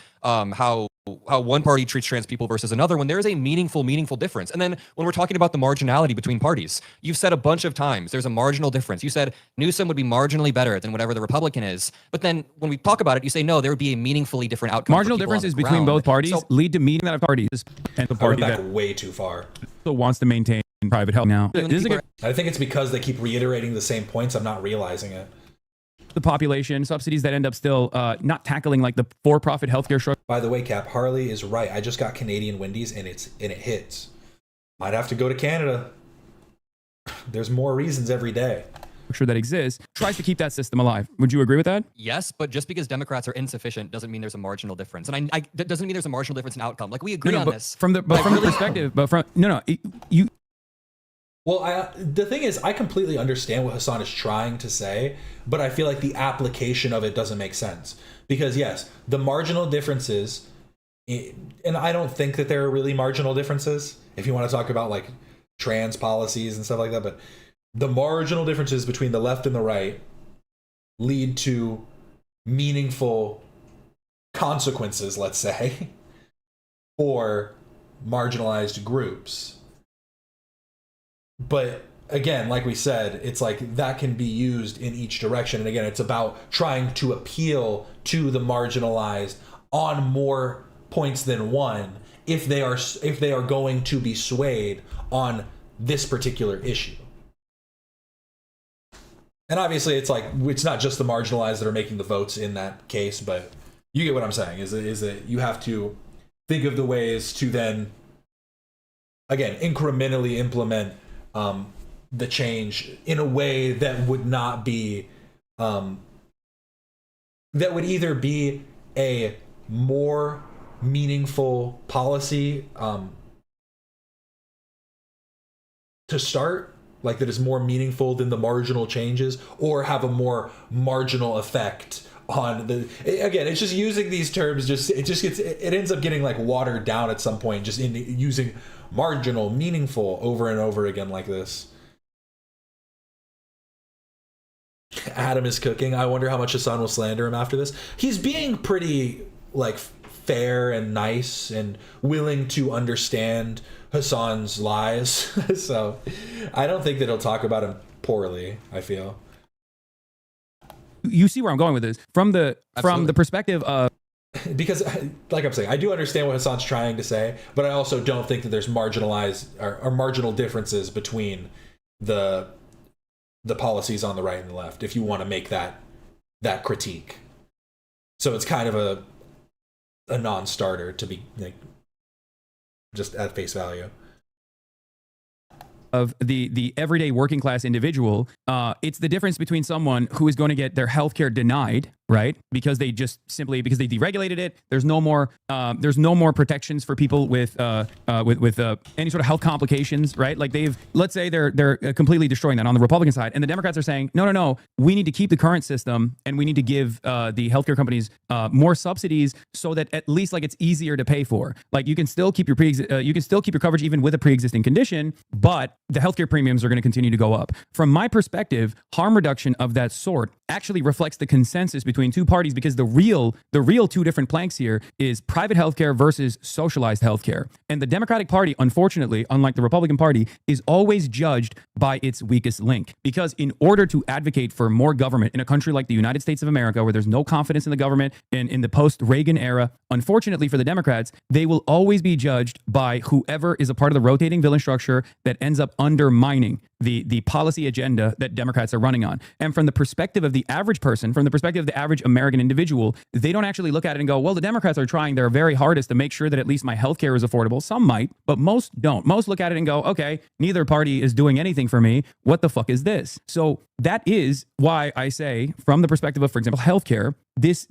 how one party treats trans people versus another when there is a meaningful difference. And then when we're talking about the marginality between parties, you've said a bunch of times there's a marginal difference. You said Newsom would be marginally better than whatever the Republican is. But then when we talk about it, you say, no, there would be a meaningfully different outcome.
Marginal
for people on
differences
the
between
ground.
both parties
So,
lead to meeting that parties and the
I went
party
back
that
way too far.
also wants to maintain private health now.
when
This is a
people
good-
I think it's because they keep reiterating the same points. I'm not realizing it.
the population subsidies that end up still not tackling like the for-profit healthcare structure
By the way, Cap, Harley is right. I just got Canadian Wendy's and it hits. Might have to go to Canada. There's more reasons every day.
that exists, tries to keep that system alive. Would you agree with that?
yes, but just because Democrats are insufficient doesn't mean there's a marginal difference. And that doesn't mean there's a marginal difference in outcome. Like, we agree on
but
this.
from the perspective, but from you
Well, the thing is, I completely understand what Hasan is trying to say, but I feel like the application of it doesn't make sense. Because, yes, the marginal differences, and I don't think that there are really marginal differences, if you want to talk about, like, trans policies and stuff like that, but the marginal differences between the left and the right lead to meaningful consequences, let's say, for marginalized groups. But again, like we said, it's like that can be used in each direction. And again, it's about trying to appeal to the marginalized on more points than one if they are going to be swayed on this particular issue. And obviously, it's like it's not just the marginalized that are making the votes in that case, but you get what I'm saying. Is that you have to think of the ways to then, again, incrementally implement the change in a way that would not be that would either be a more meaningful policy to start, like that is more meaningful than the marginal changes, or have a more marginal effect on the. Again, it's just using these terms. It ends up getting like watered down at some point, just in using marginal, meaningful over and over again like this. Adam is cooking. I wonder how much Hasan will slander him after this. He's being pretty like fair and nice and willing to understand Hasan's lies. So I don't think that he'll talk about him poorly, I feel.
you see where I'm going with this from the perspective of
Because, like I'm saying, I do understand what Hasan's trying to say, but I also don't think that there's marginalized or marginal differences between the policies on the right and the left, if you want to make that critique. So it's kind of a non-starter to be like just at face value.
Of the everyday working class individual, it's the difference between someone who is going to get their healthcare denied, right? Because they deregulated it. There's no more protections for people with any sort of health complications, right? Like let's say they're completely destroying that on the Republican side, and the Democrats are saying no, we need to keep the current system and we need to give the healthcare companies more subsidies so that at least like it's easier to pay for. Like you can still keep your coverage even with a pre-existing condition, but the healthcare premiums are going to continue to go up. From my perspective, harm reduction of that sort actually reflects the consensus between two parties, because the real two different planks here is private healthcare versus socialized healthcare. And the Democratic Party, unfortunately, unlike the Republican Party, is always judged by its weakest link. Because in order to advocate for more government in a country like the United States of America, where there's no confidence in the government and in the post-Reagan era, unfortunately for the Democrats, they will always be judged by whoever is a part of the rotating villain structure that ends up undermining the policy agenda that Democrats are running on. And from the perspective of the average person, from the perspective of the average American individual, they don't actually look at it and go, well, the Democrats are trying their very hardest to make sure that at least my healthcare is affordable. Some might, but most don't. Most look at it and go, okay, neither party is doing anything for me. What the fuck is this? So that is why I say, from the perspective of, for example, healthcare, this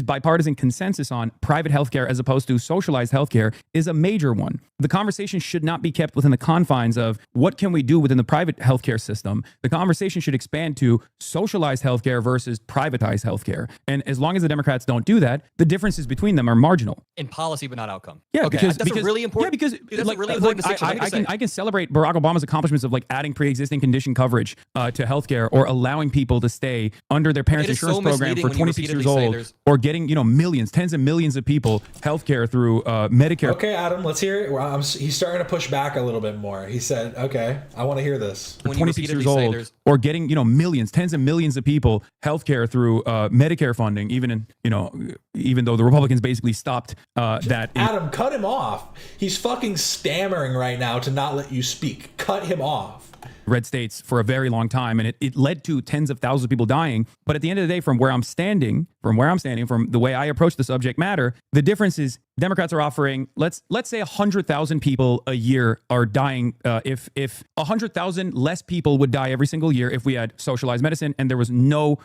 bipartisan consensus on private healthcare as opposed to socialized healthcare is a major one. The conversation should not be kept within the confines of what can we do within the private healthcare system. The conversation should expand to socialized healthcare versus privatized healthcare. And as long as the Democrats don't do that, the differences between them are marginal.
In policy, but not outcome.
Yeah,
okay,
because
that's a really important.
Yeah, because
that's
like,
a really important distinction.
I can celebrate Barack Obama's accomplishments of like adding pre-existing condition coverage to healthcare, or allowing people to stay under their parents' insurance program for 26 years old, or getting millions, tens of millions of people healthcare through Medicare.
Okay, Adam, let's hear it. He's starting to push back a little bit more. He said, "Okay, I want to hear this."
For 26 years old, or getting millions, tens of millions of people healthcare through Medicare funding, even though the Republicans basically stopped that.
Adam, cut him off. He's fucking stammering right now to not let you speak. Cut him off.
Red states for a very long time, and it led to tens of thousands of people dying. But at the end of the day, from where I'm standing, from the way I approach the subject matter, the difference is Democrats are offering, let's say 100,000 people a year are dying. If 100,000 less people would die every single year if we had socialized medicine, and there was no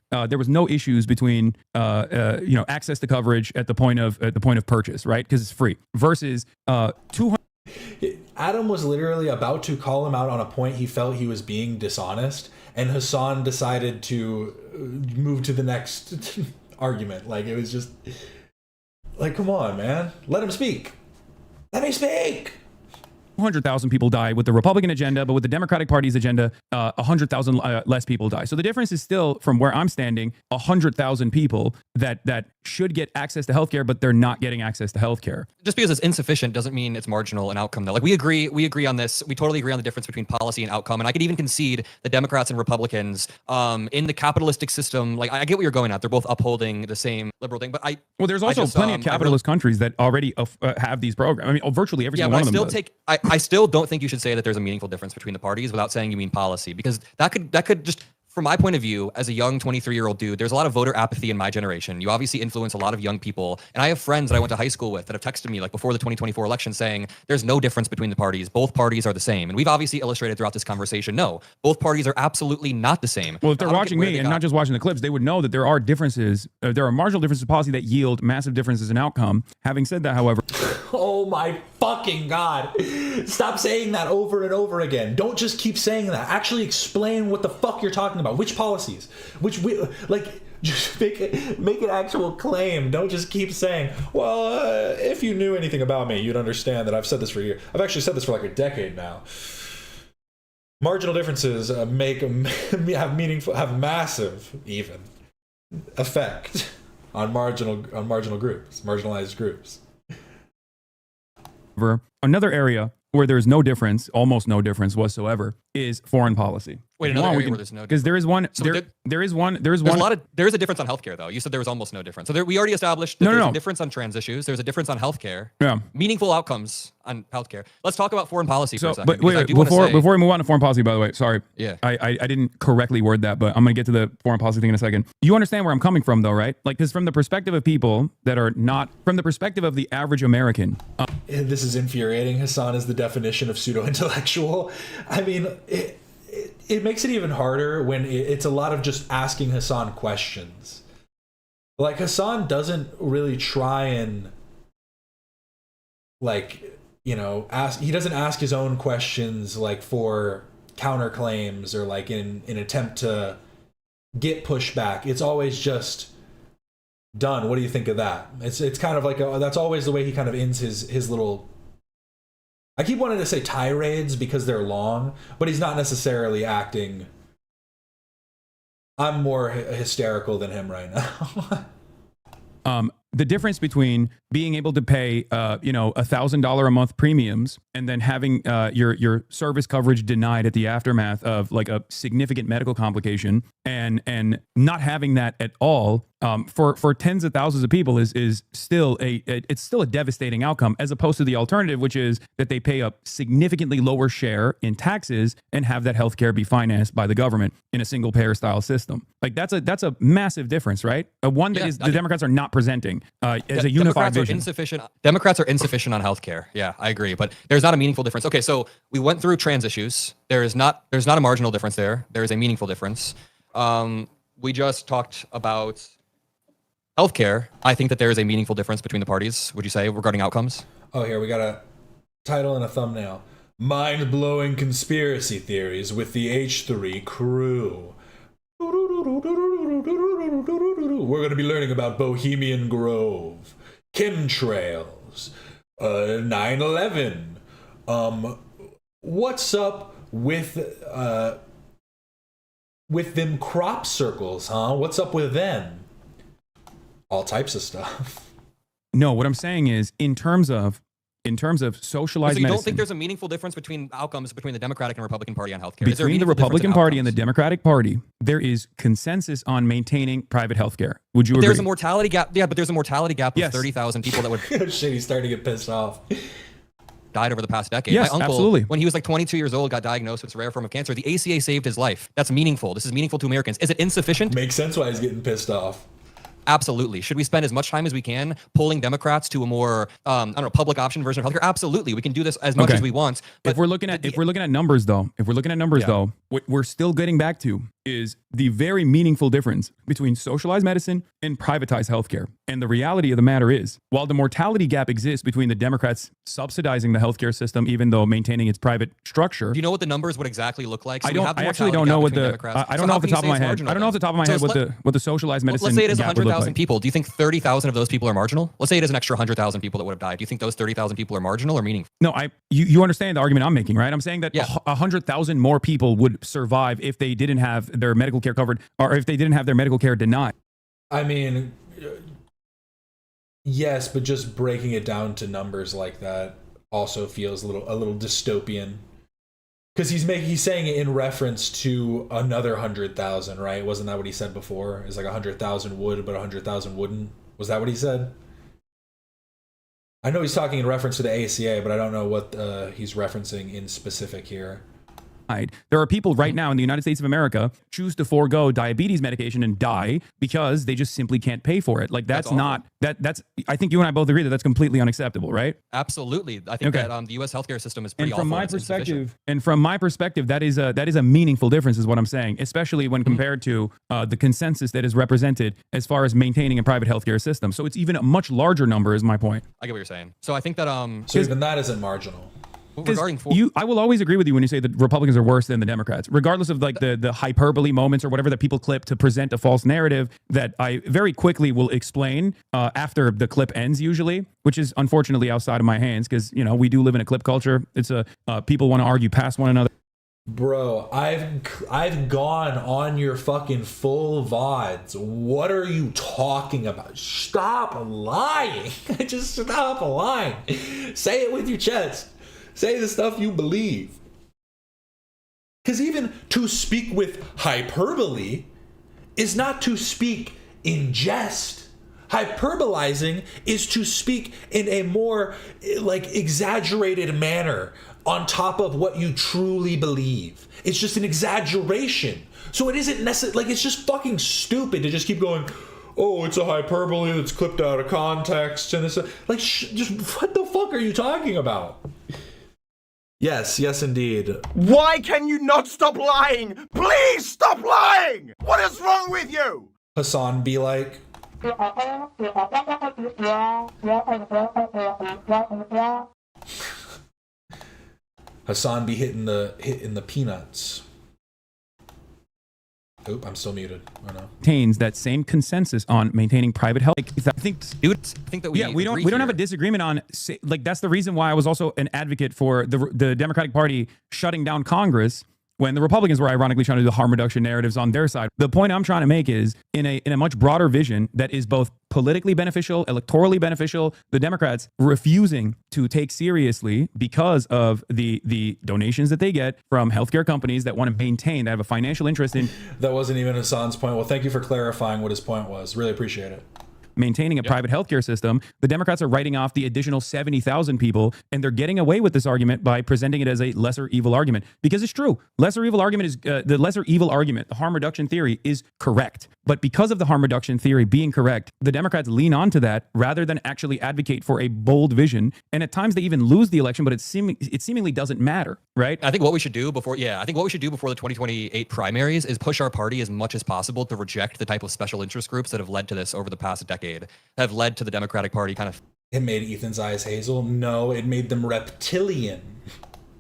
issues between access to coverage at the point of purchase, right? Because it's free, versus 200.
Adam was literally about to call him out on a point he felt he was being dishonest, and Hasan decided to move to the next argument. Like, it was just like, come on, man, let him speak. Let me speak.
200,000 people die with the Republican agenda, but with the Democratic Party's agenda, 100,000 less people die. So the difference is still, from where I'm standing, 100,000 people that should get access to healthcare, but they're not getting access to healthcare.
Just because it's insufficient doesn't mean it's marginal in outcome, though. Like, we agree on this. We totally agree on the difference between policy and outcome. And I could even concede the Democrats and Republicans in the capitalistic system. Like, I get what you're going at. They're both upholding the same liberal thing. But
there's also plenty of capitalist countries that already have these programs. I mean, virtually every single one of them does.
I still don't think you should say that there's a meaningful difference between the parties without saying you mean policy, because that could just, from my point of view, as a young 23-year-old dude, there's a lot of voter apathy in my generation. You obviously influence a lot of young people. And I have friends that I went to high school with that have texted me like before the 2024 election saying there's no difference between the parties. Both parties are the same. And we've obviously illustrated throughout this conversation, no, both parties are absolutely not the same.
Well, if they're watching me and not just watching the clips, they would know that there are differences. There are marginal differences in policy that yield massive differences in outcome. Having said that, however...
Oh my fucking God. Stop saying that over and over again. Don't just keep saying that. Actually explain what the fuck you're talking about. Which policies? Just make an actual claim. Don't just keep saying, well, if you knew anything about me, you'd understand that I've said this for years. I've actually said this for like a decade now. Marginal differences have massive even effect on marginal groups, marginalized groups.
Another area where there's no difference, almost no difference whatsoever, is foreign policy.
Wait, another area where there's no difference.
Because there is one.
So
there is one.
There is a difference on healthcare, though. You said there was almost no difference. So we already established that there's a difference on trans issues. There's a difference on healthcare.
Yeah.
Meaningful outcomes on healthcare. Let's talk about foreign policy for a second.
But wait, before we move on to foreign policy, by the way, sorry.
Yeah.
I didn't correctly word that, but I'm going to get to the foreign policy thing in a second. You understand where I'm coming from, though, right? Like, because from the perspective of people that are not, from the perspective of the average American.
This is infuriating. Hasan is the definition of pseudo-intellectual. I mean, it makes it even harder when it's a lot of just asking Hasan questions. Like, Hasan doesn't really try and, he doesn't ask his own questions, like, for counterclaims or, like, in an attempt to get pushback. It's always just done. What do you think of that? It's kind of like, that's always the way he kind of ends his little... I keep wanting to say tirades because they're long, but he's not necessarily acting. I'm more hysterical than him right now.
The difference between being able to pay, $1,000 a month premiums and then having your service coverage denied at the aftermath of like a significant medical complication and not having that at all for tens of thousands of people is still it's still a devastating outcome, as opposed to the alternative, which is that they pay a significantly lower share in taxes and have that healthcare be financed by the government in a single payer style system. Like, that's a massive difference, right? One that the Democrats are not presenting as a unified vision.
Democrats are insufficient on healthcare. Yeah, I agree, but there's not a meaningful difference. Okay, so we went through trans issues. There's not a marginal difference there. There is a meaningful difference. We just talked about healthcare, I think that there is a meaningful difference between the parties, would you say, regarding outcomes?
Oh, here we got a title and a thumbnail. Mind-blowing conspiracy theories with the H3 crew. We're going to be learning about Bohemian Grove, chemtrails, 9/11. What's up with them crop circles, huh? What's up with them? All types of stuff.
No, what I'm saying is in terms of socialized
So you
medicine.
don't think there's a meaningful difference between outcomes between the Democratic and Republican Party on healthcare? Is there a
Between the
meaningful difference in
Republican Party and the
outcomes?
Democratic Party, there is consensus on maintaining private healthcare. Would you
But
agree?
there's a mortality gap. Yeah, but there's a mortality gap of
Yes.
30,000 people that would
Shit, he's starting to get pissed off.
died over the past decade.
Yes,
My uncle,
absolutely.
when he was like 22 years old, got diagnosed with a rare form of cancer. The ACA saved his life. That's meaningful. This is meaningful to Americans. Is it insufficient?
Makes sense why he's getting pissed off.
Absolutely. Should we spend as much time as we can pulling Democrats to a more, I don't know, public option version of healthcare? Absolutely. We can do this as much
Okay.
as we want. But
If we're looking at numbers though, what we're still getting back to is the very meaningful difference between socialized medicine and privatized healthcare. And the reality of the matter is, while the mortality gap exists between the Democrats subsidizing the healthcare system, even though maintaining its private structure,
do you know what the numbers would exactly look like? So
I
we
don't.
have the
I actually
mortality
don't know
gap
what
between
the.
Democrats.
I
So
don't know
how
off the
can you
top of
say
my
it's
head.
marginal
I don't know off the top of my
then?
head
So
what the socialized medicine.
let's say it is
gap would look
100,000
like.
people. Do you think 30,000 of those people are marginal? Let's say it is an extra 100,000 people that would have died. Do you think those 30,000 people are marginal or meaningful?
No, you understand the argument I'm making, right? I'm saying that
Yeah.
100,000 more people would survive if they didn't have their medical care covered, or if they didn't have their medical care denied.
I mean, yes, but just breaking it down to numbers like that also feels a little dystopian. Because he's saying it in reference to another 100,000, right? Wasn't that what he said before? It's like 100,000 would, but 100,000 wouldn't. Was that what he said? I know he's talking in reference to the ACA, but I don't know what he's referencing in specific here.
There are people right now in the United States of America choose to forego diabetes medication and die because they just simply can't pay for it. Like that's
awful.
not that's. I think you and I both agree that that's completely unacceptable, right?
Absolutely. I think
Okay.
that the U.S. healthcare system is
And
pretty
from
awful.
my
and it's insufficient.
perspective, that is a meaningful difference, is what I'm saying. Especially when compared to the consensus that is represented as far as maintaining a private healthcare system. So it's even a much larger number, is my point.
I get what you're saying. So I think that
So even that isn't marginal.
regarding
I will always agree with you when you say that Republicans are worse than the Democrats, regardless of like the hyperbole moments or whatever that people clip to present a false narrative that I very quickly will explain after the clip ends, usually, which is unfortunately outside of my hands because we do live in a clip culture. It's people want to argue past one another.
Bro, I've gone on your fucking full VODs. What are you talking about? Stop lying. Just stop lying. Say it with your chest. Say the stuff you believe. Because even to speak with hyperbole is not to speak in jest. Hyperbolizing is to speak in a more like exaggerated manner on top of what you truly believe. It's just an exaggeration. So it isn't necessarily, like, it's just fucking stupid to just keep going, oh, it's a hyperbole that's clipped out of context. And it's like, just what the fuck are you talking about? Yes, indeed.
Why can you not stop lying? Please stop lying! What is wrong with you?
Hasan be like, Hasan be hitting the peanuts. Oop, I'm still muted. Oh no.
Maintains that same consensus on maintaining private health. I think
that we
we don't have a disagreement on like that's the reason why I was also an advocate for the Democratic Party shutting down Congress when the Republicans were ironically trying to do harm reduction narratives on their side. The point I'm trying to make is in a much broader vision that is both politically beneficial, electorally beneficial, the Democrats refusing to take seriously because of the donations that they get from healthcare companies that want to maintain, that have a financial interest in
That wasn't even Hasan's point. Well, thank you for clarifying what his point was. Really appreciate it.
maintaining a private healthcare system. The Democrats are writing off the additional 70,000 people, and they're getting away with this argument by presenting it as a lesser evil argument. Because it's true. Lesser evil argument is the lesser evil argument, the harm reduction theory is correct. But because of the harm reduction theory being correct, the Democrats lean onto that rather than actually advocate for a bold vision. And at times they even lose the election, but it seemingly doesn't matter, right?
I think what we should do before the 2028 primaries is push our party as much as possible to reject the type of special interest groups that have led to this over the past decade. decade have led to the Democratic Party kind of
It made Ethan's eyes hazel. No, it made them reptilian.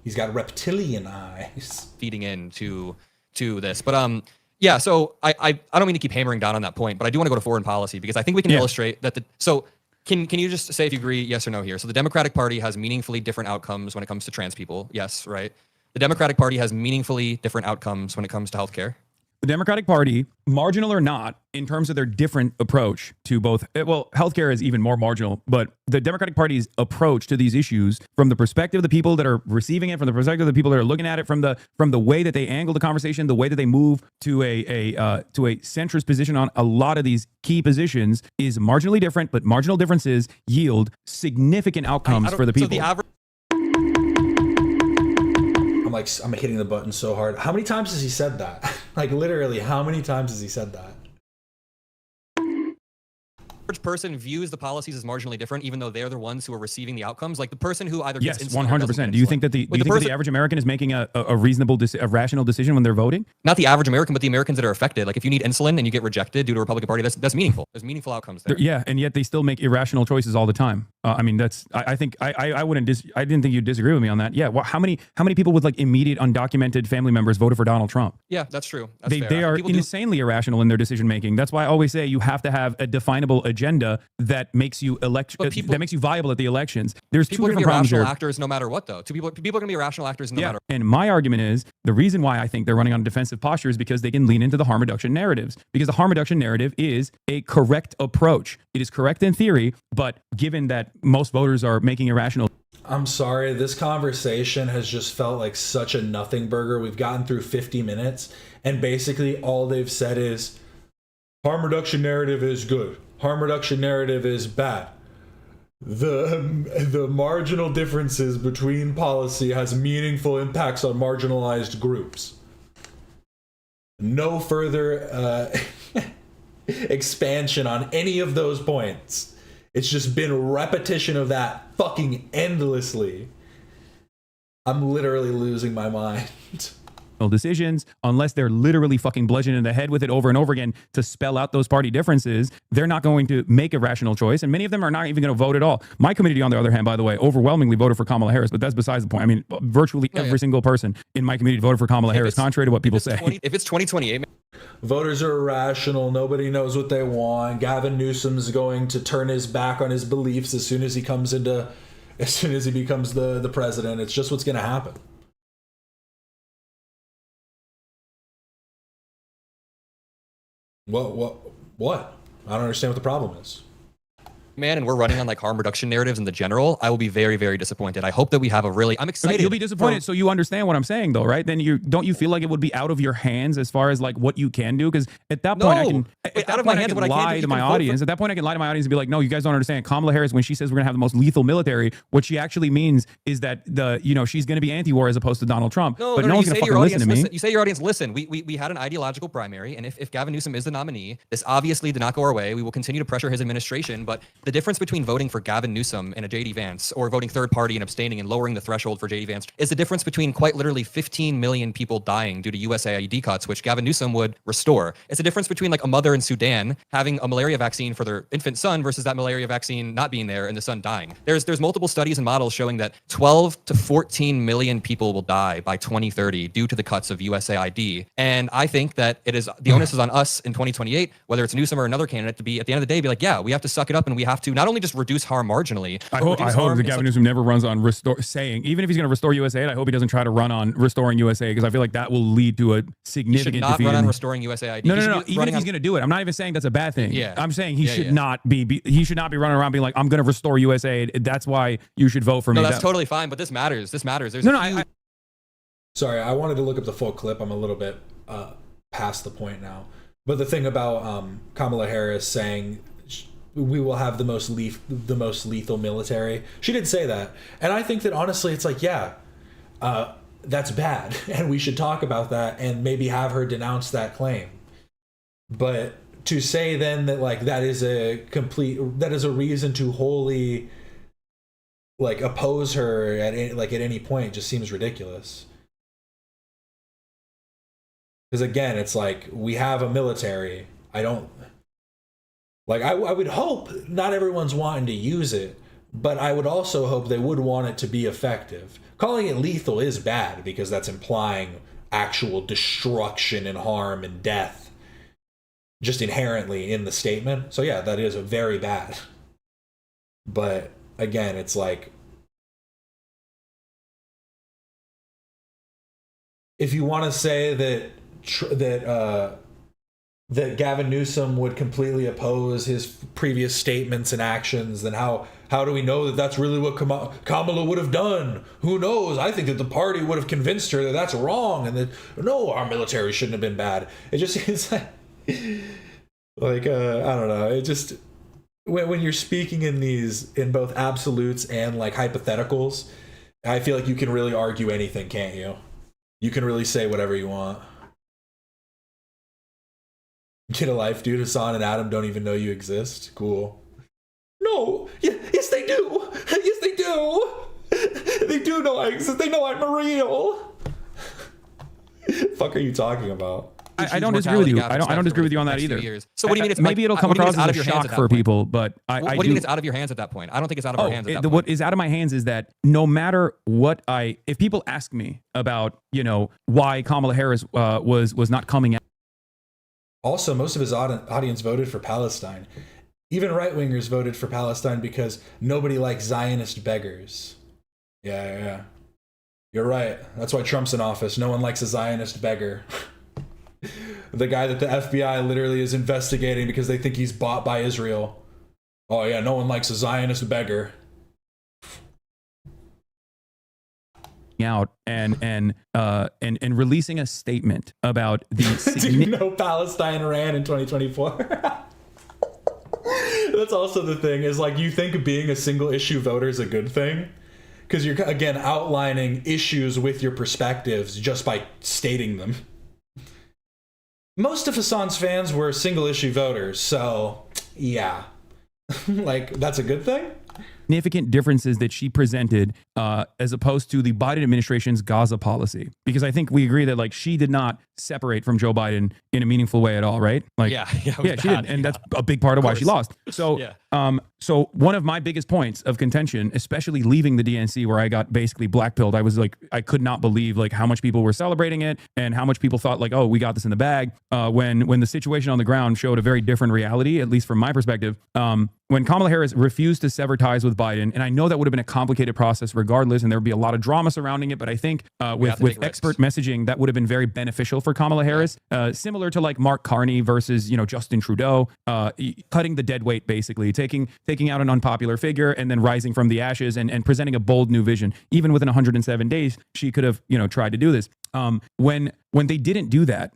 He's got reptilian eyes.
feeding into this. But yeah, so I don't mean to keep hammering down on that point, but I do want to go to foreign policy because I think we can illustrate that can you just say if you agree, yes or no here? So the Democratic Party has meaningfully different outcomes when it comes to trans people. Yes, right? The Democratic Party has meaningfully different outcomes when it comes to healthcare.
The Democratic Party, marginal or not, in terms of their different approach to both, well, healthcare is even more marginal, but the Democratic Party's approach to these issues from the perspective of the people that are receiving it, from the perspective of the people that are looking at it, from the way that they angle the conversation, the way that they move to a centrist position on a lot of these key positions is marginally different, but marginal differences yield significant outcomes for the people.
So the average
I'm hitting the button so hard. How many times has he said that? Like literally, how many times has he said that?
person views the policies as marginally different, even though they're the ones who are receiving the outcomes. Like the person who either gets
yes,
insulin or doesn't
100%.
get
Do you
insulin.
think that
Like
the average American is making a reasonable, a rational decision when they're voting?
Not the average American, but the Americans that are affected. Like if you need insulin and you get rejected due to a Republican Party, that's meaningful. There's meaningful outcomes there.
Yeah, and yet they still make irrational choices all the time. I mean, I think I didn't think you'd disagree with me on that. Yeah, well, how many people with like immediate undocumented family members voted for Donald Trump?
Yeah, that's true. That's fair.
They are insanely irrational in their decision making. That's why I always say you have to have a definable agenda that makes you that makes you viable at the elections. There's two
people
different
are
problems
irrational
here.
actors no matter what, though. People are going to be irrational actors no matter.
And my argument is the reason why I think they're running on a defensive posture is because they can lean into the harm reduction narratives. Because the harm reduction narrative is a correct approach. It is correct in theory, but given that most voters are making irrational.
I'm sorry, this conversation has just felt like such a nothing burger. We've gotten through 50 minutes, and basically all they've said is harm reduction narrative is good. Harm reduction narrative is bad. The marginal differences between policy has meaningful impacts on marginalized groups. No further expansion on any of those points. It's just been repetition of that fucking endlessly. I'm literally losing my mind.
Decisions, unless they're literally fucking bludgeoned in the head with it over and over again to spell out those party differences, they're not going to make a rational choice. And many of them are not even going to vote at all. My community, on the other hand, by the way, overwhelmingly voted for Kamala Harris, but that's besides the point. I mean, virtually every single person in my community voted for Kamala Harris, contrary to what people say.
If it's 2028,
voters are irrational. Nobody knows what they want. Gavin Newsom's going to turn his back on his beliefs as soon as he becomes the president. It's just what's going to happen. What? I don't understand what the problem is.
man, and we're running on like harm reduction narratives in the general, I will be very, very disappointed. I hope that we have a really, I'm excited.
You'll be disappointed. So you understand what I'm saying though, right? Then don't you feel like it would be out of your hands as far as like what you can do? Because at that point I can lie to my audience. At that point I can lie to my audience and be like, no, you guys don't understand. Kamala Harris, when she says we're gonna have the most lethal military, what she actually means is that she's gonna be anti-war as opposed to Donald Trump. No one's gonna fucking listen to me.
You say your audience, listen, we had an ideological primary, and if Gavin Newsom is the nominee, this obviously did not go our way. We will continue to pressure his administration, but the difference between voting for Gavin Newsom and a JD Vance, or voting third party and abstaining and lowering the threshold for JD Vance, is the difference between quite literally 15 million people dying due to USAID cuts, which Gavin Newsom would restore. It's a difference between like a mother in Sudan having a malaria vaccine for their infant son versus that malaria vaccine not being there and the son dying. There's multiple studies and models showing that 12 to 14 million people will die by 2030 due to the cuts of USAID. And I think that it is the onus is on us in 2028, whether it's Newsom or another candidate, to be at the end of the day, be like, yeah, we have to suck it up and we have to not only just reduce harm marginally.
I hope that Gavin Newsom never runs on even if he's going to restore USAID, I hope he doesn't try to run on restoring USAID, because I feel like that will lead to a significant defeat.
He should not run on restoring USAID.
No. Even if he's going to do it, I'm not even saying that's a bad thing. Yeah. I'm saying he should not be running around being like, I'm going to restore USAID. That's why you should vote for me.
No, that's totally fine, but this matters. There's
Sorry, I wanted to look up the full clip. I'm a little bit past the point now. But the thing about Kamala Harris saying we will have the most lethal military, she did say that, and I think that honestly, it's like, yeah, that's bad, and we should talk about that and maybe have her denounce that claim. But to say then that like that is a reason to wholly like oppose her at any point just seems ridiculous. Because again, it's like, we have a military. Like, I would hope not everyone's wanting to use it, but I would also hope they would want it to be effective. Calling it lethal is bad because that's implying actual destruction and harm and death just inherently in the statement. So yeah, that is very bad. But again, it's like, if you want to say that Gavin Newsom would completely oppose his previous statements and actions, then how do we know that that's really what Kamala would have done? Who knows? I think that the party would have convinced her that that's wrong and that, no, our military shouldn't have been bad. It just seems like I don't know. It just, when you're speaking in both absolutes and like hypotheticals, I feel like you can really argue anything, can't you? You can really say whatever you want. Get a life, dude. Hasan and Adam don't even know you exist. Cool. No. Yeah, yes, they do. Yes, they do. They do know I exist. They know I'm real. Fuck are you talking about?
I don't disagree with you. I don't disagree with you on that either.
So what do you mean? It's
maybe it'll come across as a shock for people, but
what do you mean it's out of your hands at that point? I don't think it's out of our hands at that point.
What is out of my hands is that no matter what if people ask me about, why Kamala Harris was not coming out.
Also, most of his audience voted for Palestine. Even right-wingers voted for Palestine because nobody likes Zionist beggars. Yeah. You're right. That's why Trump's in office. No one likes a Zionist beggar. The guy that the FBI literally is investigating because they think he's bought by Israel. Oh yeah, no one likes a Zionist beggar.
Out and releasing a statement about the
Do you know Palestine ran in 2024? That's also the thing, is like, you think being a single issue voter is a good thing because you're again outlining issues with your perspectives just by stating them. Most of Hasan's fans were single issue voters, so yeah. Like, that's a good thing?
Significant differences that she presented as opposed to the Biden administration's Gaza policy, because I think we agree that like she did not separate from Joe Biden in a meaningful way at all, right? Like,
yeah,
she did, and that's a big part of why she lost. So, so one of my biggest points of contention, especially leaving the DNC where I got basically blackpilled, I was like, I could not believe like how much people were celebrating it and how much people thought like, oh, we got this in the bag. When the situation on the ground showed a very different reality, at least from my perspective. When Kamala Harris refused to sever ties with Biden, and I know that would have been a complicated process regardless, and there would be a lot of drama surrounding it, but I think with expert messaging, that would have been very beneficial for Kamala Harris, similar to like Mark Carney versus, Justin Trudeau, cutting the dead weight, basically, taking out an unpopular figure and then rising from the ashes and presenting a bold new vision. Even within 107 days, she could have, tried to do this. When they didn't do that,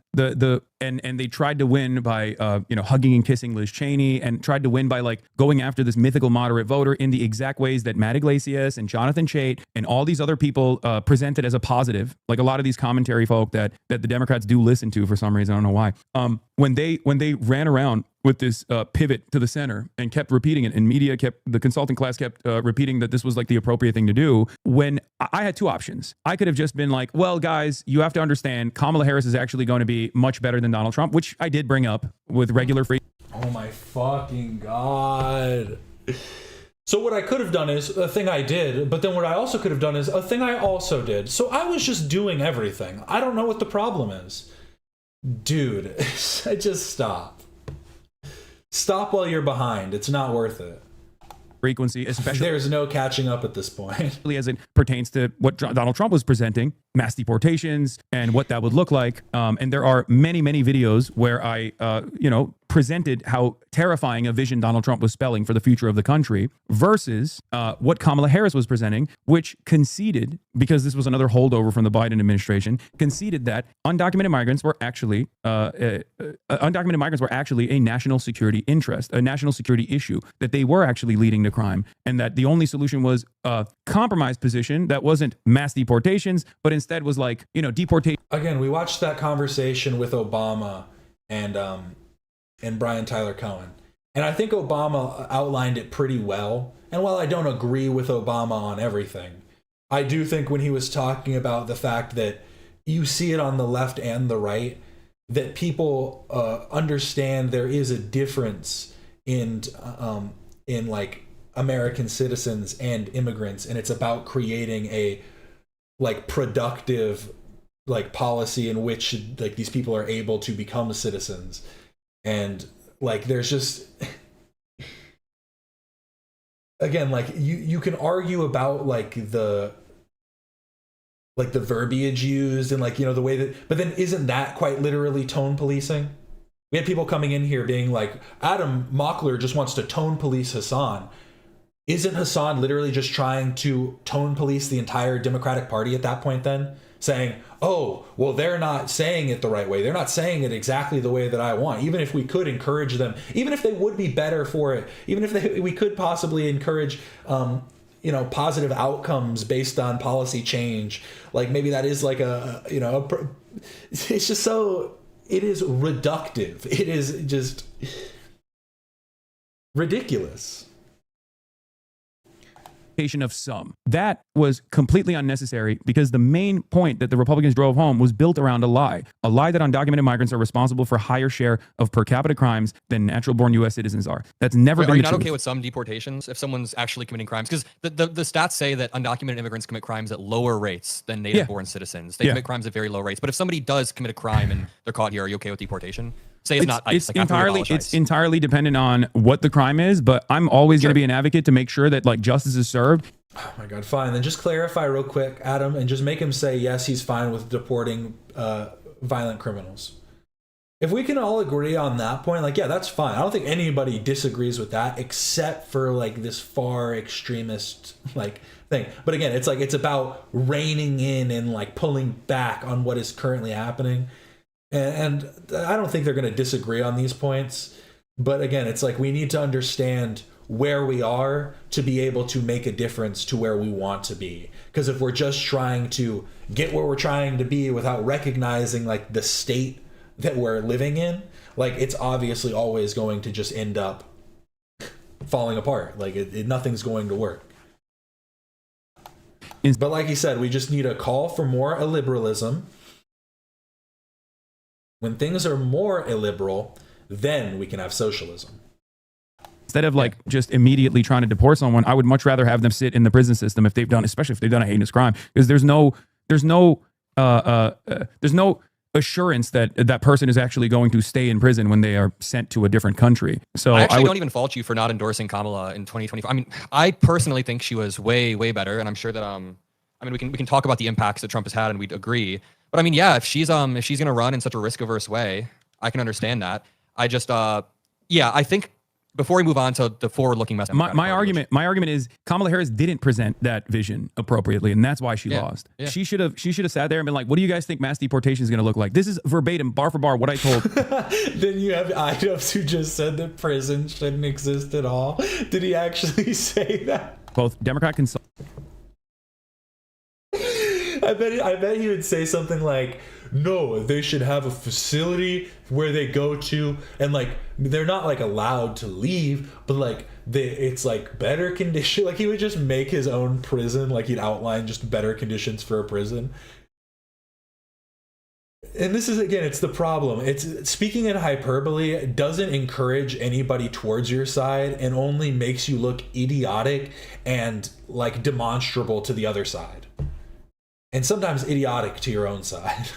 and they tried to win by hugging and kissing Liz Cheney, and tried to win by like going after this mythical moderate voter in the exact ways that Matt Iglesias and Jonathan Chait and all these other people presented as a positive, like a lot of these commentary folk that the Democrats do listen to for some reason, I don't know why. When they ran around with this pivot to the center and kept repeating it, and the consulting class kept repeating that this was like the appropriate thing to do, when I had two options. I could have just been like, well, guys, you have to understand Kamala Harris is actually going to be much better than Donald Trump, which I did bring up with regular free.
Oh my fucking God. So what I could have done is a thing I did, but then what I also could have done is a thing I also did. So I was just doing everything. I don't know what the problem is. Dude, just stop. Stop while you're behind. It's not worth it.
Frequency, especially
there's no catching up at this point.
As it pertains to what Donald Trump was presenting, mass deportations and what that would look like. And there are many, many videos where I, presented how terrifying a vision Donald Trump was spelling for the future of the country versus what Kamala Harris was presenting, which conceded, because this was another holdover from the Biden administration, conceded that undocumented migrants were actually a national security interest, a national security issue, that they were actually leading to crime, and that the only solution was a compromise position that wasn't mass deportations, but instead was like, deportation.
Again, we watched that conversation with Obama and Brian Tyler Cohen. And I think Obama outlined it pretty well. And while I don't agree with Obama on everything, I do think when he was talking about the fact that you see it on the left and the right, that people understand there is a difference in like American citizens and immigrants, and it's about creating a like productive like policy in which like these people are able to become citizens. And like there's just again, like you can argue about like the verbiage used and like, you know, the way that, but then isn't that quite literally tone policing? We had people coming in here being like, Adam Mockler just wants to tone police Hasan. Isn't Hasan literally just trying to tone police the entire Democratic Party at that point then? Saying, oh, well, they're not saying it the right way. They're not saying it exactly the way that I want. Even if we could encourage them, even if they would be better for it, even if we could possibly encourage, you know, positive outcomes based on policy change. Like maybe that is like it's just so, it is reductive. It is just ridiculous.
Of some. That was completely unnecessary because the main point that the Republicans drove home was built around a lie that undocumented migrants are responsible for a higher share of per capita crimes than natural-born U.S. citizens are. That's never been
Are you
the
not
truth.
okay with some deportations if someone's actually committing crimes? Because the stats say that undocumented immigrants commit crimes at lower rates than native-born citizens. They commit crimes at very low rates. But if somebody does commit a crime and they're caught here, are you okay with deportation? Say it's not ICE.
It's entirely dependent on what the crime is, but I'm always going to be an advocate to make sure that like justice is served.
Oh my God, fine. Then just clarify real quick, Adam, and just make him say yes, he's fine with deporting violent criminals. If we can all agree on that point, like, yeah, that's fine. I don't think anybody disagrees with that except for like this far extremist like thing. But again, it's like, it's about reining in and like pulling back on what is currently happening. And I don't think they're going to disagree on these points. But again, it's like we need to understand where we are to be able to make a difference to where we want to be. Because if we're just trying to get where we're trying to be without recognizing like the state that we're living in, like it's obviously always going to just end up falling apart. Like nothing's going to work. But like you said, we just need a call for more illiberalism. When things are more illiberal, then we can have socialism.
Instead of like just immediately trying to deport someone, I would much rather have them sit in the prison system if they've done, especially if they've done a heinous crime, because there's no assurance that that person is actually going to stay in prison when they are sent to a different country. So
I actually don't even fault you for not endorsing Kamala in 2024. I mean, I personally think she was way better, and I'm sure that I mean, we can talk about the impacts that Trump has had, and we'd agree. But I mean, yeah, if she's going to run in such a risk-averse way, I can understand that. I just I think before we move on to the forward-looking message, my
argument is Kamala Harris didn't present that vision appropriately, and that's why she lost. Yeah. She should have sat there and been like, "What do you guys think mass deportation is going to look like?" This is verbatim, bar for bar, what I told.
Then you have Idos who just said that prison shouldn't exist at all. Did he actually say that?
Both Democrat consultants.
I bet he would say something like, no, they should have a facility where they go to, and like they're not like allowed to leave, but like it's like better condition. Like he would just make his own prison, like he'd outline just better conditions for a prison. And this is, again, it's the problem. It's speaking in hyperbole. It doesn't encourage anybody towards your side and only makes you look idiotic and like demonstrable to the other side. And sometimes idiotic to your own side.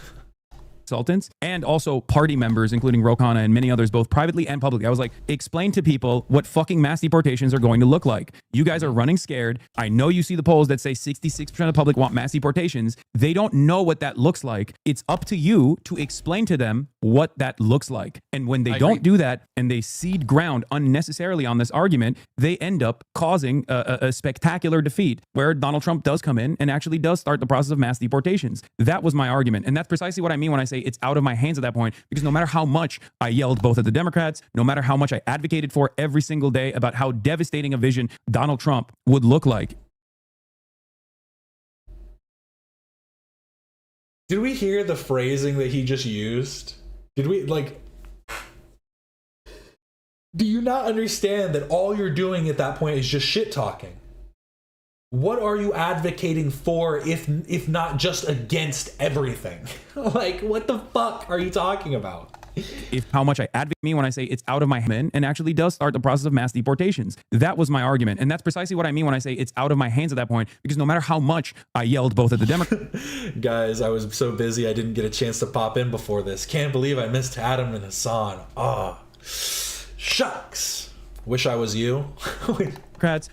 Consultants and also party members, including Ro Khanna and many others, both privately and publicly. I was like, explain to people what fucking mass deportations are going to look like. You guys are running scared. I know you see the polls that say 66% of the public want mass deportations. They don't know what that looks like. It's up to you to explain to them what that looks like. And when they don't do that and they cede ground unnecessarily on this argument, they end up causing a spectacular defeat where Donald Trump does come in and actually does start the process of mass deportations. That was my argument. And that's precisely what I mean when I say it's out of my hands at that point, because no matter how much I yelled both at the Democrats, no matter how much I advocated for every single day about how devastating a vision Donald Trump would look like.
Did we hear the phrasing that he just used? Did we, like, do you not understand that all you're doing at that point is just shit talking? What are you advocating for if not just against everything? Like, what the fuck are you talking about?
if how much I advocate me when I say it's out of my hand and actually does start the process of mass deportations. That was my argument. And that's precisely what I mean when I say it's out of my hands at that point, because no matter how much I yelled both at the Democrats.
Guys, I was so busy I didn't get a chance to pop in before this. Can't believe I missed Adam and Hasan. Shucks. Wish I was you.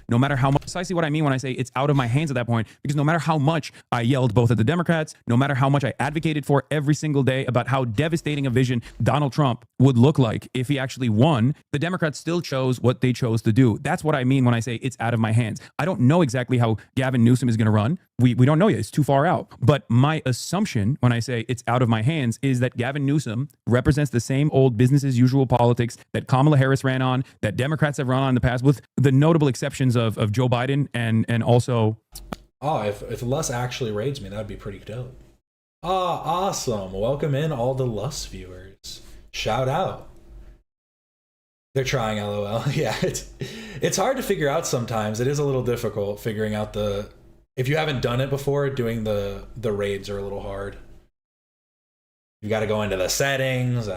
No matter how much, precisely what I mean when I say it's out of my hands at that point, because no matter how much I yelled both at the Democrats, no matter how much I advocated for every single day about how devastating a vision Donald Trump would look like if he actually won, the Democrats still chose what they chose to do. That's what I mean when I say it's out of my hands. I don't know exactly how Gavin Newsom is going to run. We don't know yet. It's too far out. But my assumption when I say it's out of my hands is that Gavin Newsom represents the same old business as usual politics that Kamala Harris ran on, that Democrats have run on in the past, with the notable exceptions of Joe Biden and also.
If Lus actually raids me, that'd be pretty dope. Awesome. Welcome in all the Lus viewers. Shout out. They're trying, LOL. Yeah, it's hard to figure out sometimes. It is a little difficult figuring out if you haven't done it before, doing the raids are a little hard. You got to go into the settings.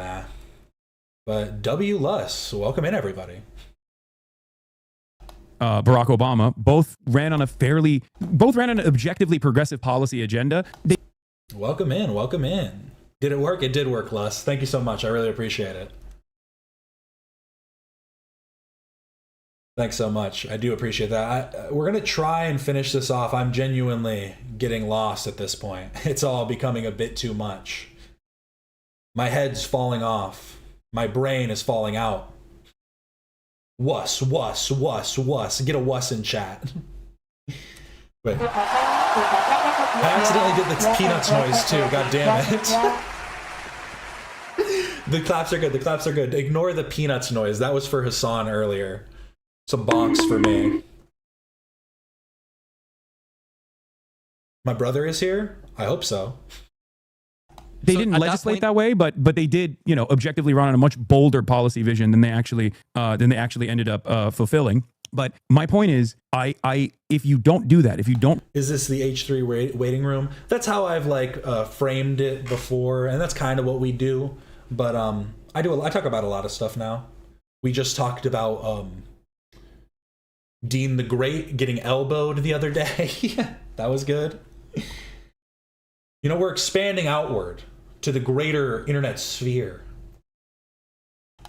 But W Lus, welcome in everybody.
Barack Obama both ran on an objectively progressive policy agenda.
Welcome in. Did it work? It did work, Lus. Thank you so much. I really appreciate it. Thanks so much. I do appreciate that. We're going to try and finish this off. I'm genuinely getting lost at this point. It's all becoming a bit too much. My head's falling off. My brain is falling out. Wuss. Get a wuss in chat. Wait. I accidentally did the peanuts noise too. God damn it. The claps are good. Ignore the peanuts noise. That was for Hasan earlier. Some bonks for me. My brother is here? I hope so.
They didn't legislate that way, but they did, objectively run on a much bolder policy vision than they actually ended up fulfilling. But my point is, if you don't do that, if you don't,
is this the H3 waiting room? That's how I've framed it before, and that's kind of what we do. But I talk about a lot of stuff now. We just talked about Dean the Great getting elbowed the other day. That was good. We're expanding outward to the greater internet sphere.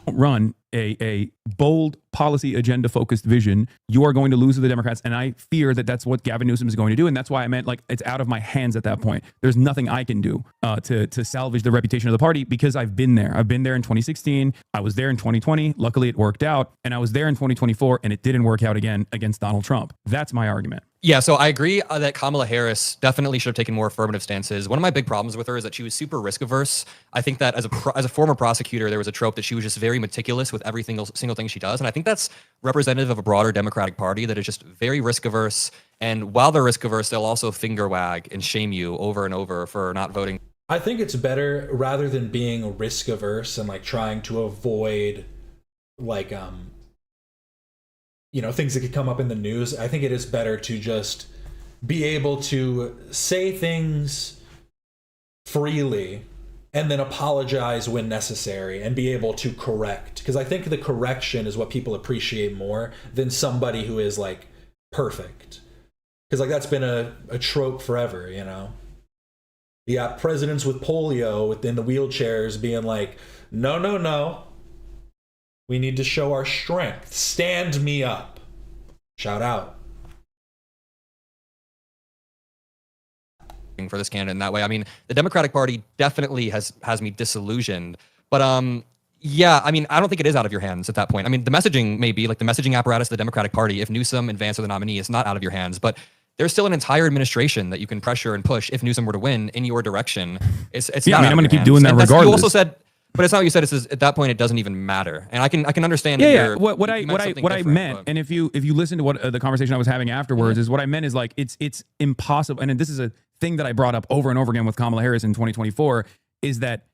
Run a bold policy agenda focused vision, you are going to lose to the Democrats. And I fear that that's what Gavin Newsom is going to do. And that's why I meant it's out of my hands at that point. There's nothing I can do to salvage the reputation of the party, because I've been there. I've been there in 2016. I was there in 2020. Luckily, it worked out. And I was there in 2024, and it didn't work out again against Donald Trump. That's my argument.
Yeah, so I agree that Kamala Harris definitely should have taken more affirmative stances. One of my big problems with her is that she was super risk averse. I think that as a former prosecutor, there was a trope that she was just very meticulous with every single thing she does. And I think that's representative of a broader Democratic Party that is just very risk averse. And while they're risk averse, they'll also finger wag and shame you over and over for not voting.
I think it's better, rather than being risk averse and trying to avoid things that could come up in the news. I think it is better to just be able to say things freely and then apologize when necessary and be able to correct. Because I think the correction is what people appreciate more than somebody who is perfect. Because that's been a trope forever, You got presidents with polio within the wheelchairs being no. We need to show our strength. Stand me up. Shout out.
For this candidate in that way. I mean, the Democratic Party definitely has me disillusioned. But yeah, I mean, I don't think it is out of your hands at that point. I mean, the messaging may be the messaging apparatus of the Democratic Party, if Newsom and Vance are the nominee, is not out of your hands. But there's still an entire administration that you can pressure and push if Newsom were to win in your direction. It's
yeah,
not
I'm going to keep doing that
and
regardless.
You also said, but it's not what you said. It's at that point it doesn't even matter, and I can understand.
Yeah. What I meant, and if you listen to what the conversation I was having afterwards, is what I meant is it's impossible. And this is a thing that I brought up over and over again with Kamala Harris in 2024, is that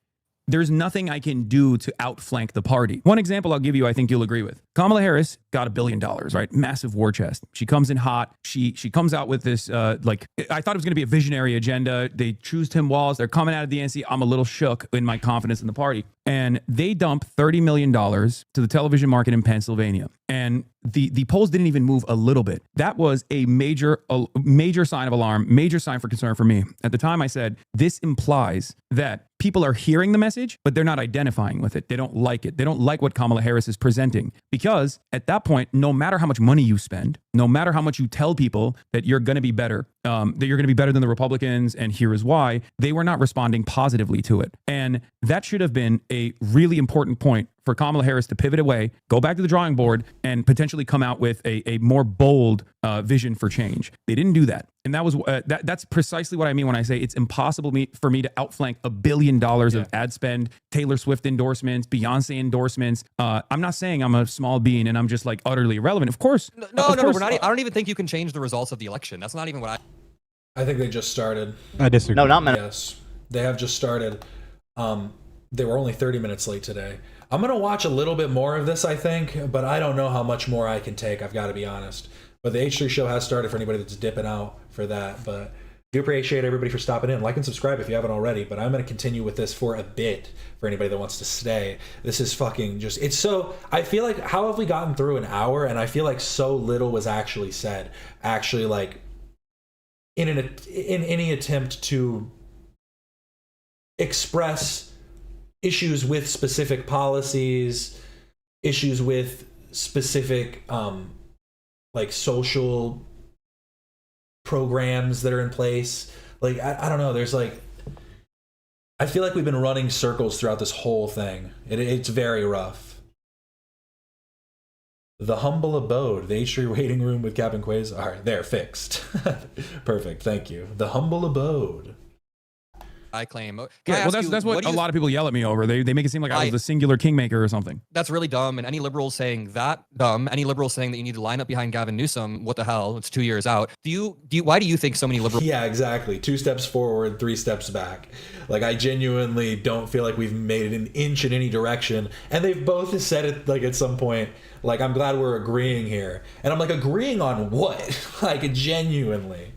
there's nothing I can do to outflank the party. One example I'll give you, I think you'll agree with. Kamala Harris got $1 billion, right? Massive war chest. She comes in hot. She comes out with this, like, I thought it was going to be a visionary agenda. They choose Tim Walz. They're coming out of the NC. I'm a little shook in my confidence in the party. And they dump $30 million to the television market in Pennsylvania. And the polls didn't even move a little bit. That was a major sign of alarm, major sign for concern for me. At the time, I said, this implies that people are hearing the message, but they're not identifying with it. They don't like it. They don't like what Kamala Harris is presenting. Because at that point, no matter how much money you spend, no matter how much you tell people that you're going to be better, that you're going to be better than the Republicans, and here is why, they were not responding positively to it. And that should have been a really important point for Kamala Harris to pivot away, go back to the drawing board, and potentially come out with a more bold vision for change. They didn't do that. And that was that's precisely what I mean when I say it's impossible for me to outflank $1 billion of ad spend, Taylor Swift endorsements, Beyonce endorsements. I'm not saying I'm a small bean and I'm just like utterly irrelevant. Of course.
No, we're not. I don't even think you can change the results of the election. That's not even what
I think they just started.
I disagree.
No, not many.
Yes, they have just started. They were only 30 minutes late today. I'm going to watch a little bit more of this, I think, but I don't know how much more I can take. I've got to be honest. But the H3 show has started for anybody that's dipping out for that. But do appreciate everybody for stopping in. Like and subscribe if you haven't already. But I'm going to continue with this for a bit for anybody that wants to stay. This is fucking just, it's so, I feel like, how have we gotten through an hour? And I feel like so little was actually said. Actually, like, in any attempt to express issues with specific policies, issues with specific like social programs that are in place. Like I don't know, there's like, I feel like we've been running circles throughout this whole thing. It's very rough. The humble abode, the H3 waiting room with Captain Quasar. All right, there, fixed. Perfect, thank you. The humble abode.
I claim.
Yeah, well, that's what a lot of people yell at me over. They make it seem like I was the singular kingmaker or something.
That's really dumb. And any liberals saying that dumb, any liberals saying that you need to line up behind Gavin Newsom, what the hell? It's 2 years out. Why do you think so many liberals?
Yeah, exactly. 2 steps forward, 3 steps back. Like, I genuinely don't feel like we've made it an inch in any direction. And they've both said it, like, at some point, like, I'm glad we're agreeing here. And I'm like, agreeing on what? Like, genuinely.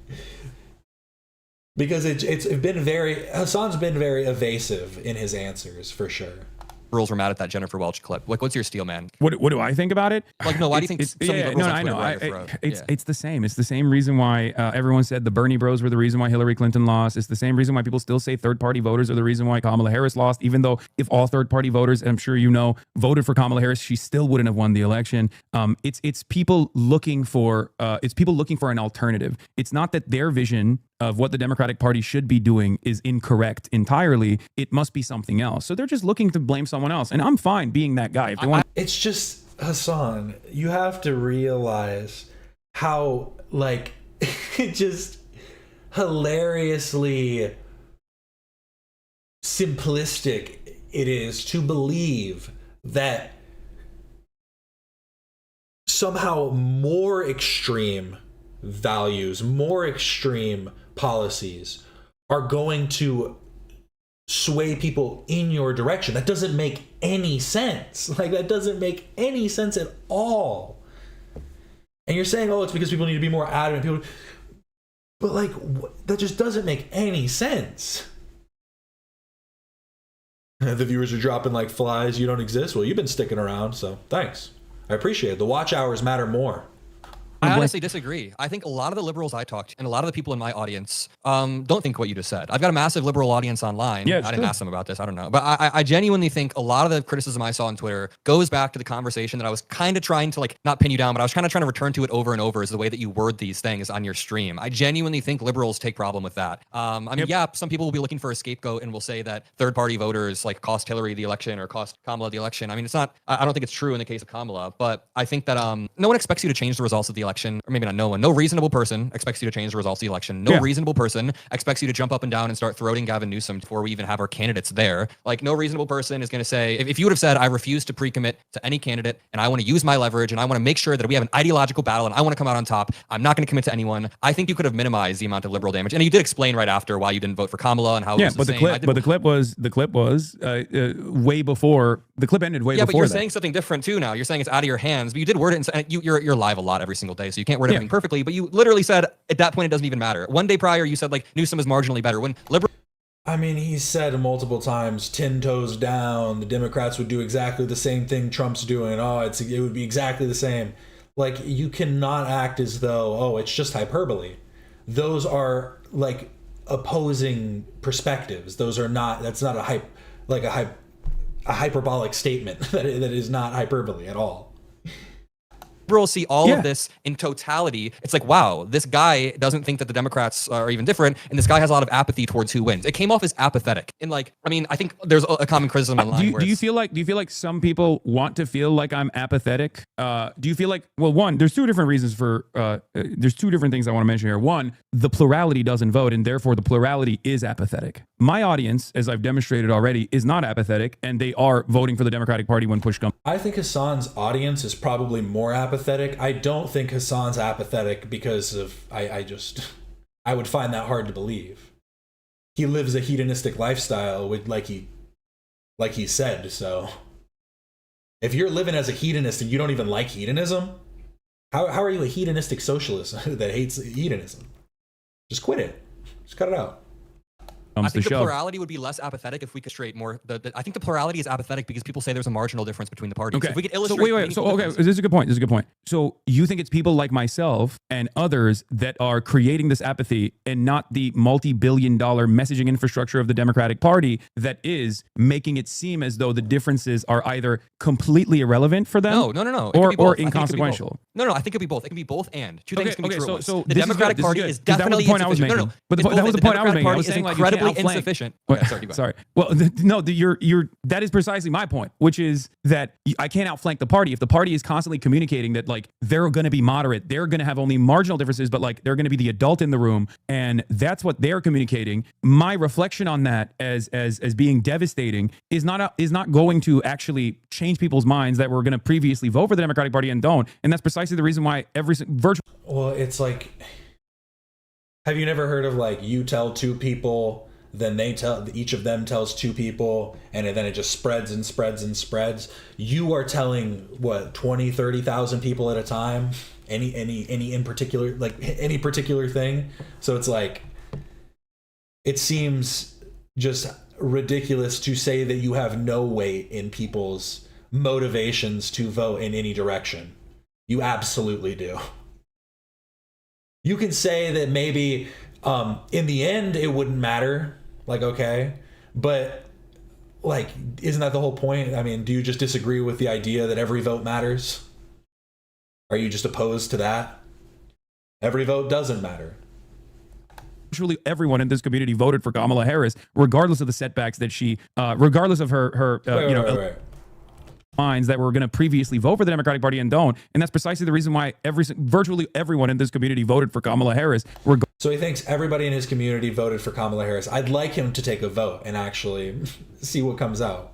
Because it's been Hasan's been very evasive in his answers, for sure.
Liberals were mad at that Jennifer Welch clip. Like, what's your steel, man?
What do I think about it?
Like, no, why do you think so many liberals on Twitter
I
were your throat?
It's the same. It's the same reason why everyone said the Bernie bros were the reason why Hillary Clinton lost. It's the same reason why people still say third-party voters are the reason why Kamala Harris lost, even though if all third-party voters, I'm sure you know, voted for Kamala Harris, she still wouldn't have won the election. It's people looking for an alternative. It's not that their vision of what the Democratic Party should be doing is incorrect entirely. It must be something else. So they're just looking to blame someone else. And I'm fine being that guy. If they want,
it's just, Hasan, you have to realize how, like, just hilariously simplistic it is to believe that somehow more extreme values, more extreme policies are going to sway people in your direction. That doesn't make any sense. Like, that doesn't make any sense at all. And you're saying, oh, it's because people need to be more adamant. But, like, that just doesn't make any sense. The viewers are dropping like flies. You don't exist. Well, you've been sticking around, so thanks. I appreciate it. The watch hours matter more.
I honestly disagree. I think a lot of the liberals I talked to and a lot of the people in my audience don't think what you just said. I've got a massive liberal audience online.
Yeah,
I didn't ask them about this. I don't know. But I genuinely think a lot of the criticism I saw on Twitter goes back to the conversation that I was kind of trying to, like, not pin you down, but I was kind of trying to return to it over and over, is the way that you word these things on your stream. I genuinely think liberals take problem with that. I mean, yeah, some people will be looking for a scapegoat and will say that third-party voters, like, cost Hillary the election or cost Kamala the election. I mean, it's not, I don't think it's true in the case of Kamala, but I think that no one expects you to change the results of the election. election, or maybe not no one, no reasonable person expects you to change the results of the election. No reasonable person expects you to jump up and down and start throating Gavin Newsom before we even have our candidates there. Like, no reasonable person is going to say, if you would have said, I refuse to pre-commit to any candidate and I want to use my leverage and I want to make sure that we have an ideological battle and I want to come out on top, I'm not going to commit to anyone. I think you could have minimized the amount of liberal damage. And you did explain right after why you didn't vote for Kamala and how it was the same.
The clip was way before. The clip ended way before.
Yeah, but you're saying something different too now. You're saying it's out of your hands, but you did word it. And you're live a lot every single day, so you can't word everything perfectly. But you literally said at that point it doesn't even matter. One day prior, you said like Newsom is marginally better. When liberal.
I mean, he said multiple times, 10 toes down, the Democrats would do exactly the same thing Trump's doing. Oh, it would be exactly the same. Like, you cannot act as though, it's just hyperbole. Those are like opposing perspectives. That's not a hyperbolic statement. that is not hyperbole at all.
Liberals see all of this in totality. It's like, wow, this guy doesn't think that the Democrats are even different, and this guy has a lot of apathy towards who wins. It came off as apathetic. And like, I mean, I think there's a common criticism online.
Do you feel like some people want to feel like I'm apathetic? Do you feel like, well, one, there's two different reasons for there's two different things I want to mention here. One, the plurality doesn't vote, and therefore the plurality is apathetic. My audience, as I've demonstrated already, is not apathetic, and they are voting for the Democratic Party when push comes.
I think Hasan's audience is probably more apathetic. I don't think Hasan's apathetic because of I would find that hard to believe. He lives a hedonistic lifestyle with like he said. So if you're living as a hedonist and you don't even like hedonism, how are you a hedonistic socialist that hates hedonism? Just quit it. Just cut it out.
I think the plurality would be less apathetic if we could straight more. I think the plurality is apathetic because people say there's a marginal difference between the parties.
Okay.
So if we could illustrate.
This is a good point. This is a good point. So you think it's people like myself and others that are creating this apathy and not the multi-billion-dollar messaging infrastructure of the Democratic Party that is making it seem as though the differences are either completely irrelevant for them
No.
or inconsequential.
No, I think it'll be both. It can be both and. Two things can be true.
So
the Democratic Party is definitely insufficient. No.
But that was the point I was making. I was
saying
like
incredibly insufficient.
Sorry. Well, that is precisely my point, which is that I can't outflank the party. If the party is constantly communicating that like they're going to be moderate, they're going to have only marginal differences, but like they're going to be the adult in the room, and that's what they're communicating. My reflection on that as being devastating is not going to actually change people's minds that were going to previously vote for the Democratic Party and don't, and that's precisely the reason why
Well, it's like, have you never heard of like you tell two people, then each of them tells two people, and then it just spreads and spreads and spreads. You are telling 20, 30,000 people at a time, any in particular, like any particular thing. So it's like, it seems just ridiculous to say that you have no weight in people's motivations to vote in any direction. You absolutely do. You can say that maybe in the end it wouldn't matter. Like, okay, but like, isn't that the whole point? I mean, do you just disagree with the idea that every vote matters? Are you just opposed to that? Every vote doesn't matter.
Virtually everyone in this community voted for Kamala Harris, regardless of the setbacks that she, regardless of her
Right.
minds that were going to previously vote for the Democratic Party and don't. And that's precisely the reason why virtually everyone in this community voted for Kamala Harris.
So he thinks everybody in his community voted for Kamala Harris. I'd like him to take a vote and actually see what comes out.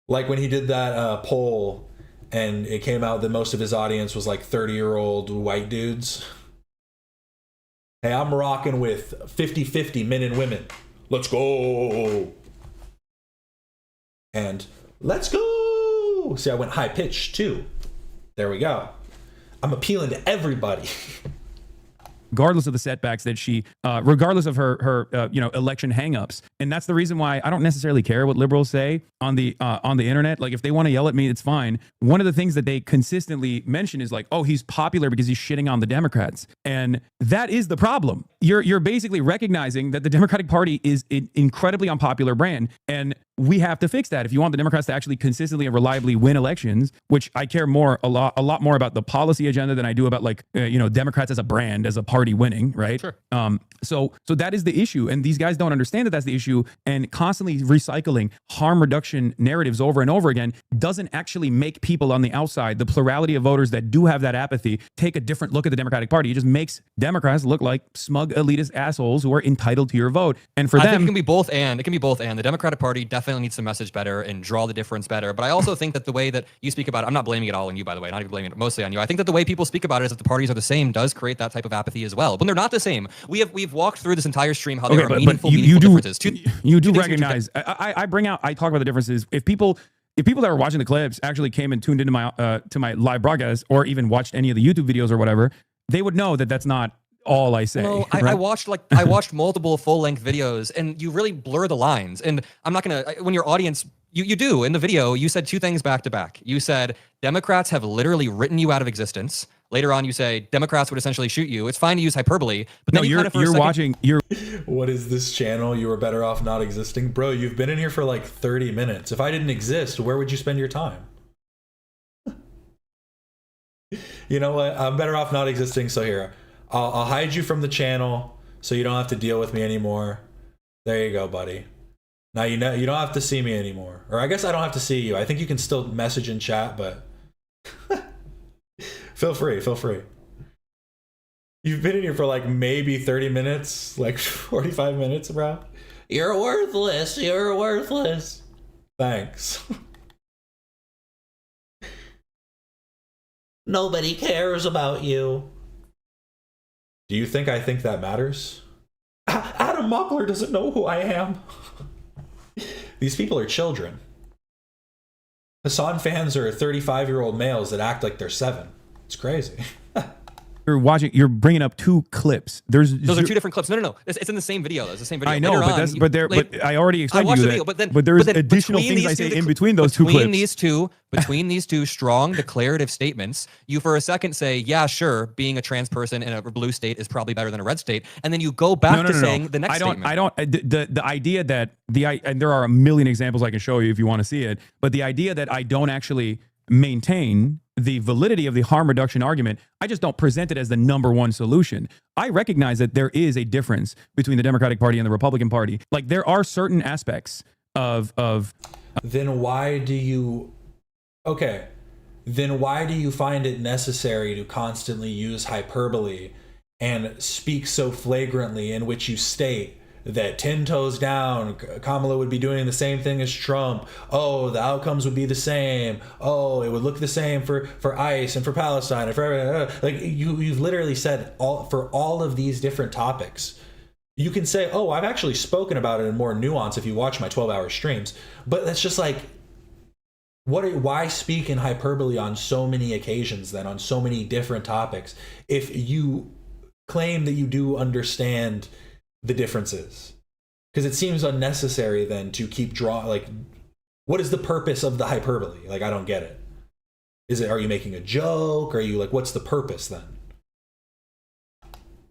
Like when he did that poll and it came out that most of his audience was like 30-year-old white dudes. Hey, I'm rocking with 50-50 men and women. Let's go. And let's go. See, I went high pitched too. There we go. I'm appealing to everybody.
Regardless of the setbacks that she, regardless of her election hangups, and that's the reason why I don't necessarily care what liberals say on the internet. Like, if they want to yell at me, it's fine. One of the things that they consistently mention is like, oh, he's popular because he's shitting on the Democrats, and that is the problem. You're basically recognizing that the Democratic Party is an incredibly unpopular brand, and we have to fix that if you want the Democrats to actually consistently and reliably win elections, which I care a lot more about the policy agenda than I do about Democrats as a brand, as a party. party winning, right?
Sure.
So that is the issue, and these guys don't understand that that's the issue, and constantly recycling harm reduction narratives over and over again doesn't actually make people on the outside, the plurality of voters that do have that apathy, take a different look at the Democratic Party. It just makes Democrats look like smug elitist assholes who are entitled to your vote. And for
I
them,
think it can be both and. It can be both and. The Democratic Party definitely needs to message better and draw the difference better. But I also think that the way that you speak about it, I'm not blaming it all on you, by the way, not even blaming it mostly on you. I think that the way people speak about it is that the parties are the same does create that type of apathy as well. When they're not the same, we've walked through this entire stream how there are meaningful differences.
You do recognize. I talk about the differences. If people that are watching the clips actually came and tuned into my to my live broadcast, or even watched any of the YouTube videos or whatever, they would know that that's not all I say.
No,
right?
I watched multiple full-length videos, and you really blur the lines. And I'm not gonna, when your audience, you do in the video, you said two things back to back. You said Democrats have literally written you out of existence. Later on, you say Democrats would essentially shoot you. It's fine to use hyperbole, but then
What is this channel? You were better off not existing, bro. You've been in here for like 30 minutes. If I didn't exist, where would you spend your time? You know what? I'm better off not existing. So here, I'll hide you from the channel so you don't have to deal with me anymore. There you go, buddy. Now you know you don't have to see me anymore. Or I guess I don't have to see you. I think you can still message in chat, but feel free. You've been in here for like maybe 30 minutes, like 45 minutes, bro. You're worthless. Thanks. Nobody cares about you. Do you think I think that matters? Adam Mockler doesn't know who I am. These people are children. Hasan fans are 35-year-old males that act like they're 7. It's crazy.
You're bringing up two clips. Those
are two different clips. No. It's in the same video. It's the same video.
I know, but I already explained to you that. But there's additional things I say in between those two clips.
Between these two strong declarative statements, you for a second say, yeah, sure, being a trans person in a blue state is probably better than a red state, and then you go back to saying the next statement.
The idea that and there are a million examples I can show you if you want to see it, but the idea that I don't actually maintain the validity of the harm reduction argument, I just don't present it as the number one solution. I recognize that there is a difference between the Democratic Party and the Republican Party. Like, there are certain aspects of
Then why do you find it necessary to constantly use hyperbole and speak so flagrantly, in which you state that 10 toes down, Kamala would be doing the same thing as Trump. Oh, the outcomes would be the same. Oh, it would look the same for ICE and for Palestine and for everything. Like, you've literally said for all of these different topics. You can say, oh, I've actually spoken about it in more nuance if you watch my 12-hour streams. But that's just like, why speak in hyperbole on so many occasions then, on so many different topics, if you claim that you do understand the differences? Because it seems unnecessary then to keep drawing. Like, what is the purpose of the hyperbole? Like, I don't get it. Are you making a joke? Are you like, what's the purpose then?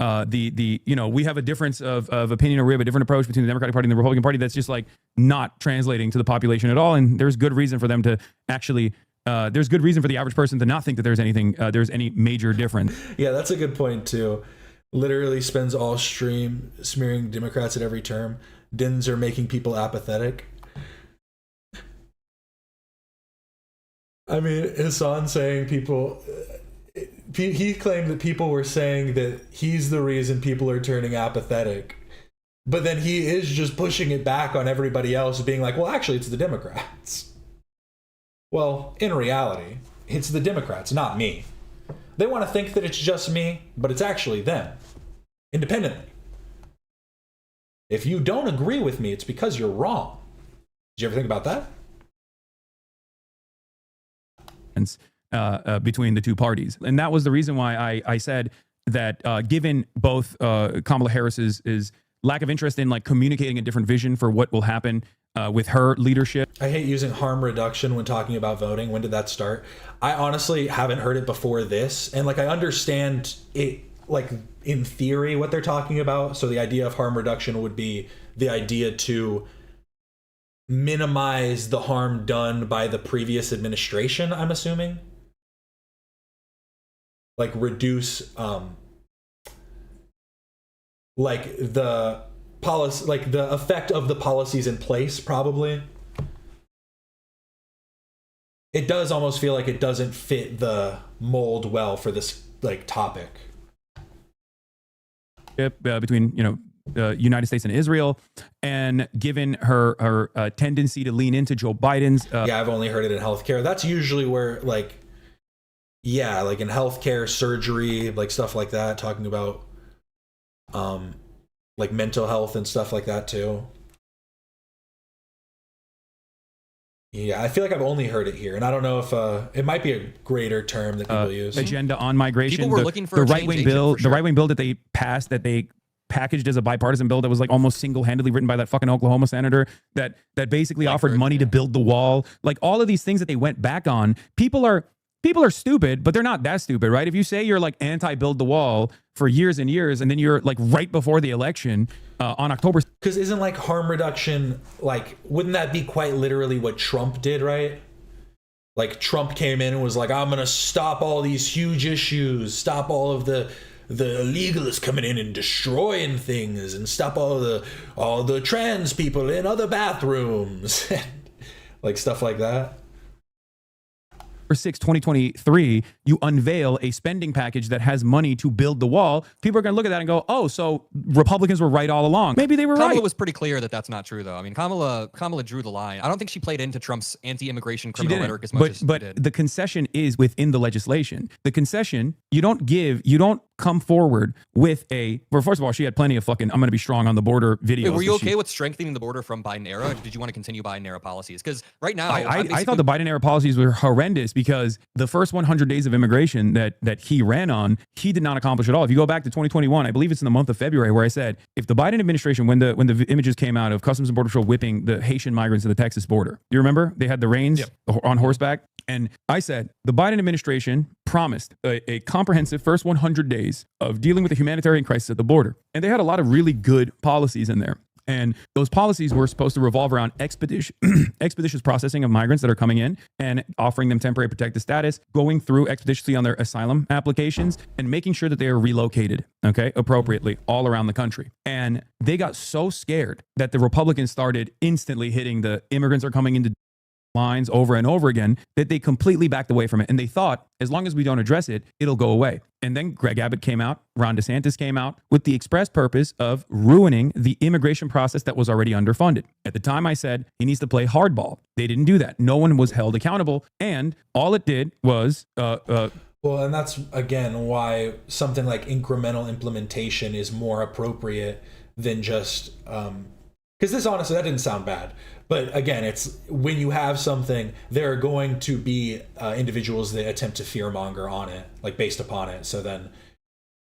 We have a difference of opinion, or we have a different approach between the Democratic Party and the Republican Party that's just like not translating to the population at all. And there's good reason for them to actually there's good reason for the average person to not think that there's any major difference.
Yeah, that's a good point too. Literally spends all stream smearing Democrats at every term. Dins are making people apathetic. I mean, Hasan saying people... He claimed that people were saying that he's the reason people are turning apathetic. But then he is just pushing it back on everybody else, being like, well, actually, it's the Democrats. Well, in reality, it's the Democrats, not me. They want to think that it's just me, but it's actually them, independently. If you don't agree with me, it's because you're wrong. Did you ever think about
that? Between the two parties. And that was the reason why I said that given both Kamala Harris's lack of interest in like communicating a different vision for what will happen with her leadership.
I hate using harm reduction when talking about voting. When did that start? I honestly haven't heard it before this. And like, I understand it, like in theory, what they're talking about. So the idea of harm reduction would be the idea to minimize the harm done by the previous administration, I'm assuming. Like reduce like the policy, like the effect of the policies in place, probably. It does almost feel like it doesn't fit the mold well for this like topic.
Between United States and Israel, and given her tendency to lean into Joe Biden's
yeah, I've only heard it in healthcare. That's usually where like in healthcare, surgery, like stuff like that, talking about like mental health and stuff like that too. Yeah, I feel like I've only heard it here, and I don't know if it might be a greater term that people use.
Agenda on migration.
People were looking for
the
a
right
change
wing
agent,
bill.
for sure.
The right wing bill that they passed, that they packaged as a bipartisan bill that was like almost single handedly written by that fucking Oklahoma senator that basically offered money to build the wall. Like all of these things that they went back on. People are stupid, but they're not that stupid, right? If you say you're like anti-build the wall for years and years, and then you're like right before the election on October.
Because isn't like harm reduction, like, wouldn't that be quite literally what Trump did, right? Like Trump came in and was like, I'm going to stop all these huge issues, stop all of the illegalists coming in and destroying things, and stop all the trans people in other bathrooms, like stuff like that.
6, 2023, you unveil a spending package that has money to build the wall. People are going to look at that and go, oh, so Republicans were right all along. Maybe they were
Kamala
right.
was pretty clear that that's not true, though. I mean, Kamala drew the line. I don't think she played into Trump's anti-immigration criminal rhetoric as much as she did.
But the concession is within the legislation. The concession, you don't come forward with well, first of all, she had plenty of fucking, I'm going to be strong on the border videos.
Wait, were you okay with strengthening the border from Biden era? Or did you want to continue Biden era policies? Because right now,
I thought the Biden era policies were horrendous because the first 100 days of immigration that he ran on, he did not accomplish at all. If you go back to 2021, I believe it's in the month of February, where I said, if the Biden administration, when the images came out of Customs and Border Patrol whipping the Haitian migrants to the Texas border, you remember? They had the reins on horseback. And I said, the Biden administration promised a comprehensive first 100 days of dealing with the humanitarian crisis at the border. And they had a lot of really good policies in there. And those policies were supposed to revolve around expeditious processing of migrants that are coming in and offering them temporary protected status, going through expeditiously on their asylum applications, and making sure that they are relocated, appropriately all around the country. And they got so scared that the Republicans started instantly hitting the immigrants are coming into lines over and over again, that they completely backed away from it. And they thought, as long as we don't address it, it'll go away. And then Greg Abbott came out, Ron DeSantis came out with the express purpose of ruining the immigration process that was already underfunded. At the time I said he needs to play hardball. They didn't do that. No one was held accountable. And all it did was
well, and that's again why something like incremental implementation is more appropriate than just because this, honestly, that didn't sound bad. But again, it's when you have something, there are going to be individuals that attempt to fearmonger on it, like based upon it. So then,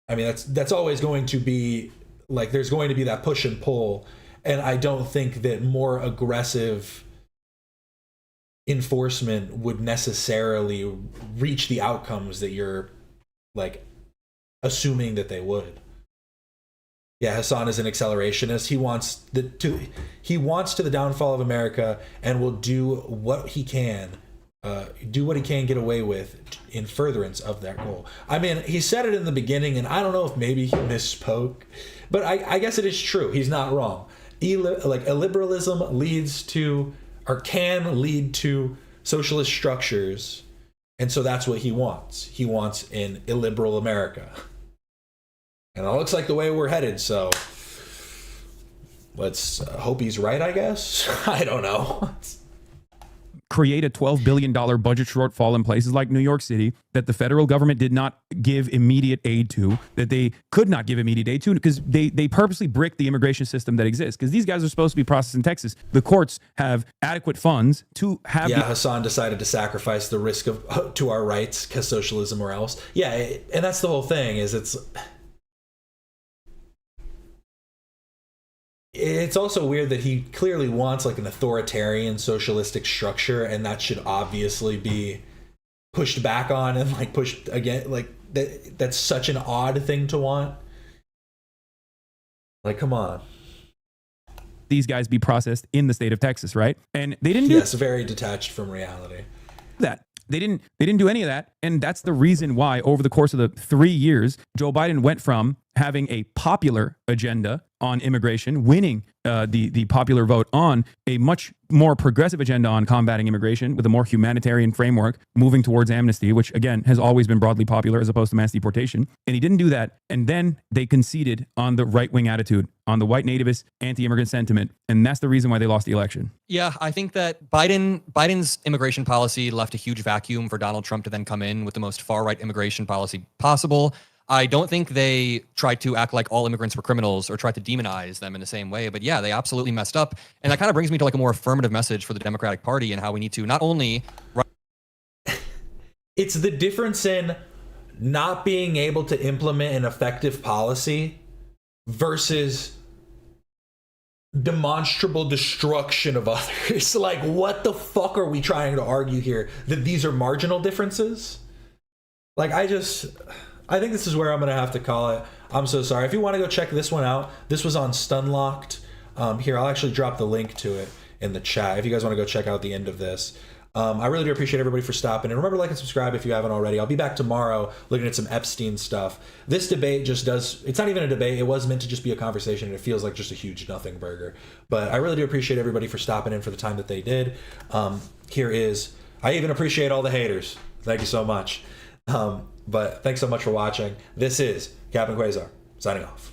I mean, that's always going to be like, there's going to be that push and pull. And I don't think that more aggressive enforcement would necessarily reach the outcomes that you're like assuming that they would. Yeah, Hasan is an accelerationist. He wants to the downfall of America, and will do what he can get away with in furtherance of that goal. I mean, he said it in the beginning, and I don't know if maybe he misspoke, but I guess it is true. He's not wrong. Illiberalism leads to, or can lead to, socialist structures, and so that's what he wants. He wants an illiberal America. And it looks like the way we're headed, so let's hope he's right, I guess. I don't know.
Create a $12 billion budget shortfall in places like New York City that the federal government did not give immediate aid to, that they could not give immediate aid to, because they purposely bricked the immigration system that exists. Because these guys are supposed to be processed in Texas. The courts have adequate funds to have...
Yeah, Hasan decided to sacrifice the risk of to our rights, because socialism or else. Yeah, and that's the whole thing, is it's also weird that he clearly wants like an authoritarian socialistic structure, and that should obviously be pushed back on and like pushed again. Like that's such an odd thing to want. Like, come on.
These guys be processed in the state of Texas, right? And they didn't do
very detached from reality.
That. They didn't do any of that. And that's the reason why over the course of the 3 years, Joe Biden went from having a popular agenda on immigration, winning the popular vote on a much more progressive agenda on combating immigration with a more humanitarian framework, moving towards amnesty, which again has always been broadly popular as opposed to mass deportation. And he didn't do that. And then they conceded on the right-wing attitude, on the white nativist, anti-immigrant sentiment. And that's the reason why they lost the election.
Yeah, I think that Biden's immigration policy left a huge vacuum for Donald Trump to then come in with the most far-right immigration policy possible. I don't think they tried to act like all immigrants were criminals or tried to demonize them in the same way. But yeah, they absolutely messed up. And that kind of brings me to like a more affirmative message for the Democratic Party and how we need to not only...
It's the difference in not being able to implement an effective policy versus demonstrable destruction of others. Like, what the fuck are we trying to argue here? That these are marginal differences? Like, I think this is where I'm going to have to call it. I'm so sorry. If you want to go check this one out, this was on Stunlocked. Here, I'll actually drop the link to it in the chat if you guys want to go check out the end of this. I really do appreciate everybody for stopping. And remember to like and subscribe if you haven't already. I'll be back tomorrow looking at some Epstein stuff. This debate just does... It's not even a debate. It was meant to just be a conversation, and it feels like just a huge nothing burger. But I really do appreciate everybody for stopping in for the time that they did. Here is... I even appreciate all the haters. Thank you so much. But thanks so much for watching. This is Captain Quasar, signing off.